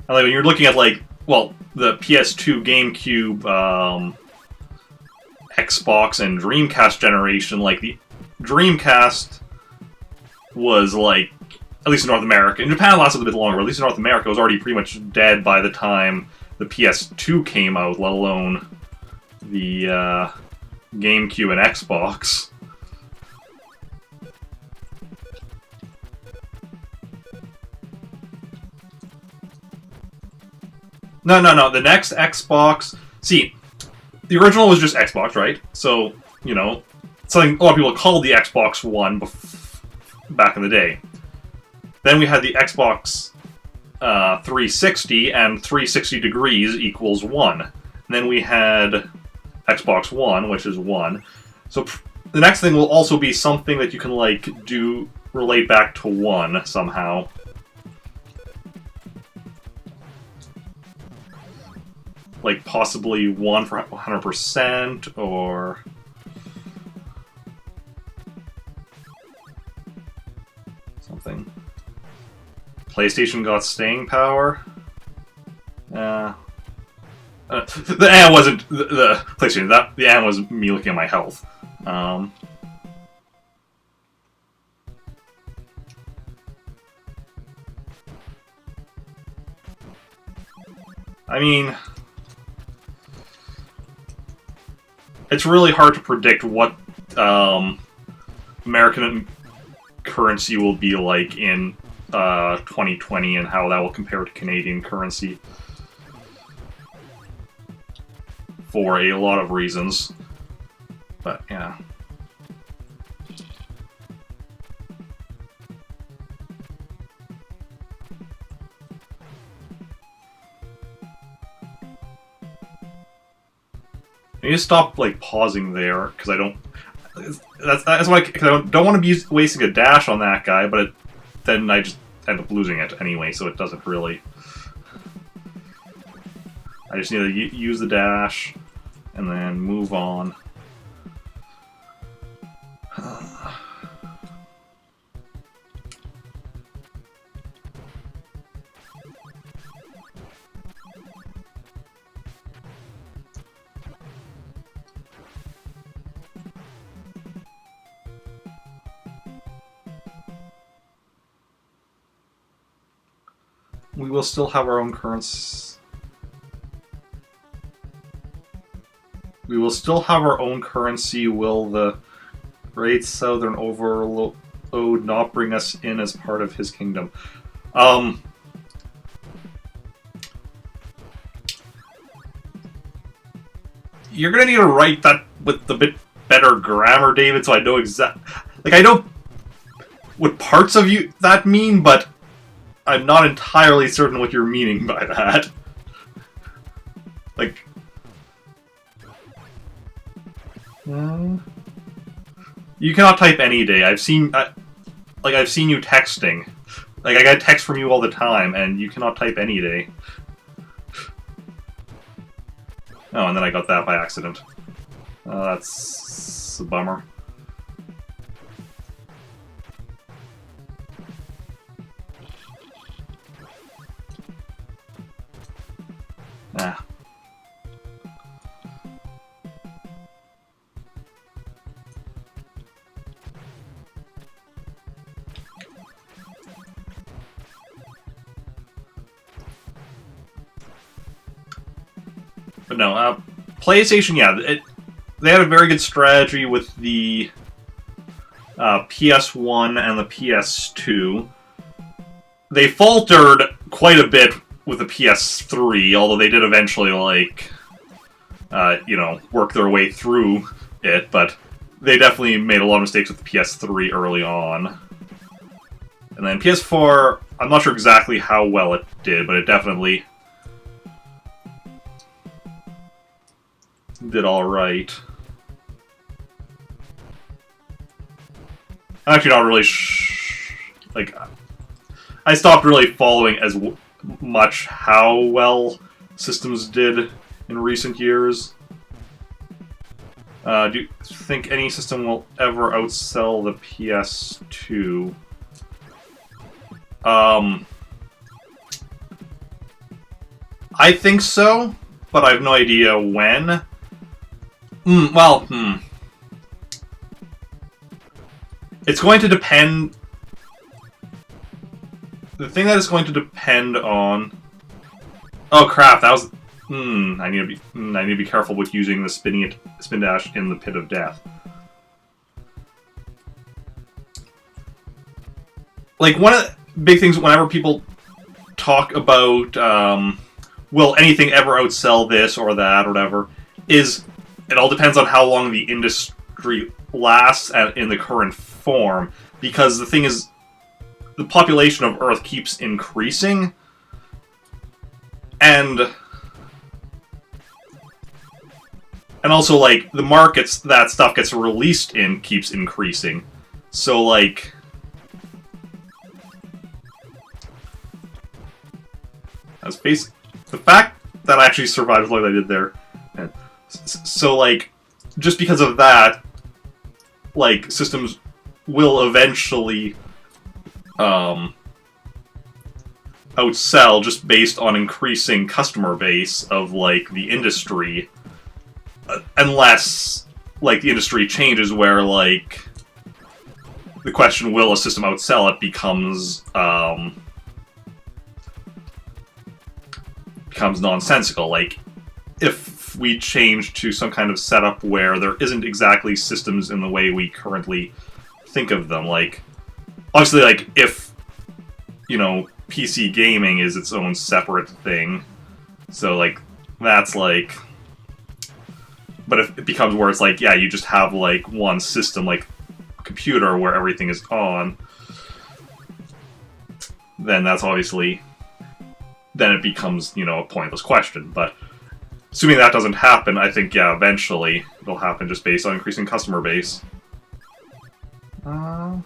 And, like, when you're looking at, like, well, the PS2, GameCube, Xbox, and Dreamcast generation, like, the Dreamcast was, like, at least in North America. In Japan, it lasted a bit longer, but at least in North America, it was already pretty much dead by the time the PS2 came out, let alone the GameCube and Xbox. No. The next Xbox... See, the original was just Xbox, right? So, you know, something a lot of people called the Xbox One back in the day. Then we had the Xbox 360, and 360 degrees equals 1. And then we had Xbox One, which is 1. So the next thing will also be something that you can, like, relate back to 1 somehow. Like, possibly 1 for 100%, or... something. PlayStation got staying power? The wasn't the PlayStation. The was me looking at my health. I mean, it's really hard to predict what American currency will be like in 2020 and how that will compare to Canadian currency for a lot of reasons. But yeah. I need to stop, like, pausing there, because I don't... That's why I don't want to be wasting a dash on that guy, but then I just end up losing it anyway, so it doesn't really... I just need to use the dash, and then move on. We will still have our own currency. We will still have our own currency. Will the Great Southern Overlord not bring us in as part of his kingdom? You're gonna need to write that with a bit better grammar, David, so I know like, I know what parts of that mean, but I'm not entirely certain what you're meaning by that. Like... you cannot type any day. I've seen... I've seen you texting. Like, I get text from you all the time, and you cannot type any day. Oh, and then I got that by accident. That's a bummer. Ah. But no, PlayStation, yeah, they had a very good strategy with the PS1 and the PS2. They faltered quite a bit with the PS3, although they did eventually, like, work their way through it, but they definitely made a lot of mistakes with the PS3 early on. And then PS4, I'm not sure exactly how well it did, but it definitely did alright. I'm actually not really I stopped really following as much how well systems did in recent years. Do you think any system will ever outsell the PS2? I think so, but I have no idea when. It's going to depend... The thing that is going to depend on... Oh crap, that was... I need to be careful with using the spin dash in the pit of death. Like, one of the big things whenever people talk about, will anything ever outsell this or that or whatever, is it all depends on how long the industry lasts in the current form. Because the thing is, the population of Earth keeps increasing, and also, like, the markets that stuff gets released in keeps increasing. So, like... the fact that I actually survived as long as I did there... So, like, just because of that, like, systems will eventually outsell just based on increasing customer base of, like, the industry. Unless, like, the industry changes where, like, the question, will a system outsell it, becomes nonsensical. Like, if we change to some kind of setup where there isn't exactly systems in the way we currently think of them, like, obviously, like, if, PC gaming is its own separate thing, so, like, that's, like... But if it becomes where it's like, yeah, you just have, like, one system, like, computer where everything is on, then that's obviously... Then it becomes, a pointless question. But assuming that doesn't happen, I think, yeah, eventually it'll happen just based on increasing customer base. I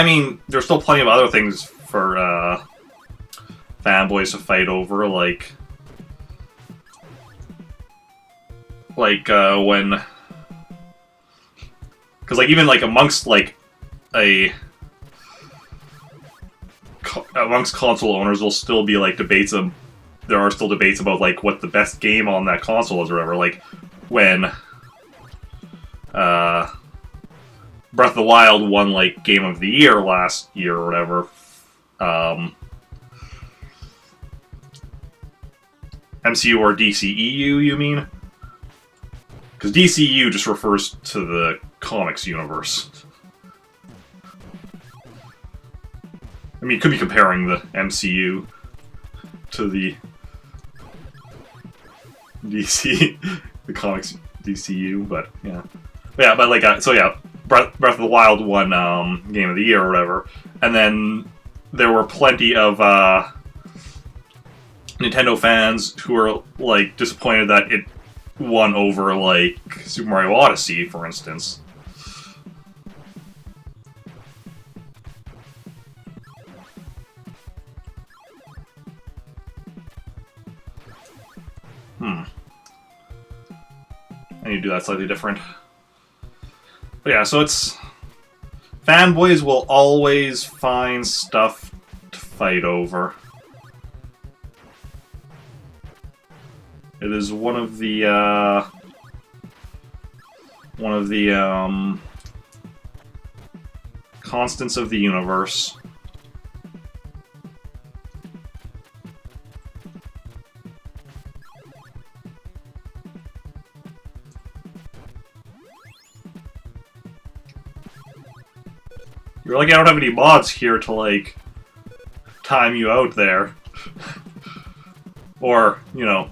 mean, there's still plenty of other things for, fanboys to fight over, like when... Because, like, even, like, amongst, like, amongst console owners, there'll still be, like, debates there are still debates about, like, what the best game on that console is or whatever. Like, when, Breath of the Wild won, like, Game of the Year last year or whatever. MCU or DCEU, you mean? Because DCU just refers to the comics universe. I mean, you could be comparing the MCU to the DC, the comics DCU, but yeah. Yeah, but like, so yeah, Breath of the Wild won Game of the Year or whatever, and then there were plenty of Nintendo fans who were like disappointed that it won over like Super Mario Odyssey, for instance. I need to do that slightly different. But yeah, so it's... fanboys will always find stuff to fight over. It is one of the constants of the universe. You're like, I don't have any mods here to, like, time you out there. Or, you know,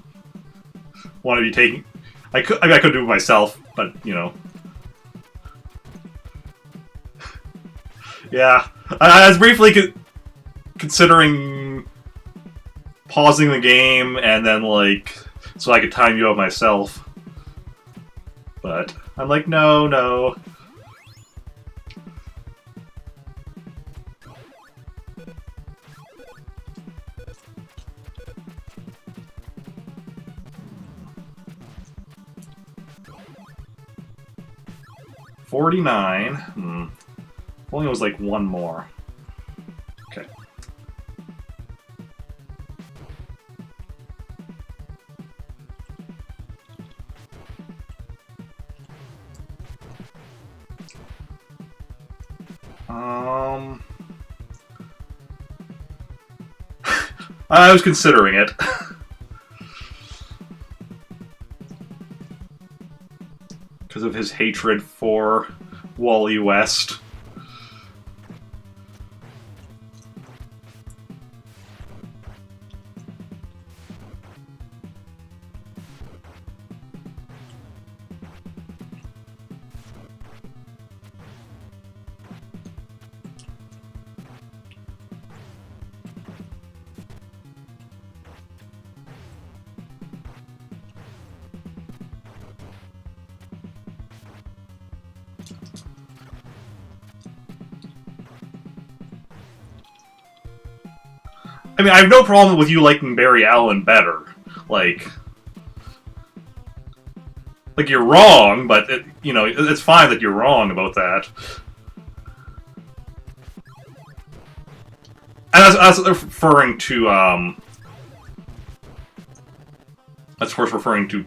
want to be taking... I mean, I could do it myself, but, you know. Yeah. I was briefly considering pausing the game and then, like, so I could time you out myself. But I'm like, no. 49. If only it was like one more. Okay. I was considering it. Because of his hatred for Wally West. I mean, I have no problem with you liking Barry Allen better. Like you're wrong, but you know, it's fine that you're wrong about that. And that's referring to that's of course referring to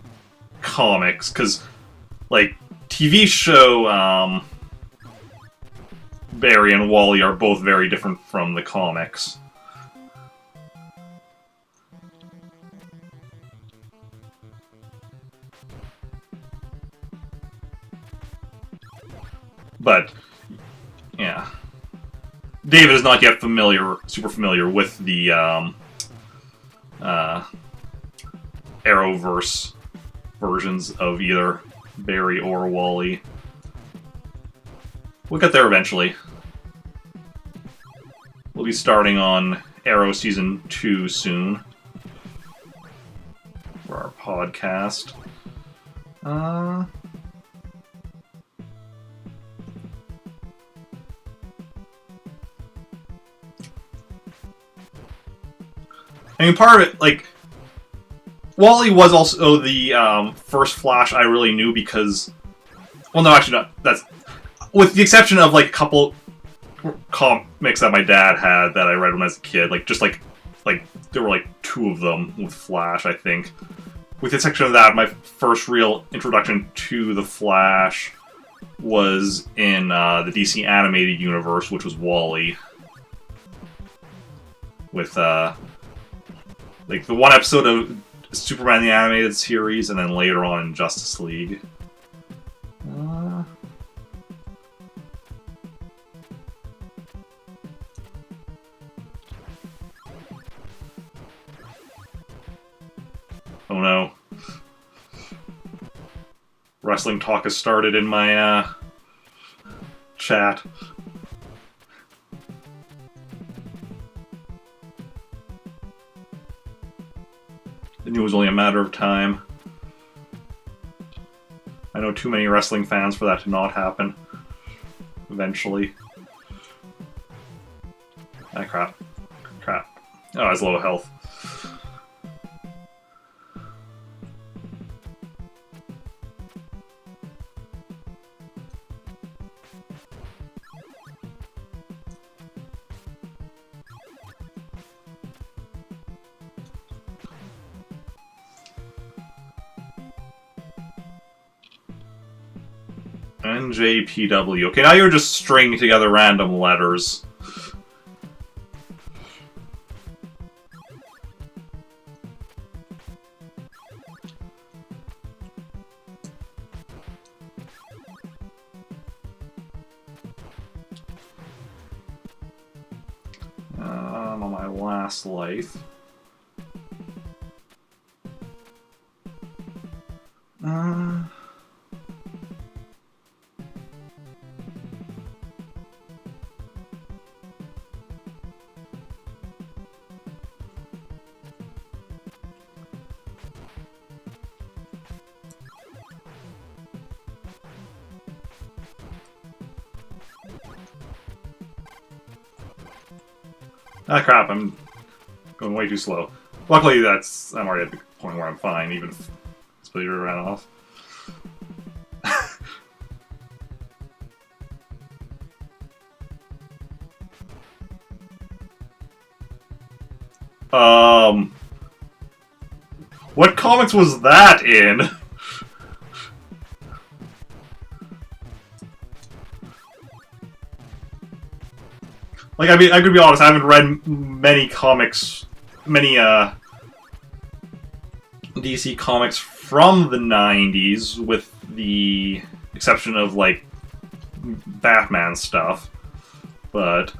comics, because like TV show Barry and Wally are both very different from the comics. But, yeah. David is not yet super familiar with the Arrowverse versions of either Barry or Wally. We'll get there eventually. We'll be starting on Arrow Season 2 soon for our podcast. I mean, part of it, like, Wally was also the first Flash I really knew because, well, no, actually not. That's with the exception of like a couple comics that my dad had that I read when I was a kid. Like just like there were like 2 of them with Flash, I think. With the exception of that, my first real introduction to the Flash was in the DC animated universe, which was Wall-E. With, like, the one episode of Superman the Animated Series, and then later on in Justice League. Oh no. Wrestling talk has started in my, chat. I knew it was only a matter of time. I know too many wrestling fans for that to not happen. Eventually. Ah, crap. Crap. Oh, I was low health. NJPW. Okay, now you're just stringing together random letters. I'm on my last life. Ah, crap, I'm going way too slow. Luckily, I'm already at the point where I'm fine, even if Splitter ran off. What comics was that in? Like, I mean, I could be honest, I haven't read many comics, many, DC comics from the 90s, with the exception of, like, Batman stuff, but...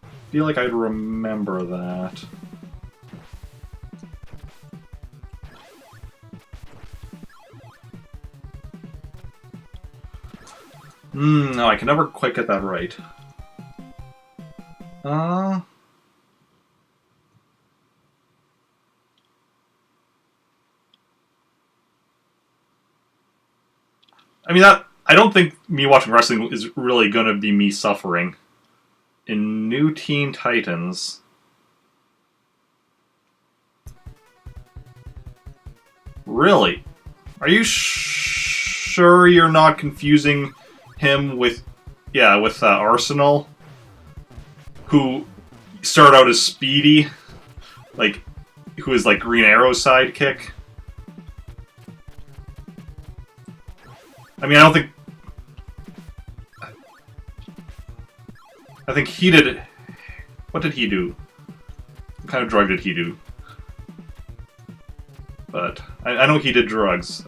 I feel like I'd remember that. No, I can never quite get that right. I mean, I don't think me watching wrestling is really gonna be me suffering. In New Teen Titans... Really? Are you sure you're not confusing him with, Arsenal, who started out as Speedy, like, who is like Green Arrow's sidekick? I mean, I think he did... What did he do? What kind of drug did he do? But, I know he did drugs.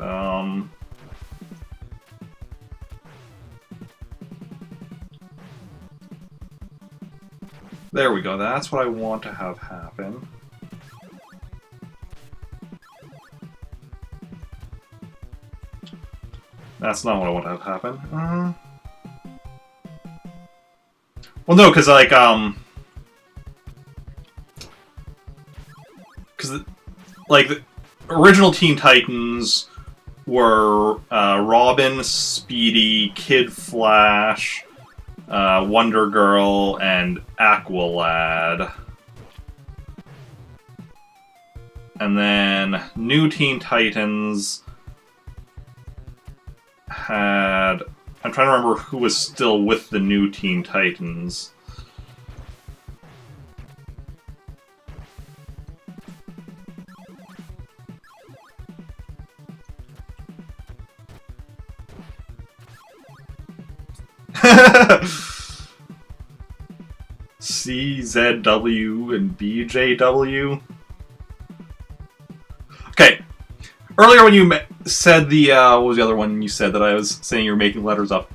There we go, that's what I want to have happen. That's not what I want to have happen. Well, no, because, like, like, the original Teen Titans were Robin, Speedy, Kid Flash, Wonder Girl, and Aqualad. And then New Teen Titans had... I'm trying to remember who was still with the New Teen Titans. CZW and BJW. Okay. Earlier when you said the, what was the other one you said that I was saying you were making letters up?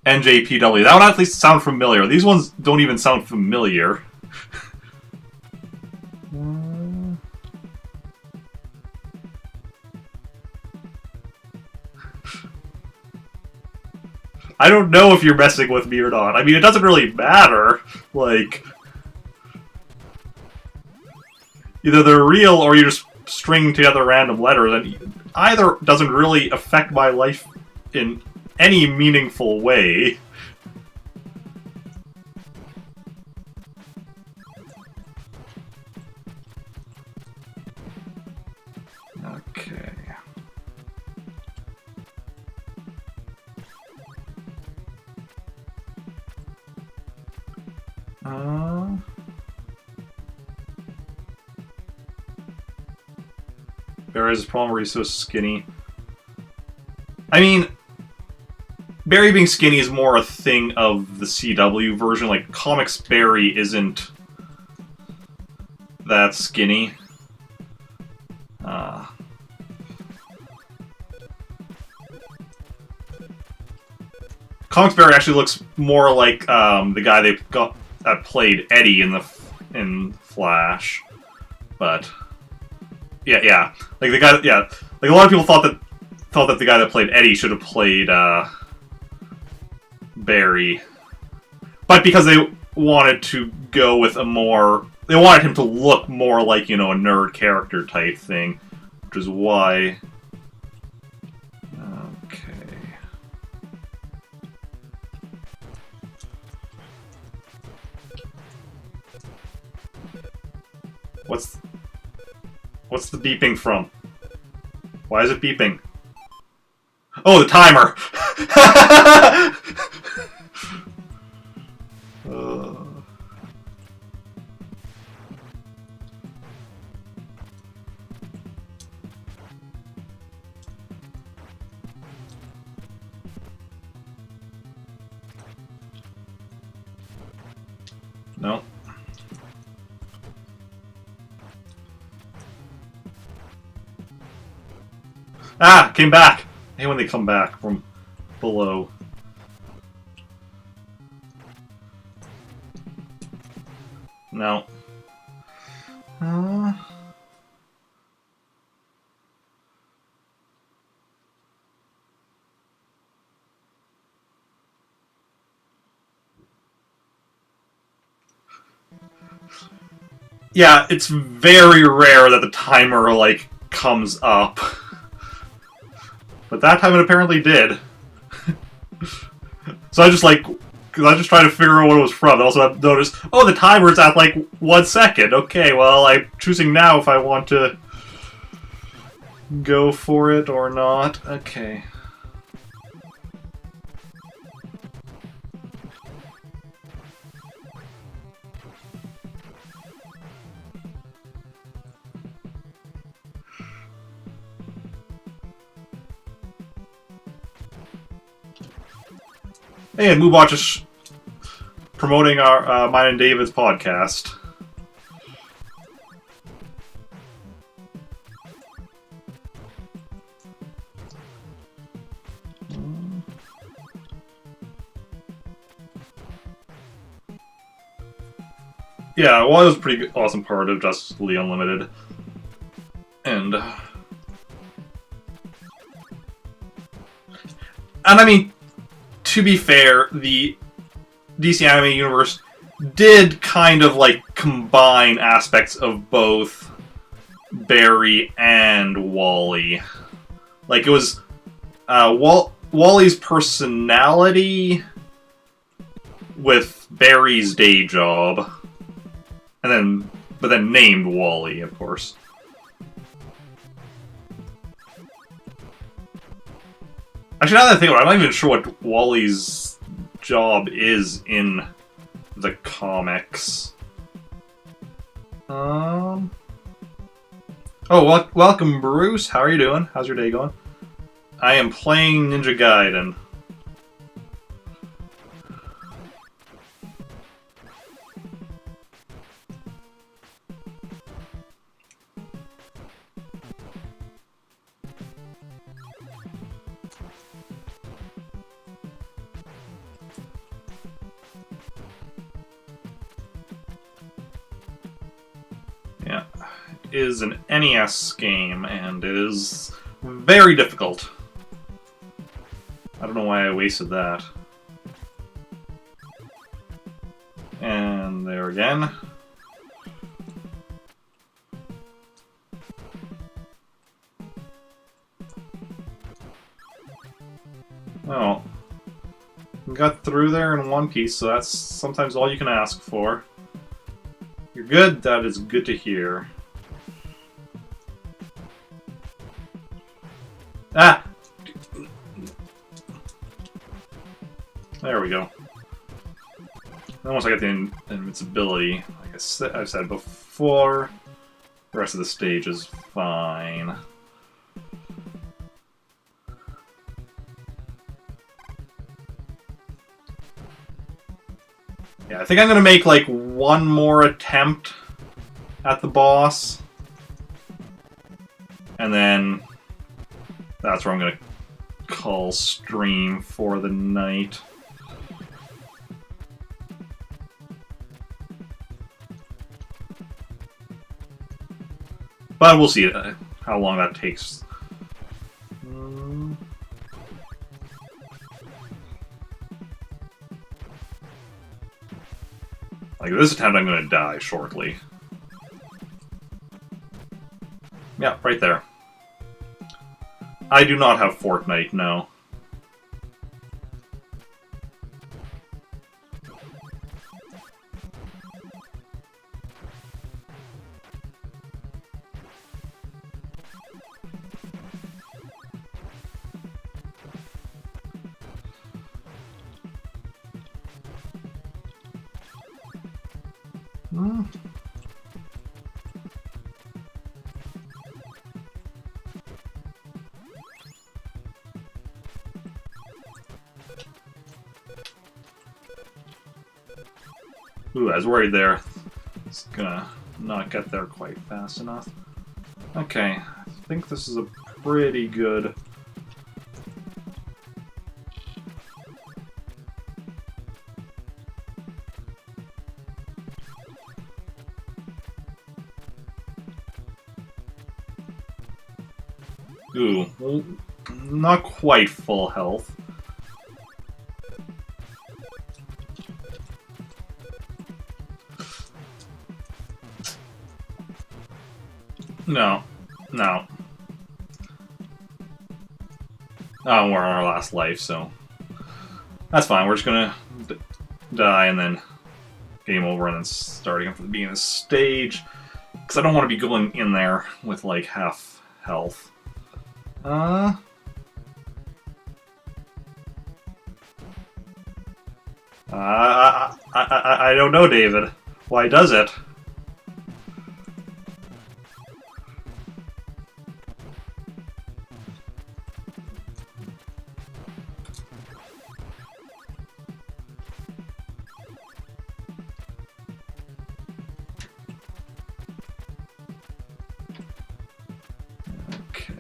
NJPW. That would at least sound familiar. These ones don't even sound familiar. I don't know if you're messing with me or not. I mean, it doesn't really matter. Like, either they're real or you're just stringing together random letters, and either doesn't really affect my life in any meaningful way. Okay. Barry's problem where he's so skinny. I mean, Barry being skinny is more a thing of the CW version. Like, Comics Barry isn't that skinny. Comics Barry actually looks more like the guy they got that played Eddie in Flash, but yeah, like the guy, like a lot of people thought that the guy that played Eddie should have played Barry, but because they wanted to go with they wanted him to look more like, you know, a nerd character type thing, which is why. Okay. What's the beeping from? Why is it beeping? Oh, the timer! No. Ah! Came back! I hate when they come back from below. No. Yeah, it's very rare that the timer, like, comes up. But that time it apparently did. So I just tried to figure out what it was from. I also noticed, oh, the timer's at like 1 second. Okay, well, I'm choosing now if I want to go for it or not. Okay. Hey, and Moobotch is promoting our mine and David's podcast. Yeah, well, it was a pretty awesome part of Justice League Unlimited. And I mean, to be fair, the DC Anime Universe did kind of, like, combine aspects of both Barry and Wally. Like, it was Wally's personality with Barry's day job, and but then named Wally, of course. Actually, now that I think about it, I'm not even sure what Wally's job is in the comics. Oh, welcome, Bruce. How are you doing? How's your day going? I am playing Ninja Gaiden. Yeah, it is an NES game, and it is very difficult. I don't know why I wasted that. And there again. Oh. Got through there in one piece, so that's sometimes all you can ask for. You're good? That is good to hear. Ah! There we go. And once I get the invincibility, like I've said before, the rest of the stage is fine. Yeah, I think I'm gonna make like one more attempt at the boss. And then that's where I'm gonna call stream for the night. But we'll see how long that takes. Like this attempt, I'm going to die shortly. Yeah, right there. I do not have Fortnite, no. Ooh, I was worried there. It's gonna not get there quite fast enough. Okay, I think this is a pretty good... Ooh, well, not quite full health. No. No. Oh, we're on our last life, so... That's fine, we're just gonna die and then game over and then start again from the beginning of the stage. Because I don't want to be going in there with, like, half health. I don't know, David. Why does it? Okay.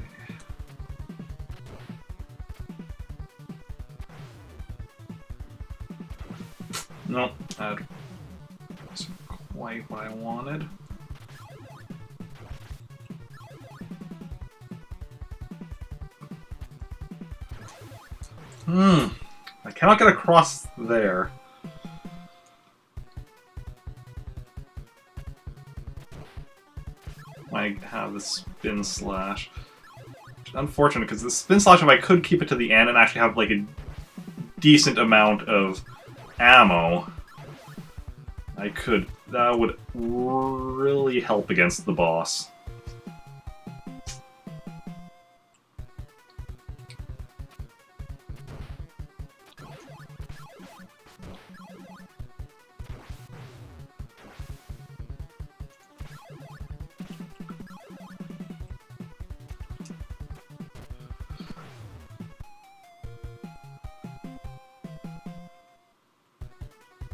Nope, that wasn't quite what I wanted. I cannot get across there. I have the spin slash. Unfortunate, because the spin slash, if I could keep it to the end and actually have like a decent amount of ammo, I could. That would really help against the boss.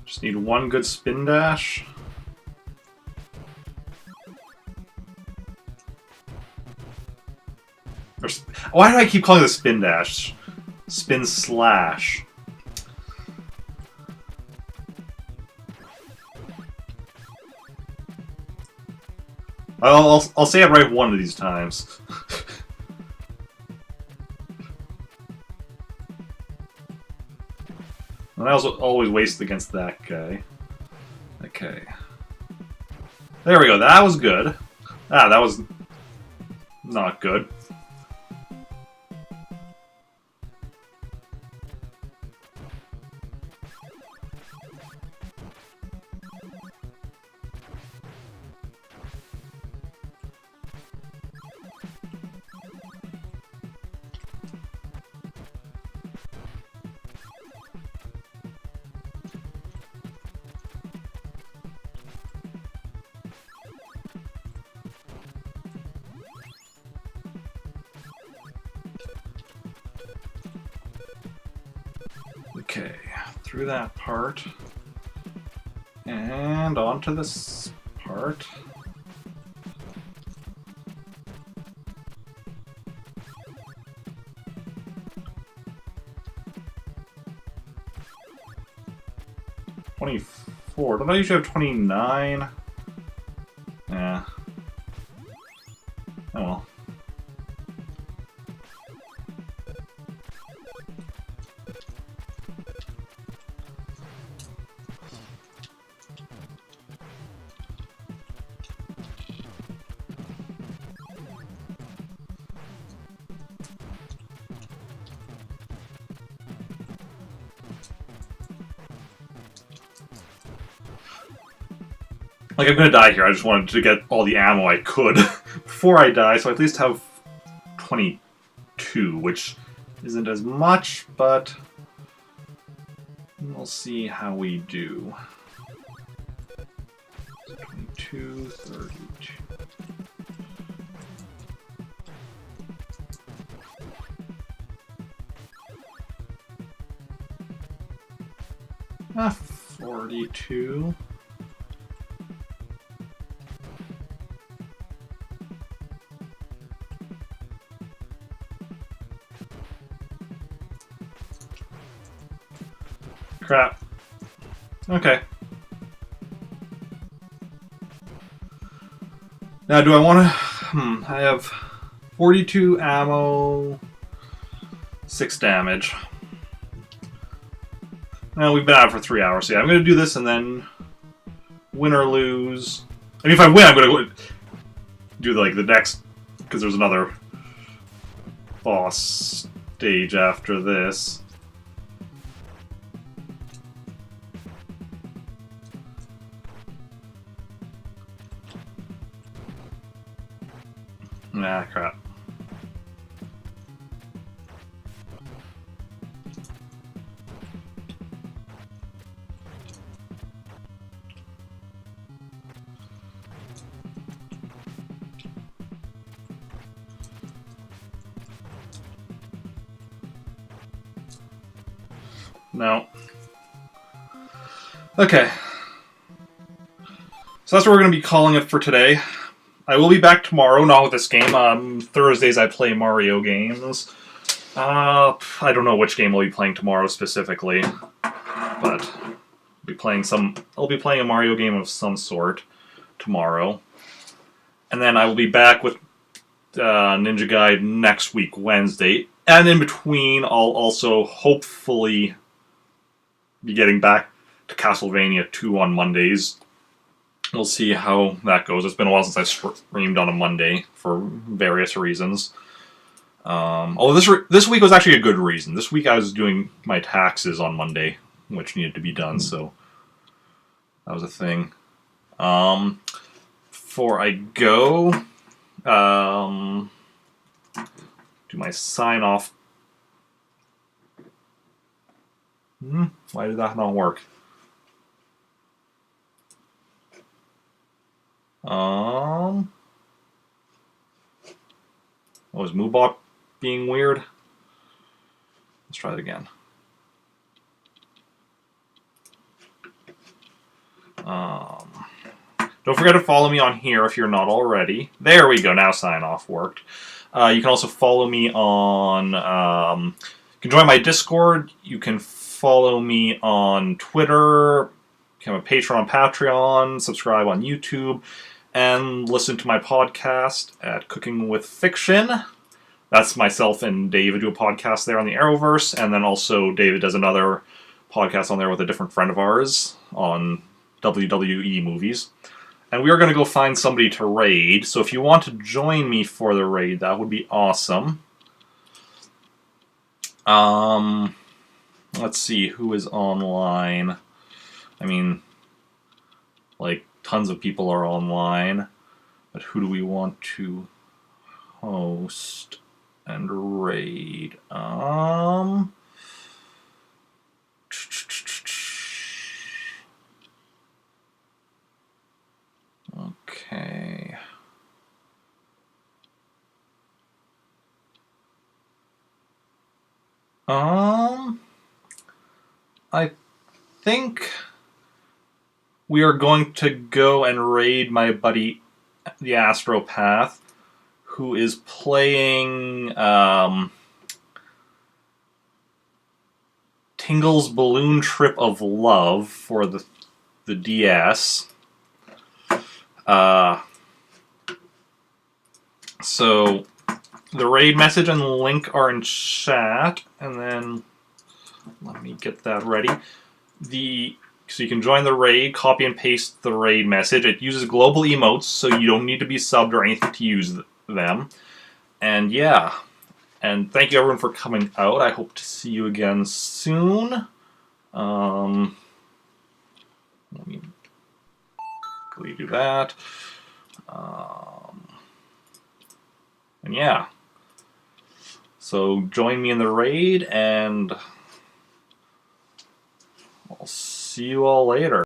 Just need one good spin dash. Why do I keep calling it a spin dash? Spin slash. I'll say it right one of these times. And I also always waste against that guy. Okay. There we go, that was good. Ah, that was not good. Okay, through that part, and onto this part. $24. Don't I usually have 29? Yeah. Oh well. Like, I'm gonna die here. I just wanted to get all the ammo I could before I die, so I at least have 22, which isn't as much, but we'll see how we do. 22, 32. Ah, 42. Crap. Okay. Now, do I want to... I have 42 ammo, 6 damage. Now, we've been out for 3 hours, so yeah, I'm going to do this and then win or lose. I mean, if I win, I'm going to do, like, the next... Because there's another boss stage after this. Nah, crap. No. Okay. So that's what we're going to be calling it for today. I will be back tomorrow, not with this game. Thursdays I play Mario games. I don't know which game I'll be playing tomorrow specifically, but I'll be playing a Mario game of some sort tomorrow. And then I will be back with Ninja Gaiden next week, Wednesday. And in between, I'll also hopefully be getting back to Castlevania 2 on Mondays. We'll see how that goes. It's been a while since I streamed on a Monday for various reasons. This week was actually a good reason. This week I was doing my taxes on Monday, which needed to be done, so that was a thing. Before I go, do my sign-off. Why did that not work? Was Moobot being weird? Let's try it again. Don't forget to follow me on here if you're not already. There we go, now sign off worked. You can also follow me on... you can join my Discord. You can follow me on Twitter. Become a patron on Patreon. Subscribe on YouTube. And listen to my podcast at Cooking with Fiction. That's myself and David do a podcast there on the Arrowverse. And then also David does another podcast on there with a different friend of ours on WWE movies. And we are going to go find somebody to raid. So if you want to join me for the raid, that would be awesome. Let's see who is online. I mean, like, tons of people are online. But who do we want to host and raid? Okay. I think we are going to go and raid my buddy, the Astropath, who is playing Tingle's Balloon Trip of Love for the DS. So the raid message and the link are in chat, and then let me get that ready. So you can join the raid, copy and paste the raid message. It uses global emotes, so you don't need to be subbed or anything to use them. And yeah, and thank you everyone for coming out. I hope to see you again soon. Let me quickly do that. And yeah. So join me in the raid, and I'll see you all later.